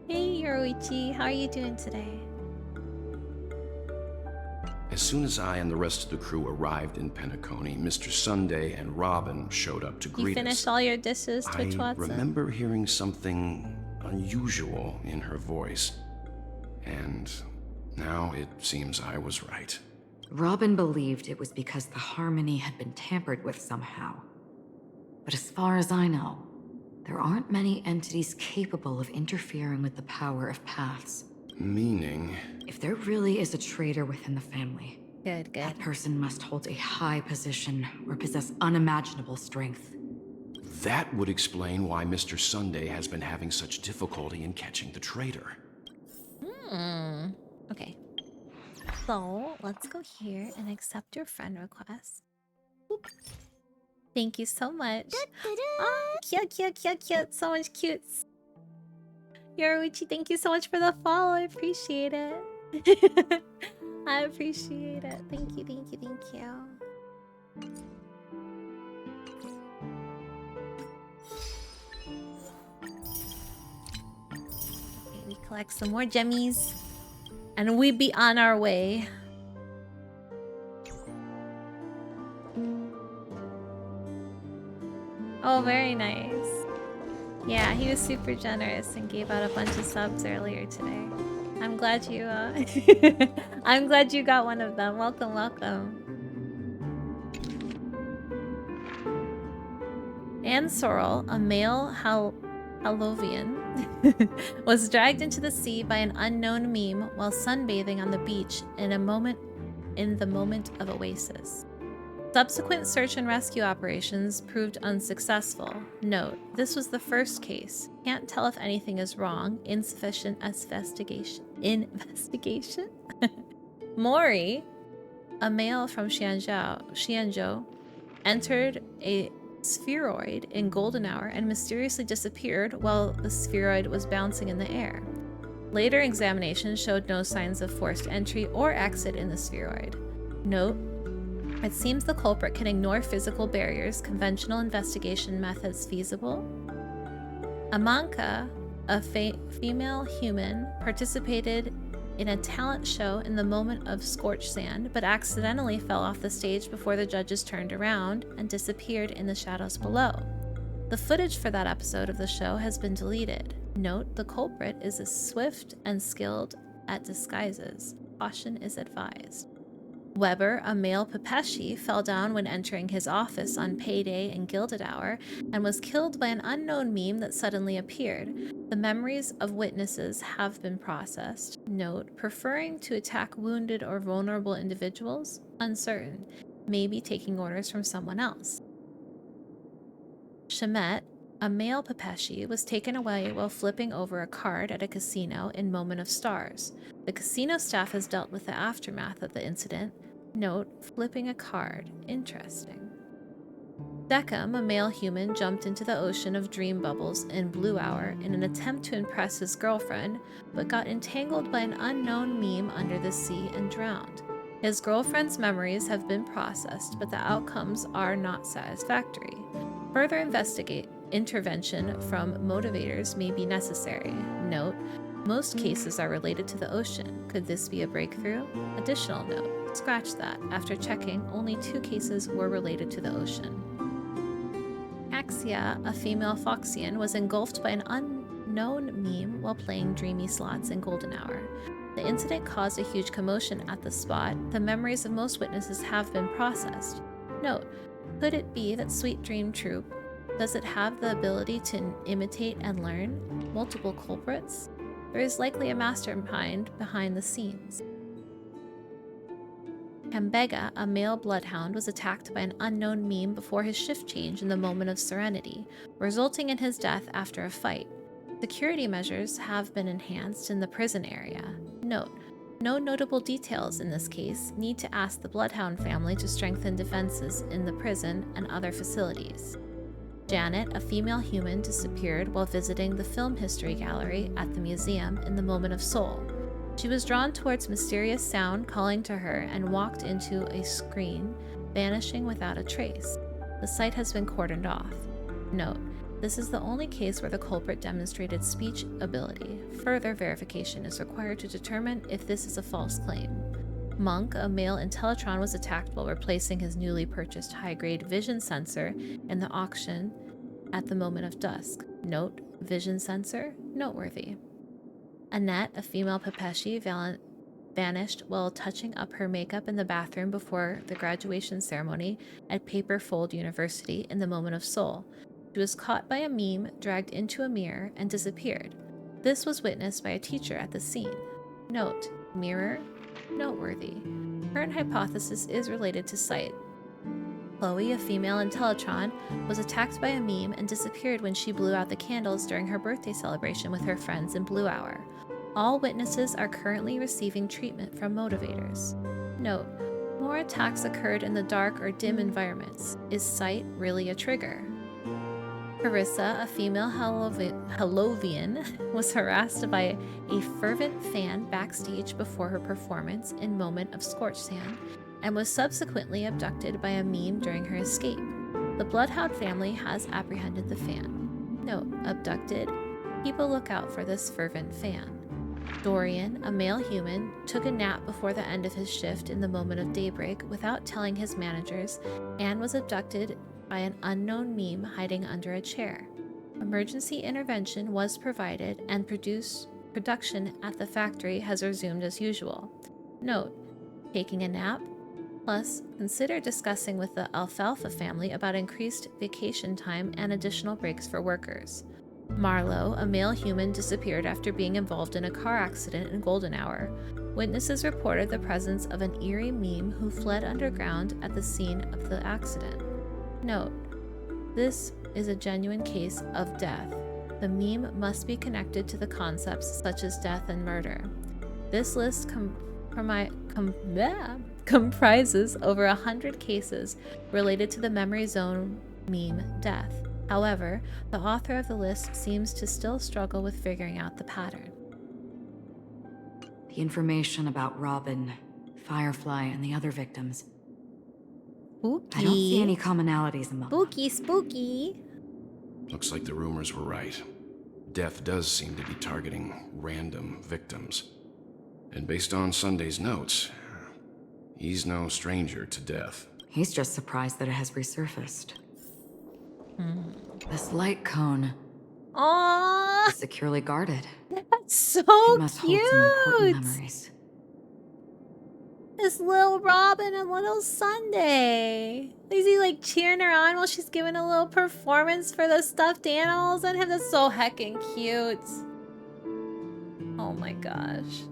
Hey, Yoruichi. How are you doing today? As soon as I and the rest of the crew arrived in Penacony, Mr. Sunday and Robin showed up to greet us. You finished all your dishes, Twitch I Watson? remember hearing something unusual in her voice. And now it seems I was right. Robin believed it was because the harmony had been tampered with somehow. But as far as I know, there aren't many entities capable of interfering with the power of paths. Meaning? If there really is a traitor within the family, good. That person must hold a high position or possess unimaginable strength. That would explain why Mr. Sunday has been having such difficulty in catching the traitor. Okay. So, let's go here and accept your friend request. Boop. Thank you so much. Oh, cute. So much cutes. Yoruichi, thank you so much for the follow. I appreciate it. I appreciate it. Thank you. Okay, we collect some more gemmies. And we be on our way. Oh, very nice. Yeah, he was super generous and gave out a bunch of subs earlier today. I'm glad you, I'm glad you got one of them. Welcome. And Sorrel, a male Halovian, was dragged into the sea by an unknown meme while sunbathing on the beach in the moment of oasis. Subsequent search and rescue operations proved unsuccessful. Note, this was the first case. Can't tell if anything is wrong. Insufficient investigation? Mori, a male from Xianzhou, entered a spheroid in golden hour and mysteriously disappeared while the spheroid was bouncing in the air. Later examination showed no signs of forced entry or exit in the spheroid. Note, it seems the culprit can ignore physical barriers, conventional investigation methods feasible. Amanka, a female human, participated in a talent show in the moment of scorched sand, but accidentally fell off the stage before the judges turned around and disappeared in the shadows below. The footage for that episode of the show has been deleted. Note, the culprit is as swift and skilled at disguises. Caution is advised. Weber, a male Pepeshi, fell down when entering his office on payday and gilded hour and was killed by an unknown meme that suddenly appeared. The memories of witnesses have been processed. Note, preferring to attack wounded or vulnerable individuals? Uncertain. Maybe taking orders from someone else. Shemet, a male Pepeshi, was taken away while flipping over a card at a casino in Moment of Stars. The casino staff has dealt with the aftermath of the incident. Note, flipping a card. Interesting. Deckham, a male human, jumped into the ocean of dream bubbles in Blue Hour in an attempt to impress his girlfriend, but got entangled by an unknown meme under the sea and drowned. His girlfriend's memories have been processed, but the outcomes are not satisfactory. Further intervention from motivators may be necessary. Note, most cases are related to the ocean. Could this be a breakthrough? Additional note, scratch that. After checking, only 2 cases were related to the ocean. Axia, a female Foxian, was engulfed by an unknown meme while playing dreamy slots in Golden Hour. The incident caused a huge commotion at the spot. The memories of most witnesses have been processed. Note, could it be that Sweet Dream Troop, does it have the ability to imitate and learn multiple culprits? There is likely a mastermind behind the scenes. Kambega, a male bloodhound, was attacked by an unknown meme before his shift change in the Moment of Serenity, resulting in his death after a fight. Security measures have been enhanced in the prison area. Note, No notable details in this case need to ask the Bloodhound family to strengthen defenses in the prison and other facilities. Janet, a female human, disappeared while visiting the Film History Gallery at the museum in the Moment of Soul. She was drawn towards mysterious sound calling to her and walked into a screen, vanishing without a trace. The site has been cordoned off. Note: this is the only case where the culprit demonstrated speech ability. Further verification is required to determine if this is a false claim. Monk, a male Intellitron, was attacked while replacing his newly purchased high-grade vision sensor in the auction at the Moment of Dusk. Note: vision sensor, noteworthy. Annette, a female Pepeshi, vanished while touching up her makeup in the bathroom before the graduation ceremony at Paperfold University in the Moment of Soul. She was caught by a meme, dragged into a mirror, and disappeared. This was witnessed by a teacher at the scene. Note: mirror, noteworthy. Current hypothesis is related to sight. Chloe, a female Intellitron, was attacked by a meme and disappeared when she blew out the candles during her birthday celebration with her friends in Blue Hour. All witnesses are currently receiving treatment from motivators. Note: more attacks occurred in the dark or dim environments. Is sight really a trigger? Carissa, a female Hallovian, was harassed by a fervent fan backstage before her performance in Moment of Scorched Sand, and was subsequently abducted by a meme during her escape. The Bloodhound family has apprehended the fan. Note: abducted. Keep a lookout for this fervent fan. Dorian, a male human, took a nap before the end of his shift in the Moment of Daybreak without telling his managers and was abducted by an unknown meme hiding under a chair. Emergency intervention was provided and production at the factory has resumed as usual. Note: taking a nap? Plus, consider discussing with the Alfalfa family about increased vacation time and additional breaks for workers. Marlowe, a male human, disappeared after being involved in a car accident in Golden Hour. Witnesses reported the presence of an eerie meme who fled underground at the scene of the accident. Note: this is a genuine case of death. The meme must be connected to the concepts such as death and murder. This list comprises over 100 cases related to the Memory Zone meme death. However, the author of the list seems to still struggle with figuring out the pattern. The information about Robin, Firefly, and the other victims. Spooky. I don't see any commonalities among them. Spooky. Looks like the rumors were right. Death does seem to be targeting random victims. And based on Sunday's notes, he's no stranger to death. He's just surprised that it has resurfaced. This light cone Aww, is securely guarded. that's so it must cute. hold some important memories. This little Robin and little Sunday. Is he like cheering her on while she's giving a little performance for the stuffed animals and him? That's so heckin' cute. Oh my gosh.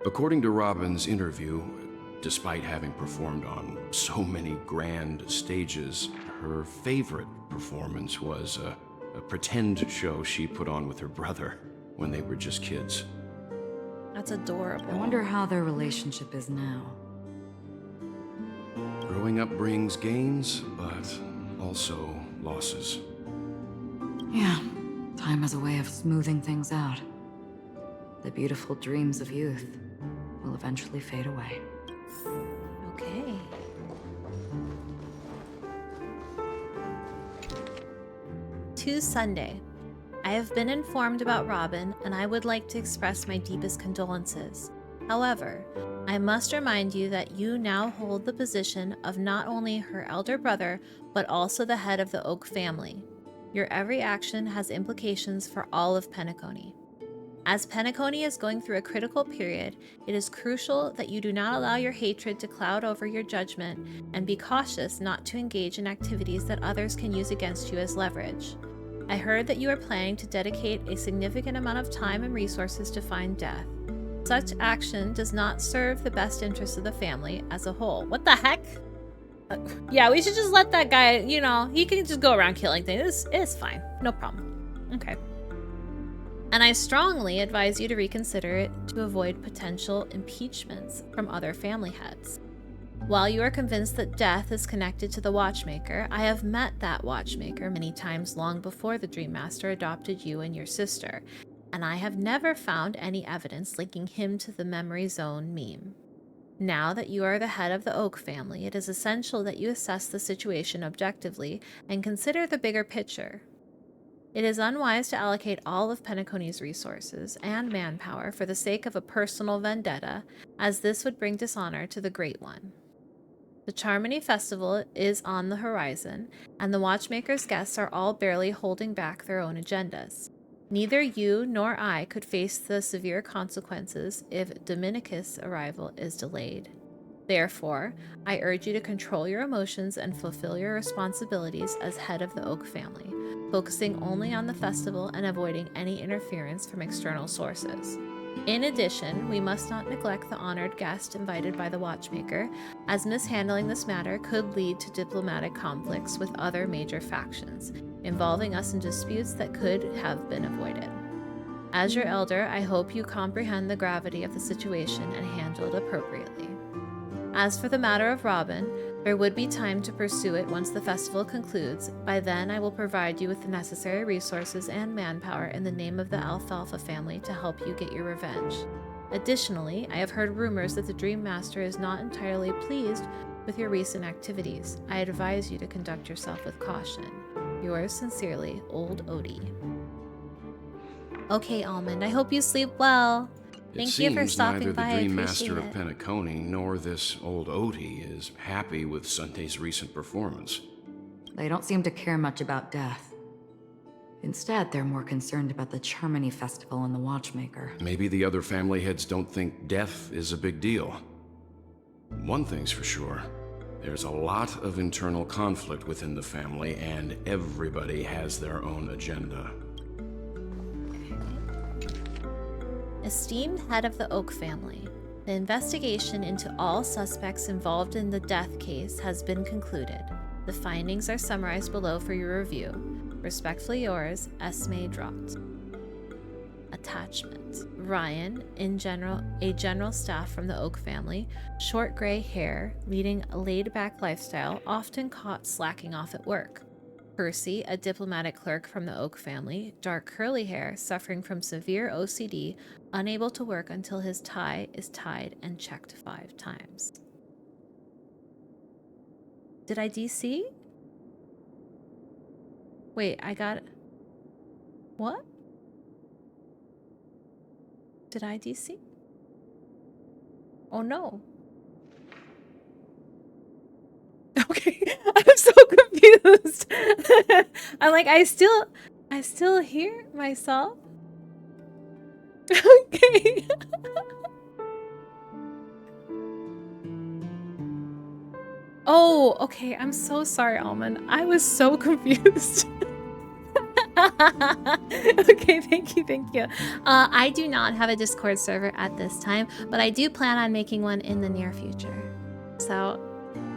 According to Robin's interview, despite having performed on so many grand stages, her favorite performance was a pretend show she put on with her brother when they were just kids. That's adorable. I wonder how their relationship is now. Growing up brings gains, but also losses. Yeah, time has a way of smoothing things out. The beautiful dreams of youth will eventually fade away. Okay. To Sunday. I have been informed about Robin, and I would like to express my deepest condolences. However, I must remind you that you now hold the position of not only her elder brother, but also the head of the Oak family. Your every action has implications for all of Penacony. As Penacony is going through a critical period, it is crucial that you do not allow your hatred to cloud over your judgment, and be cautious not to engage in activities that others can use against you as leverage. I heard that you are planning to dedicate a significant amount of time and resources to find Death. Such action does not serve the best interests of the family as a whole. What the heck? Yeah, we should just let that guy, he can just go around killing things. It's fine. No problem. Okay. and I strongly advise you to reconsider it to avoid potential impeachments from other family heads. While you are convinced that death is connected to the Watchmaker, I have met that Watchmaker many times long before the Dream Master adopted you and your sister, and I have never found any evidence linking him to the Memory Zone meme. Now that you are the head of the Oak family, it is essential that you assess the situation objectively and consider the bigger picture. It is unwise to allocate all of Penacony's resources and manpower for the sake of a personal vendetta, as this would bring dishonor to the Great One. The Charmony Festival is on the horizon, and the Watchmaker's guests are all barely holding back their own agendas. Neither you nor I could face the severe consequences if Dominicus' arrival is delayed. Therefore, I urge you to control your emotions and fulfill your responsibilities as head of the Oak family, focusing only on the festival and avoiding any interference from external sources. In addition, we must not neglect the honored guest invited by the Watchmaker, as mishandling this matter could lead to diplomatic conflicts with other major factions, involving us in disputes that could have been avoided. As your elder, I hope you comprehend the gravity of the situation and handle it appropriately. As for the matter of Robin, there would be time to pursue it once the festival concludes. By then, I will provide you with the necessary resources and manpower in the name of the Alfalfa family to help you get your revenge. Additionally, I have heard rumors that the Dream Master is not entirely pleased with your recent activities. I advise you to conduct yourself with caution. Yours sincerely, Old Odie. Okay, Almond, I hope you sleep well. Thank you for stopping by. Neither the Dream Master of Penacony nor this Old Odie is happy with Sunday's recent performance. They don't seem to care much about death. Instead, they're more concerned about the Charmony Festival and the Watchmaker. Maybe the other family heads don't think death is a big deal. One thing's for sure. There's a lot of internal conflict within the family, and everybody has their own agenda. Esteemed head of the Oak family, the investigation into all suspects involved in the death case has been concluded. The findings are summarized below for your review. Respectfully yours, Esme Drott. Attachment. Ryan, a general staff from the Oak family, short gray hair, leading a laid-back lifestyle, often caught slacking off at work. Percy, a diplomatic clerk from the Oak family, dark curly hair, suffering from severe OCD, unable to work until his tie is tied and checked 5 times. Did I DC? Wait, I got it. What? Did I DC? Oh no. Okay, I'm so confused. I'm like, I still hear myself. Okay. Oh, okay. I'm so sorry, Almond. I was so confused. Okay, thank you. I do not have a Discord server at this time, but I do plan on making one in the near future. So,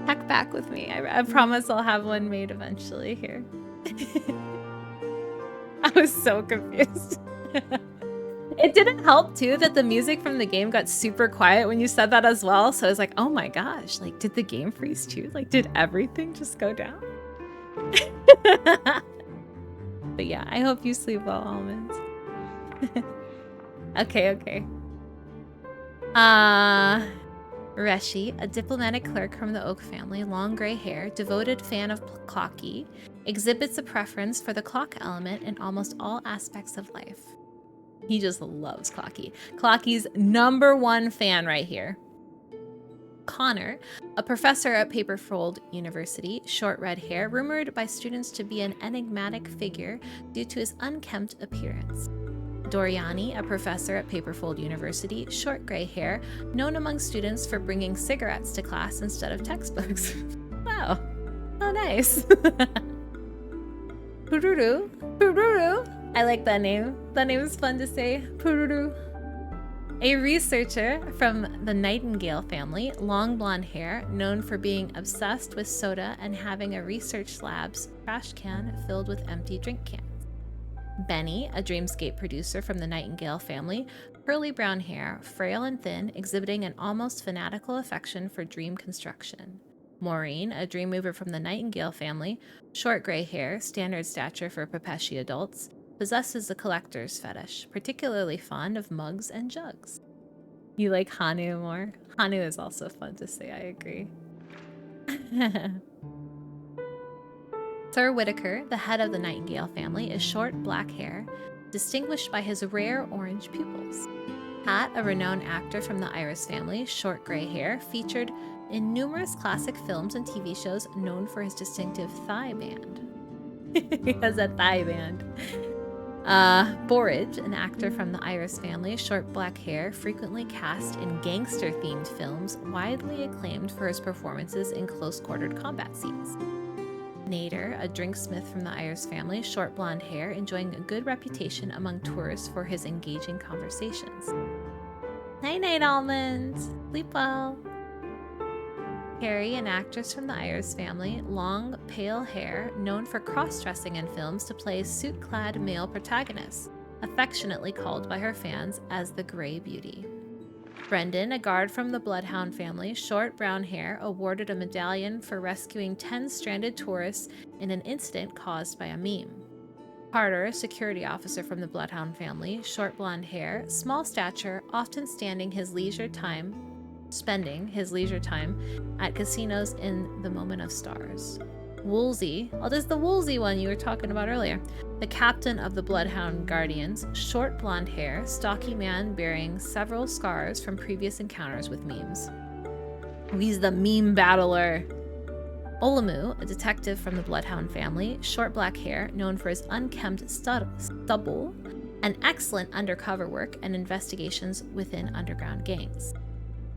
heck back with me. I promise I'll have one made eventually here. I was so confused. It didn't help too that the music from the game got super quiet when you said that as well. So I was like, oh my gosh, like did the game freeze too? Like did everything just go down? But yeah, I hope you sleep well, Almonds. Okay. Reshi, a diplomatic clerk from the Oak family, long gray hair, devoted fan of Clocky, exhibits a preference for the clock element in almost all aspects of life. He just loves Clocky. Clocky's #1 fan right here. Connor, a professor at Paperfold University, short red hair, rumored by students to be an enigmatic figure due to his unkempt appearance. Doriani, a professor at Paperfold University, short gray hair, known among students for bringing cigarettes to class instead of textbooks. Wow. Oh, nice. Pururu. I like that name. That name is fun to say. Pururu. A researcher from the Nightingale family, long blonde hair, known for being obsessed with soda and having a research lab's trash can filled with empty drink cans. Benny, a dreamscape producer from the Nightingale family, curly brown hair, frail and thin, exhibiting an almost fanatical affection for dream construction. Maureen, a dream mover from the Nightingale family, short gray hair, standard stature for Pepeshi adults, possesses a collector's fetish, particularly fond of mugs and jugs. You like Hanu more? Hanu is also fun to say, I agree. Sir Whitaker, the head of the Nightingale family, is short black hair, distinguished by his rare orange pupils. Pat, a renowned actor from the Iris family, short gray hair, featured in numerous classic films and TV shows, known for his distinctive thigh band. He has a thigh band. Borage, an actor from the Iris family, short black hair, frequently cast in gangster-themed films, widely acclaimed for his performances in close-quartered combat scenes. Nader, a drinksmith from the Iris family, short blonde hair, enjoying a good reputation among tourists for his engaging conversations. Night-night, Almond! Sleep well! Carrie, an actress from the Iris family, long, pale hair, known for cross-dressing in films to play suit-clad male protagonists, affectionately called by her fans as the Grey Beauty. Brendan, a guard from the Bloodhound family, short brown hair, awarded a medallion for rescuing 10 stranded tourists in an incident caused by a meme. Carter, a security officer from the Bloodhound family, short blonde hair, small stature, often spending his leisure time at casinos in the Moment of Stars. Woolsey, oh, this is the Woolsey one you were talking about earlier. The captain of the Bloodhound Guardians, short blonde hair, stocky man bearing several scars from previous encounters with memes. He's the meme battler. Olamu, a detective from the Bloodhound family, short black hair, known for his unkempt stubble, and excellent undercover work and investigations within underground gangs.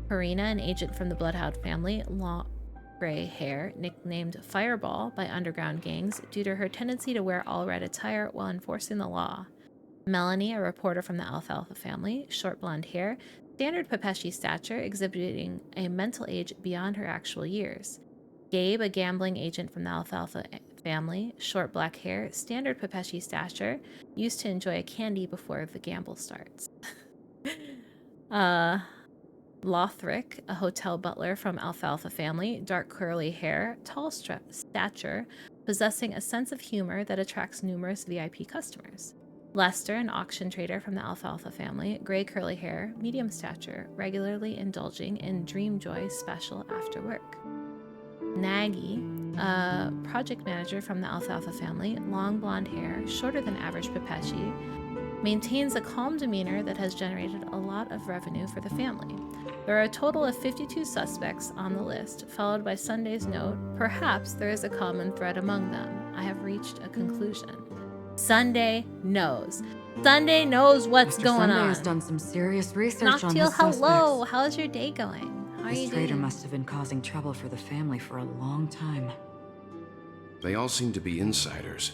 Karina, an agent from the Bloodhound family, long gray hair, nicknamed Fireball by underground gangs due to her tendency to wear all-red attire while enforcing the law. Melanie, a reporter from the Alfalfa family, short blonde hair, standard Pepeshi stature, exhibiting a mental age beyond her actual years. Gabe, a gambling agent from the Alfalfa family, short black hair, standard Pepeshi stature, used to enjoy a candy before the gamble starts. Lothric, a hotel butler from Alfalfa family, dark curly hair, tall stature, possessing a sense of humor that attracts numerous VIP customers. Lester, an auction trader from the Alfalfa family, gray curly hair, medium stature, regularly indulging in Dreamjoy special after work. Nagy, a project manager from the Alfalfa family, long blonde hair, shorter than average Pepeshi, maintains a calm demeanor that has generated a lot of revenue for the family. There are a total of 52 suspects on the list, followed by Sunday's note, perhaps there is a common thread among them. I have reached a conclusion. Sunday knows. Sunday knows what's Mr. going Sunday on. has done some serious research on Noctil, his suspects. hello. How's your day going? How are This you traitor doing? must have been causing trouble for the family for a long time. They all seem to be insiders,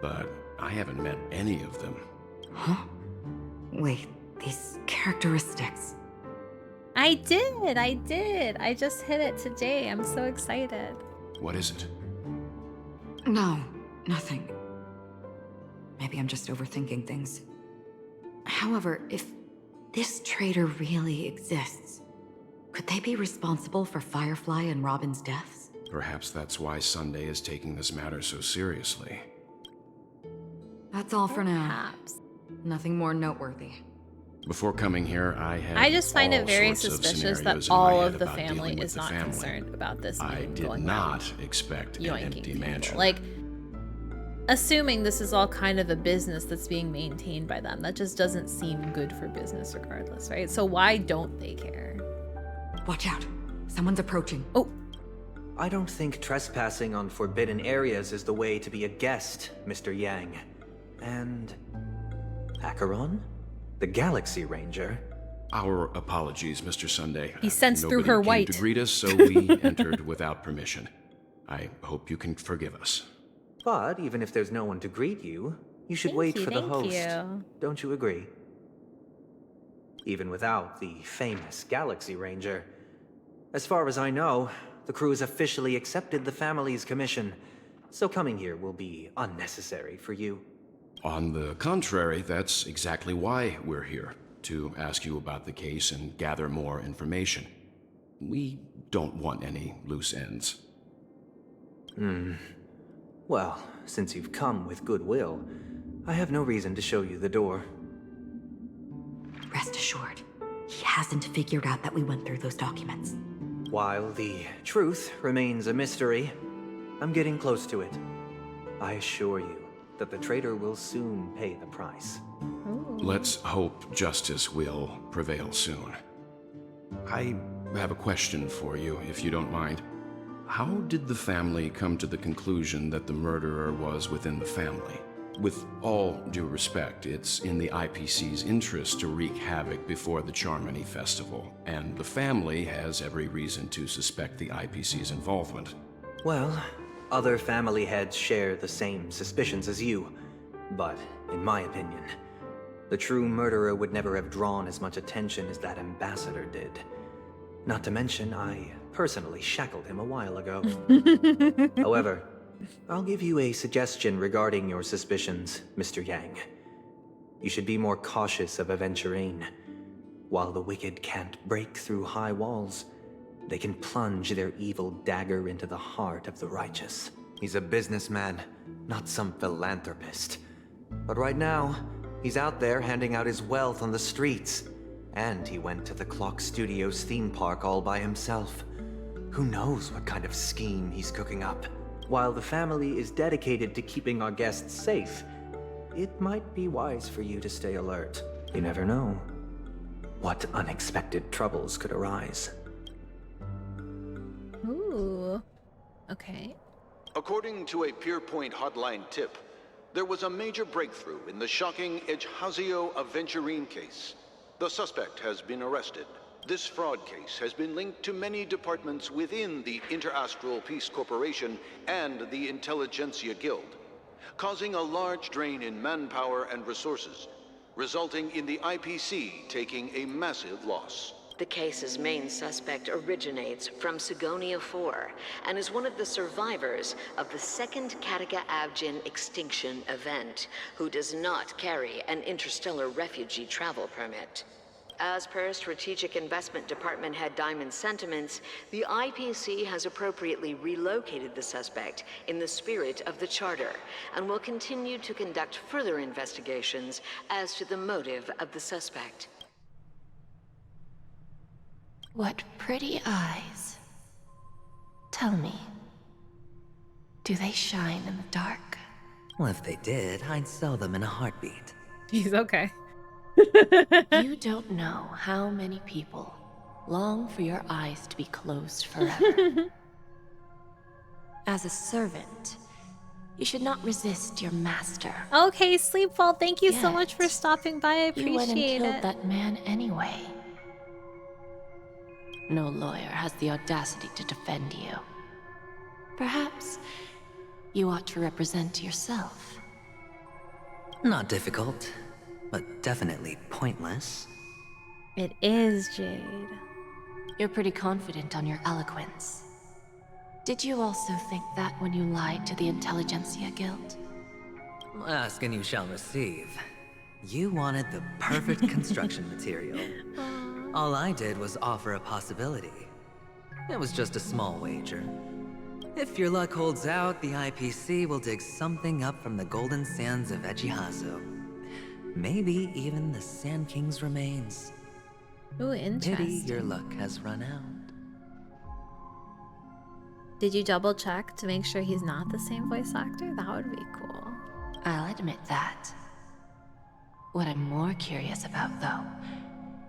but I haven't met any of them. Huh? Wait, these characteristics. I did. I just hit it today. I'm so excited. What is it? No, nothing. Maybe I'm just overthinking things. However, if this traitor really exists, could they be responsible for Firefly and Robin's deaths? Perhaps that's why Sunday is taking this matter so seriously. That's all for now. Nothing more noteworthy. Before coming here, I had I just find it all very sorts of suspicious that scenarios in my all head of the about family dealing with is the not family. concerned about this I meme did going not around, expect an yoinking empty people. mansion. Like, assuming this is all kind of a business that's being maintained by them, that just doesn't seem good for business regardless, right? So why don't they care? Watch out. Someone's approaching. Oh. I don't think trespassing on forbidden areas is the way to be a guest, Mr. Yang. And Acheron? The Galaxy Ranger? Our apologies, Mr. Sunday. He sensed through Nobody her came white. to greet us, so we entered without permission. I hope you can forgive us. But even if there's no one to greet you, you should wait for the host. You. Don't you agree? Even without the famous Galaxy Ranger. As far as I know, the crew has officially accepted the family's commission, so coming here will be unnecessary for you. On the contrary, that's exactly why we're here, to ask you about the case and gather more information. We don't want any loose ends. Well, since you've come with goodwill, I have no reason to show you the door. Rest assured, he hasn't figured out that we went through those documents. While the truth remains a mystery, I'm getting close to it. I assure you that the traitor will soon pay the price. Let's hope justice will prevail soon. I have a question for you, if you don't mind. How did the family come to the conclusion that the murderer was within the family? With all due respect, it's in the IPC's interest to wreak havoc before the Charmony Festival, and the family has every reason to suspect the IPC's involvement. Well, other family heads share the same suspicions as you, but in my opinion, the true murderer would never have drawn as much attention as that ambassador did. Not to mention, I personally shackled him a while ago. However, I'll give you a suggestion regarding your suspicions, Mr. Yang. You should be more cautious of Aventurine. While the wicked can't break through high walls, they can plunge their evil dagger into the heart of the righteous. He's a businessman, not some philanthropist. But right now, he's out there handing out his wealth on the streets. And he went to the Clock Studios theme park all by himself. Who knows what kind of scheme he's cooking up? While the family is dedicated to keeping our guests safe, it might be wise for you to stay alert. You never know what unexpected troubles could arise. Ooh. Okay. According to a Pierpoint hotline tip, there was a major breakthrough in the shocking Ejhazio Aventurine case. The suspect has been arrested. This fraud case has been linked to many departments within the Interastral Peace Corporation and the Intelligentsia Guild, causing a large drain in manpower and resources, resulting in the IPC taking a massive loss. The case's main suspect originates from Sigonia 4 and is one of the survivors of the second Kataka Abjin extinction event, who does not carry an interstellar refugee travel permit. As per Strategic Investment Department head Diamond's sentiments, the IPC has appropriately relocated the suspect in the spirit of the Charter and will continue to conduct further investigations as to the motive of the suspect. What pretty eyes. Tell me, do they shine in the dark? Well, if they did, I'd sell them in a heartbeat. He's okay. You don't know how many people long for your eyes to be closed forever. As a servant, you should not resist your master. Okay, Sleepfall, thank you so Yet, much for stopping by. I appreciate you went and killed it. that man anyway. No lawyer has the audacity to defend you. Perhaps you ought to represent yourself. Not difficult, but definitely pointless. It is, Jade. You're pretty confident on your eloquence. Did you also think that when you lied to the Intelligentsia Guild? Ask and you shall receive. You wanted the perfect construction material. All I did was offer a possibility. It was just a small wager. If your luck holds out, the IPC will dig something up from the golden sands of Ejhazio. Maybe even the Sand King's remains. Ooh, interesting. Maybe your luck has run out. Did you double check to make sure he's not the same voice actor? That would be cool. I'll admit that. What I'm more curious about, though,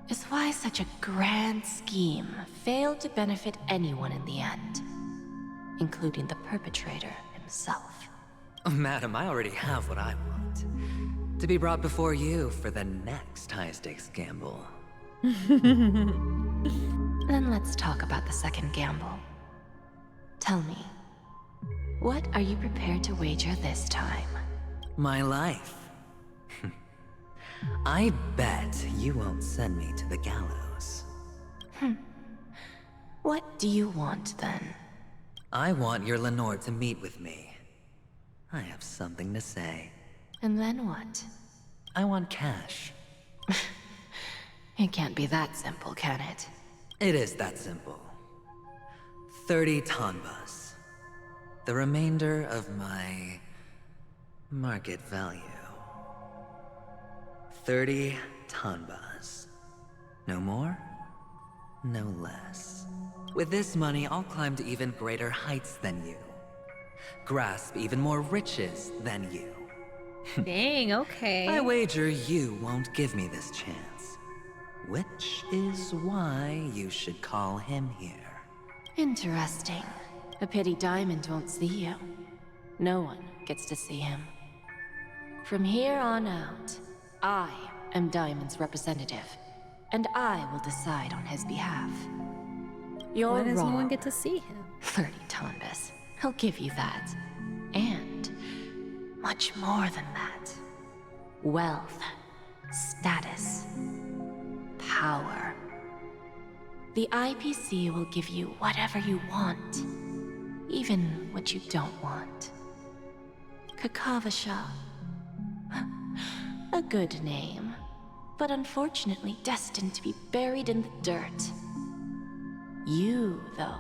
is why such a grand scheme failed to benefit anyone in the end, including the perpetrator himself. Madam, I already have what I want. To be brought before you for the next high-stakes gamble. Then let's talk about the second gamble. Tell me, what are you prepared to wager this time? My life. I bet you won't send me to the gallows. What do you want, then? I want your Lenore to meet with me. I have something to say. And then what? I want cash. It can't be that simple, can it? It is that simple. 30 tanbas. The remainder of my market value. 30 tanbas. No more, no less. With this money, I'll climb to even greater heights than you. Grasp even more riches than you. Dang, okay. I wager you won't give me this chance. Which is why you should call him here. Interesting. A pity Diamond won't see you. No one gets to see him. From here on out, I am Diamond's representative, and I will decide on his behalf. You're Why does wrong. no one get to see him? 30 tanbas. He'll give you that. And much more than that. Wealth, status, power. The IPC will give you whatever you want, even what you don't want. Kakavasha. A good name, but unfortunately destined to be buried in the dirt. You, though,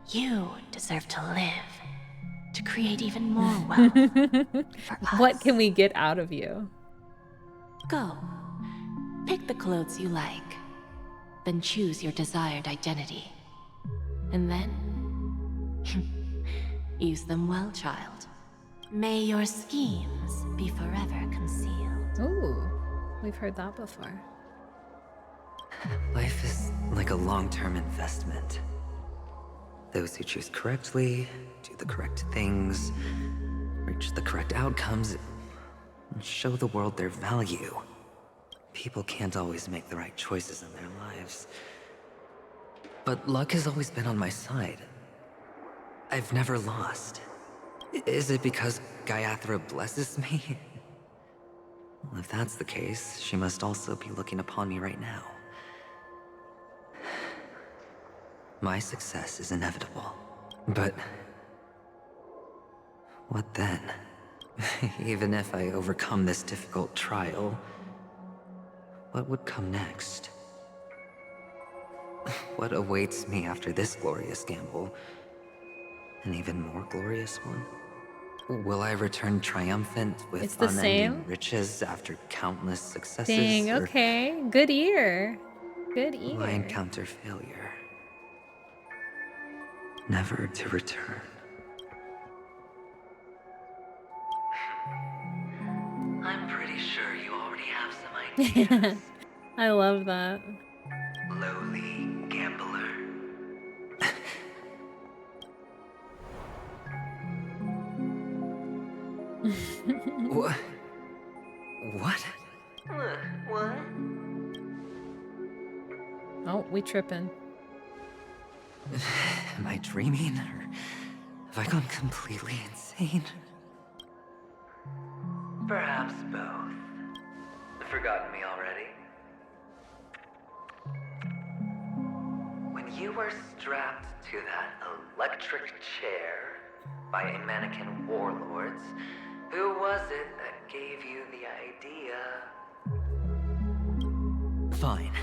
you deserve to live, to create even more wealth. For us. What can we get out of you? Go. Pick the clothes you like. Then choose your desired identity. And then... use them well, child. May your schemes be forever concealed. Ooh, we've heard that before. Life is like a long-term investment. Those who choose correctly, do the correct things, reach the correct outcomes, and show the world their value. People can't always make the right choices in their lives. But luck has always been on my side. I've never lost. Is it because Gayathra blesses me? Well, if that's the case, she must also be looking upon me right now. My success is inevitable. But... what then? Even if I overcome this difficult trial, what would come next? What awaits me after this glorious gamble? An even more glorious one? Will I return triumphant with It's the unending same? riches after countless successes? Dang, or okay. Good ear. Good will I ear. encounter failure? Never to return. I'm pretty sure you already have some ideas. I love that. Lowly gambler. What? What? What? Oh, we tripping. Am I dreaming, or have I gone completely insane? Perhaps both. Forgotten me already? When you were strapped to that electric chair by a mannequin warlords, who was it that gave you the idea? Fine.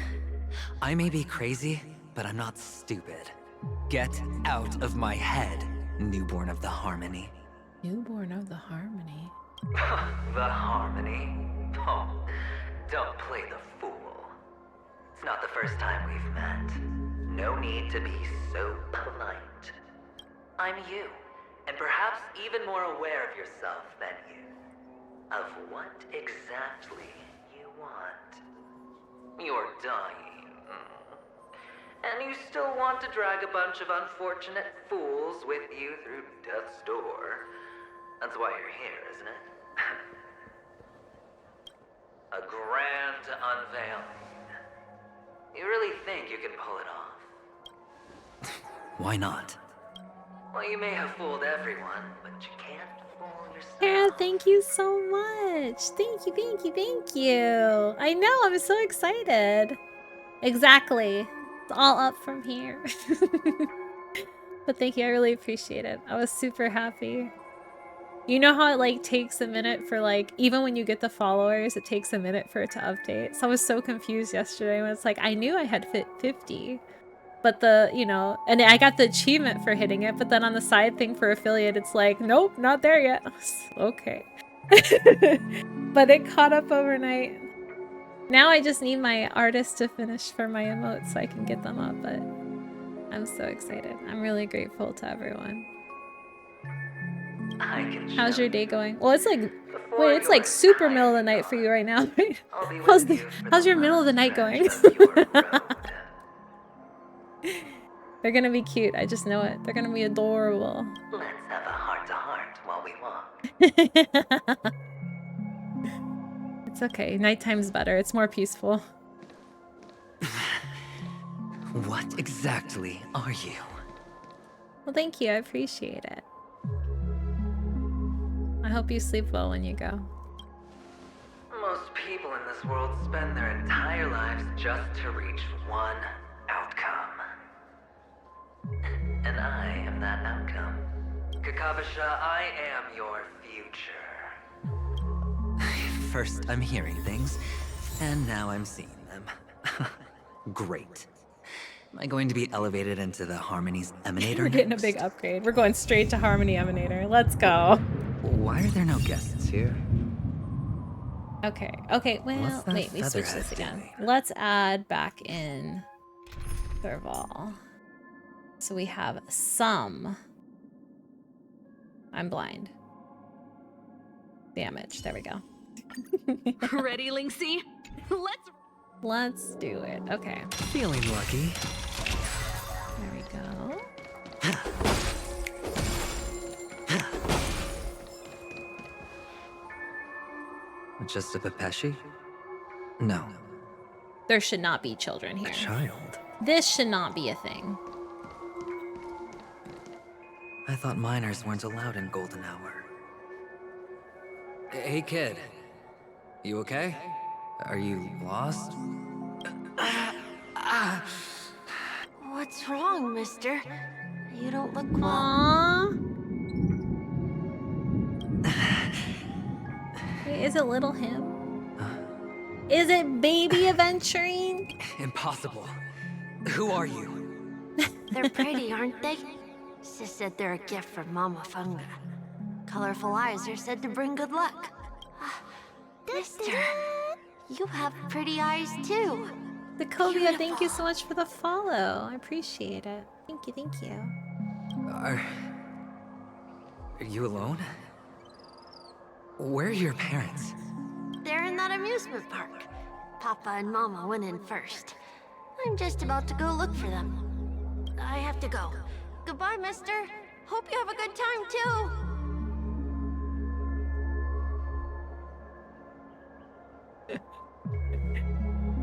I may be crazy, but I'm not stupid. Get out of my head, newborn of the Harmony. Newborn of the Harmony. The Harmony? Oh, don't play the fool. It's not the first time we've met. No need to be so polite. I'm you, and perhaps even more aware of yourself than you. Of what exactly you want. You're dying. And you still want to drag a bunch of unfortunate fools with you through death's door. That's why you're here, isn't it? A grand unveiling. You really think you can pull it off? Why not? Well, you may have fooled everyone, but you can't fool yourself. Sarah, thank you so much. Thank you, thank you, thank you. I know, I'm so excited. Exactly. It's all up from here. But thank you, I really appreciate it. I was super happy. You know how it like takes a minute for like, even when you get the followers, it takes a minute for it to update. So I was so confused yesterday when it's like, I knew I had hit 50, but the, you know, and I got the achievement for hitting it, but then on the side thing for affiliate, it's like, nope, not there yet. Okay. But it caught up overnight. Now I just need my artist to finish for my emotes so I can get them up, but I'm so excited. I'm really grateful to everyone. How's your day going? Well, it's like, wait, it's like super middle of the night for you right now, right? How's your middle of the night going? They're gonna be cute, I just know it. They're gonna be adorable. Let's have a heart-to-heart while we walk. It's okay, nighttime's better, it's more peaceful. What exactly are you? Well, thank you, I appreciate it. I hope you sleep well when you go. Most people in this world spend their entire lives just to reach one outcome. And I am that outcome. Kakavasha, I am your future. First, I'm hearing things, and now I'm seeing them. Great. Am I going to be elevated into the Harmony's Emanator? We're getting a big upgrade. We're going straight to Harmony Emanator. Let's go. Why are there no guests here? Okay. Okay. Well, wait. We switch this again. Let's add back in Serval. So we have some. I'm blind. Damage. There we go. Ready, Linksy? Let's do it. Okay. Feeling lucky. There we go. Just a Pepeshi? No. There should not be children here. A child? This should not be a thing. I thought minors weren't allowed in Golden Hour. Hey kid. You okay? Are you lost? What's wrong, mister? You don't look well. Aww. Wait, is it little him? Is it baby Aventurine? Impossible. Who are you? They're pretty, aren't they? Sis said they're a gift from Mama Funga. Colorful eyes are said to bring good luck. Mister, you have pretty eyes too. Sokovia, thank you so much for the follow. I appreciate it. Thank you, thank you. Are you alone? Where are your parents? They're in that amusement park. Papa and Mama went in first. I'm just about to go look for them. I have to go. Goodbye, mister. Hope you have a good time, too.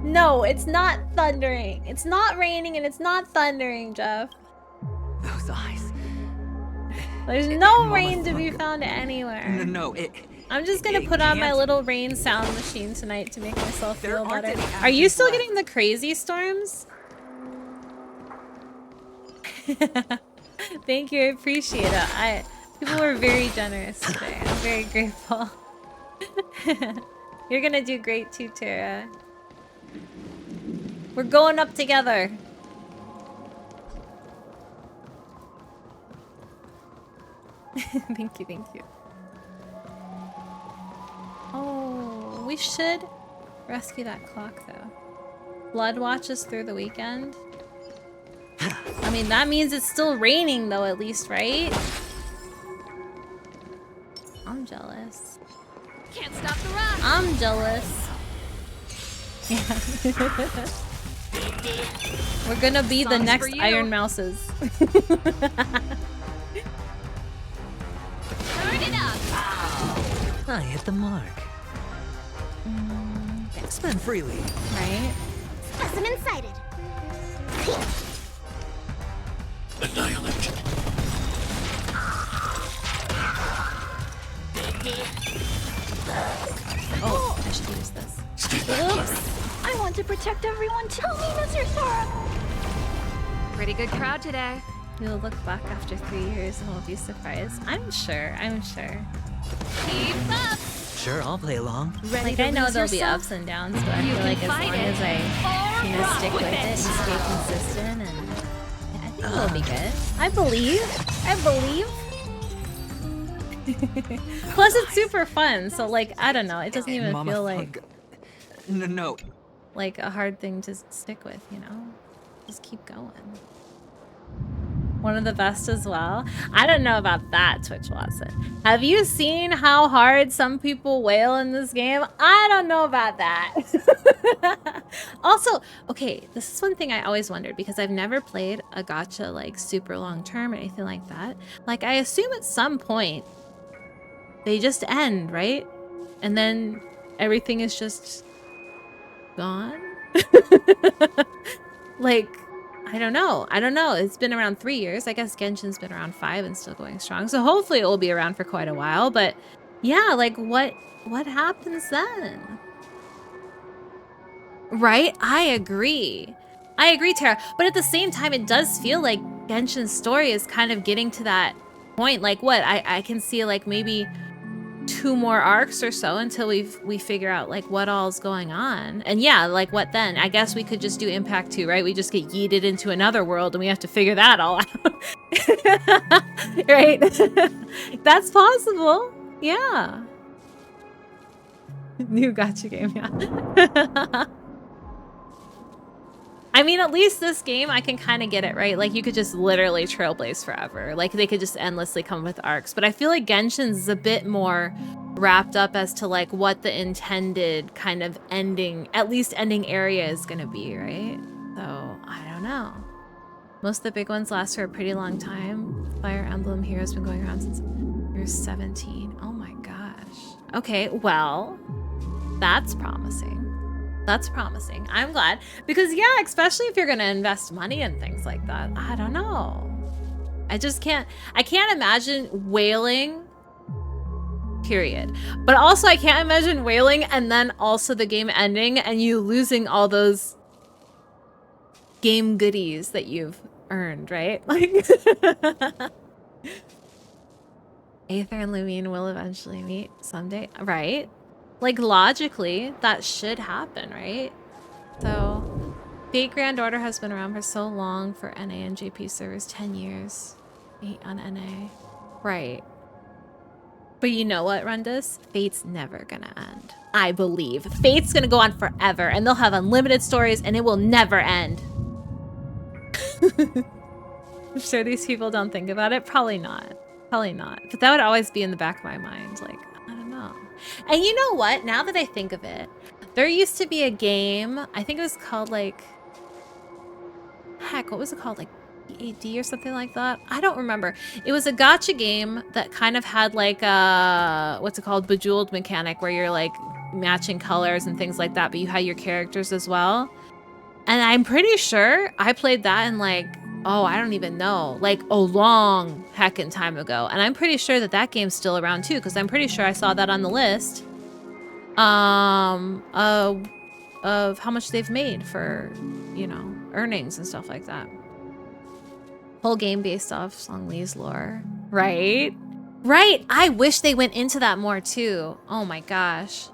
No, it's not thundering. It's not raining and it's not thundering, Jeff. Those eyes. There's no rain to be found anywhere. No, I'm just gonna put on my little rain sound machine tonight to make myself feel better. Are you still getting the crazy storms? Thank you, I appreciate it. People were very generous today. I'm very grateful. You're gonna do great too, Tara. We're going up together. Thank you, thank you. Oh, we should rescue that clock though. Blood watches through the weekend. I mean, that means it's still raining though, at least, right? I'm jealous. Can't stop the rush. I'm jealous. Yeah. We're gonna be the next Iron Mouses. Turn it up. I hit the mark. Spend freely. Right? Specimen sighted. Annihilate. Oh, I should use this. Oops. I want to protect everyone. Tell me, Mr. Sora. Pretty good crowd today. You'll look back after 3 years and won't be surprised. I'm sure. I'm sure. Keep up. Sure, I'll play along. Ready Like, to I know lose there'll be yourself? ups and downs, but I You feel can like as fight long it as I, or stick rock with it and it. stay consistent, and I think it'll be good. I believe. Plus, it's super fun, so like, I don't know, it doesn't even Mama feel like No. like a hard thing to stick with, you know? Just keep going. One of the best as well. I don't know about that, Twitch Watson. Have you seen how hard some people wail in this game? I don't know about that. Also, okay, this is one thing I always wondered because I've never played a gacha like super long term or anything like that. Like, I assume at some point they just end, right? And then everything is just gone? Like, I don't know. It's been around 3 years. I guess Genshin's been around 5 and still going strong. So hopefully it will be around for quite a while. But yeah, like what happens then? Right? I agree, Tara. But at the same time, it does feel like Genshin's story is kind of getting to that point. Like what? I can see like maybe 2 more arcs or so until we figure out like what all's going on. And yeah, like what then? I guess we could just do Impact 2, right? We just get yeeted into another world and we have to figure that all out. Right? That's possible. Yeah. New gacha game, yeah. I mean, at least this game, I can kind of get it, right? Like, you could just literally trailblaze forever. Like, they could just endlessly come with arcs. But I feel like Genshin's is a bit more wrapped up as to, like, what the intended kind of ending, at least ending area is going to be, right? So, I don't know. Most of the big ones last for a pretty long time. Fire Emblem Hero's been going around since you're 17. Oh my gosh. Okay, well, that's promising. That's promising. I'm glad. Because yeah, especially if you're gonna invest money in things like that. I don't know. I can't imagine whaling, period. But also I can't imagine whaling and then also the game ending and you losing all those game goodies that you've earned, right? Like Aether and Lumine will eventually meet someday, right? Like, logically, that should happen, right? So, Fate Grand Order has been around for so long for NA and JP servers, 10 years. 8 on NA. Right. But you know what, Rundus? Fate's never gonna end. I believe. Fate's gonna go on forever, and they'll have unlimited stories, and it will never end. I'm sure these people don't think about it. Probably not. Probably not. But that would always be in the back of my mind. Like, I don't know. And you know what? Now that I think of it, there used to be a game. I think it was called like... Heck, what was it called? Like AD or something like that? I don't remember. It was a gacha game that kind of had like a... What's it called? Bejeweled mechanic where you're like matching colors and things like that. But you had your characters as well. And I'm pretty sure I played that in like... Oh, I don't even know. Like a long heckin' time ago. And I'm pretty sure that that game's still around too, because I'm pretty sure I saw that on the list. Of how much they've made for, you know, earnings and stuff like that. Whole game based off Song Lee's lore. Right? Right! I wish they went into that more too. Oh my gosh.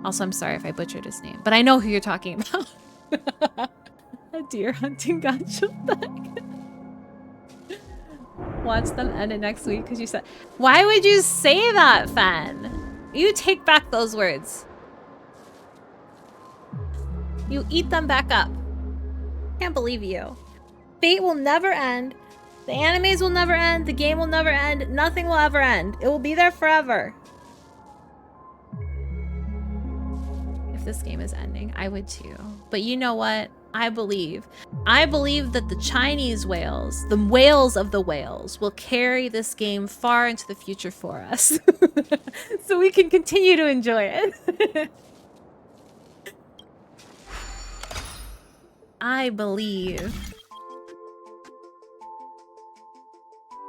Also, I'm sorry if I butchered his name, but I know who you're talking about. A deer hunting gacha thing. Watch them end it next week because you said... Why would you say that, Fen? You take back those words. You eat them back up. Can't believe you. Fate will never end. The animes will never end. The game will never end. Nothing will ever end. It will be there forever. If this game is ending, I would too. But you know what? I believe that the Chinese whales, the whales of the whales, will carry this game far into the future for us. So we can continue to enjoy it. I believe.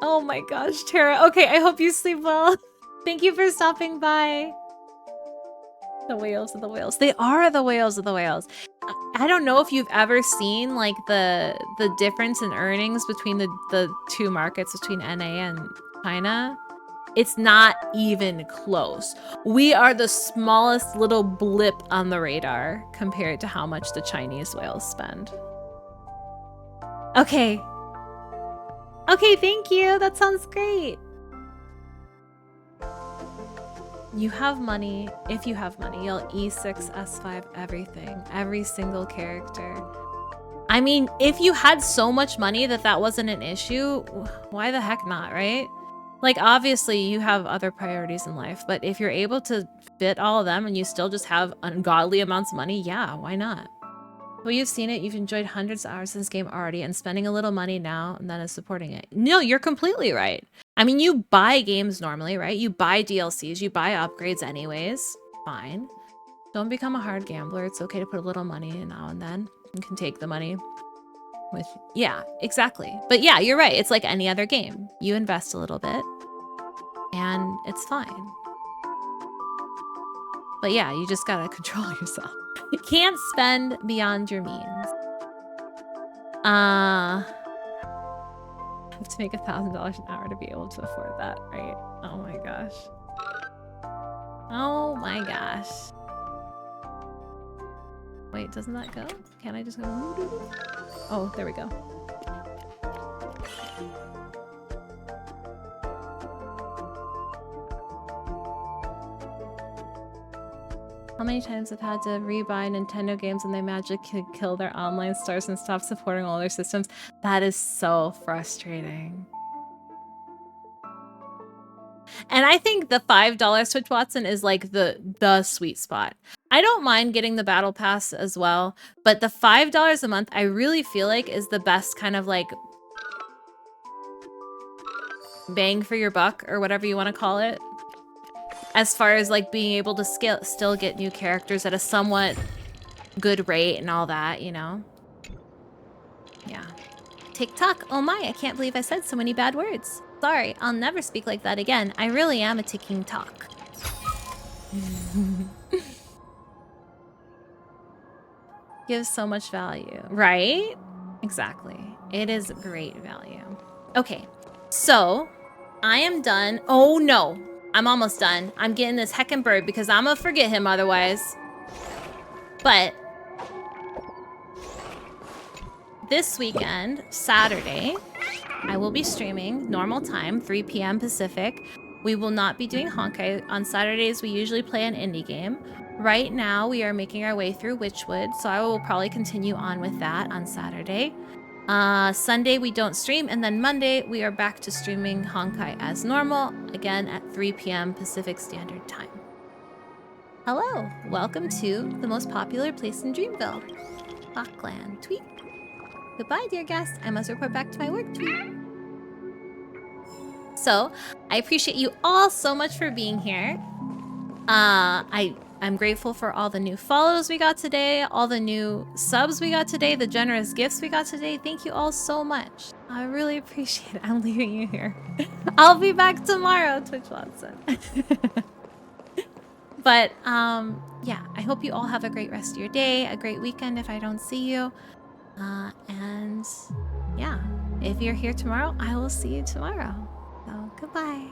Oh my gosh, Tara. Okay, I hope you sleep well. Thank you for stopping by. The whales of the whales. They are the whales of the whales. I don't know if you've ever seen like the difference in earnings between the two markets, between NA and China. It's not even close. We are the smallest little blip on the radar compared to how much the Chinese whales spend. Okay. Okay, thank you. That sounds great. You have money. If you have money, you'll E6, S5, everything. Every single character. I mean, if you had so much money that that wasn't an issue, why the heck not, right? Like, obviously, you have other priorities in life, but if you're able to fit all of them and you still just have ungodly amounts of money, yeah, why not? Well, you've seen it. You've enjoyed hundreds of hours in this game already, and spending a little money now and then is supporting it. No, you're completely right. I mean, you buy games normally, right? You buy DLCs, you buy upgrades anyways. Fine. Don't become a hard gambler. It's okay to put a little money in now and then. You can take the money with... Yeah, exactly. But yeah, you're right. It's like any other game. You invest a little bit, and it's fine. But yeah, you just gotta control yourself. You can't spend beyond your means. I have to make $1,000 an hour to be able to afford that, right? Oh my gosh. Oh my gosh. Wait, doesn't that go? Can't I just go? Oh, there we go. How many times I've had to rebuy Nintendo games and they magically kill their online stars and stop supporting all their systems. That is so frustrating. And I think the $5 Switch Watson is like the sweet spot. I don't mind getting the Battle Pass as well, but the $5 a month I really feel like is the best kind of like bang for your buck or whatever you want to call it. As far as like being able to still get new characters at a somewhat good rate and all that, you know? Yeah. TikTok, oh my, I can't believe I said so many bad words. Sorry, I'll never speak like that again. I really am a ticking talk. Gives so much value, right? Exactly. It is great value. Okay, so I am done. Oh no. I'm almost done. I'm getting this heckin' bird because I'm gonna forget him otherwise. But this weekend, Saturday, I will be streaming normal time, 3 p.m. Pacific. We will not be doing Honkai. On Saturdays, we usually play an indie game. Right now, we are making our way through Witchwood, so I will probably continue on with that on Saturday. Sunday we don't stream, and then Monday we are back to streaming Honkai as normal, again at 3 p.m. Pacific Standard Time. Hello, welcome to the most popular place in Dreamville, Hawkland. Tweet. Goodbye, dear guest. I must report back to my work. Tweet. So, I appreciate you all so much for being here. I'm grateful for all the new follows we got today, all the new subs we got today, the generous gifts we got today. Thank you all so much. I really appreciate it. I'm leaving you here. I'll be back tomorrow, Twitch Watson. But, yeah, I hope you all have a great rest of your day, a great weekend if I don't see you. And, yeah, if you're here tomorrow, I will see you tomorrow. So, goodbye.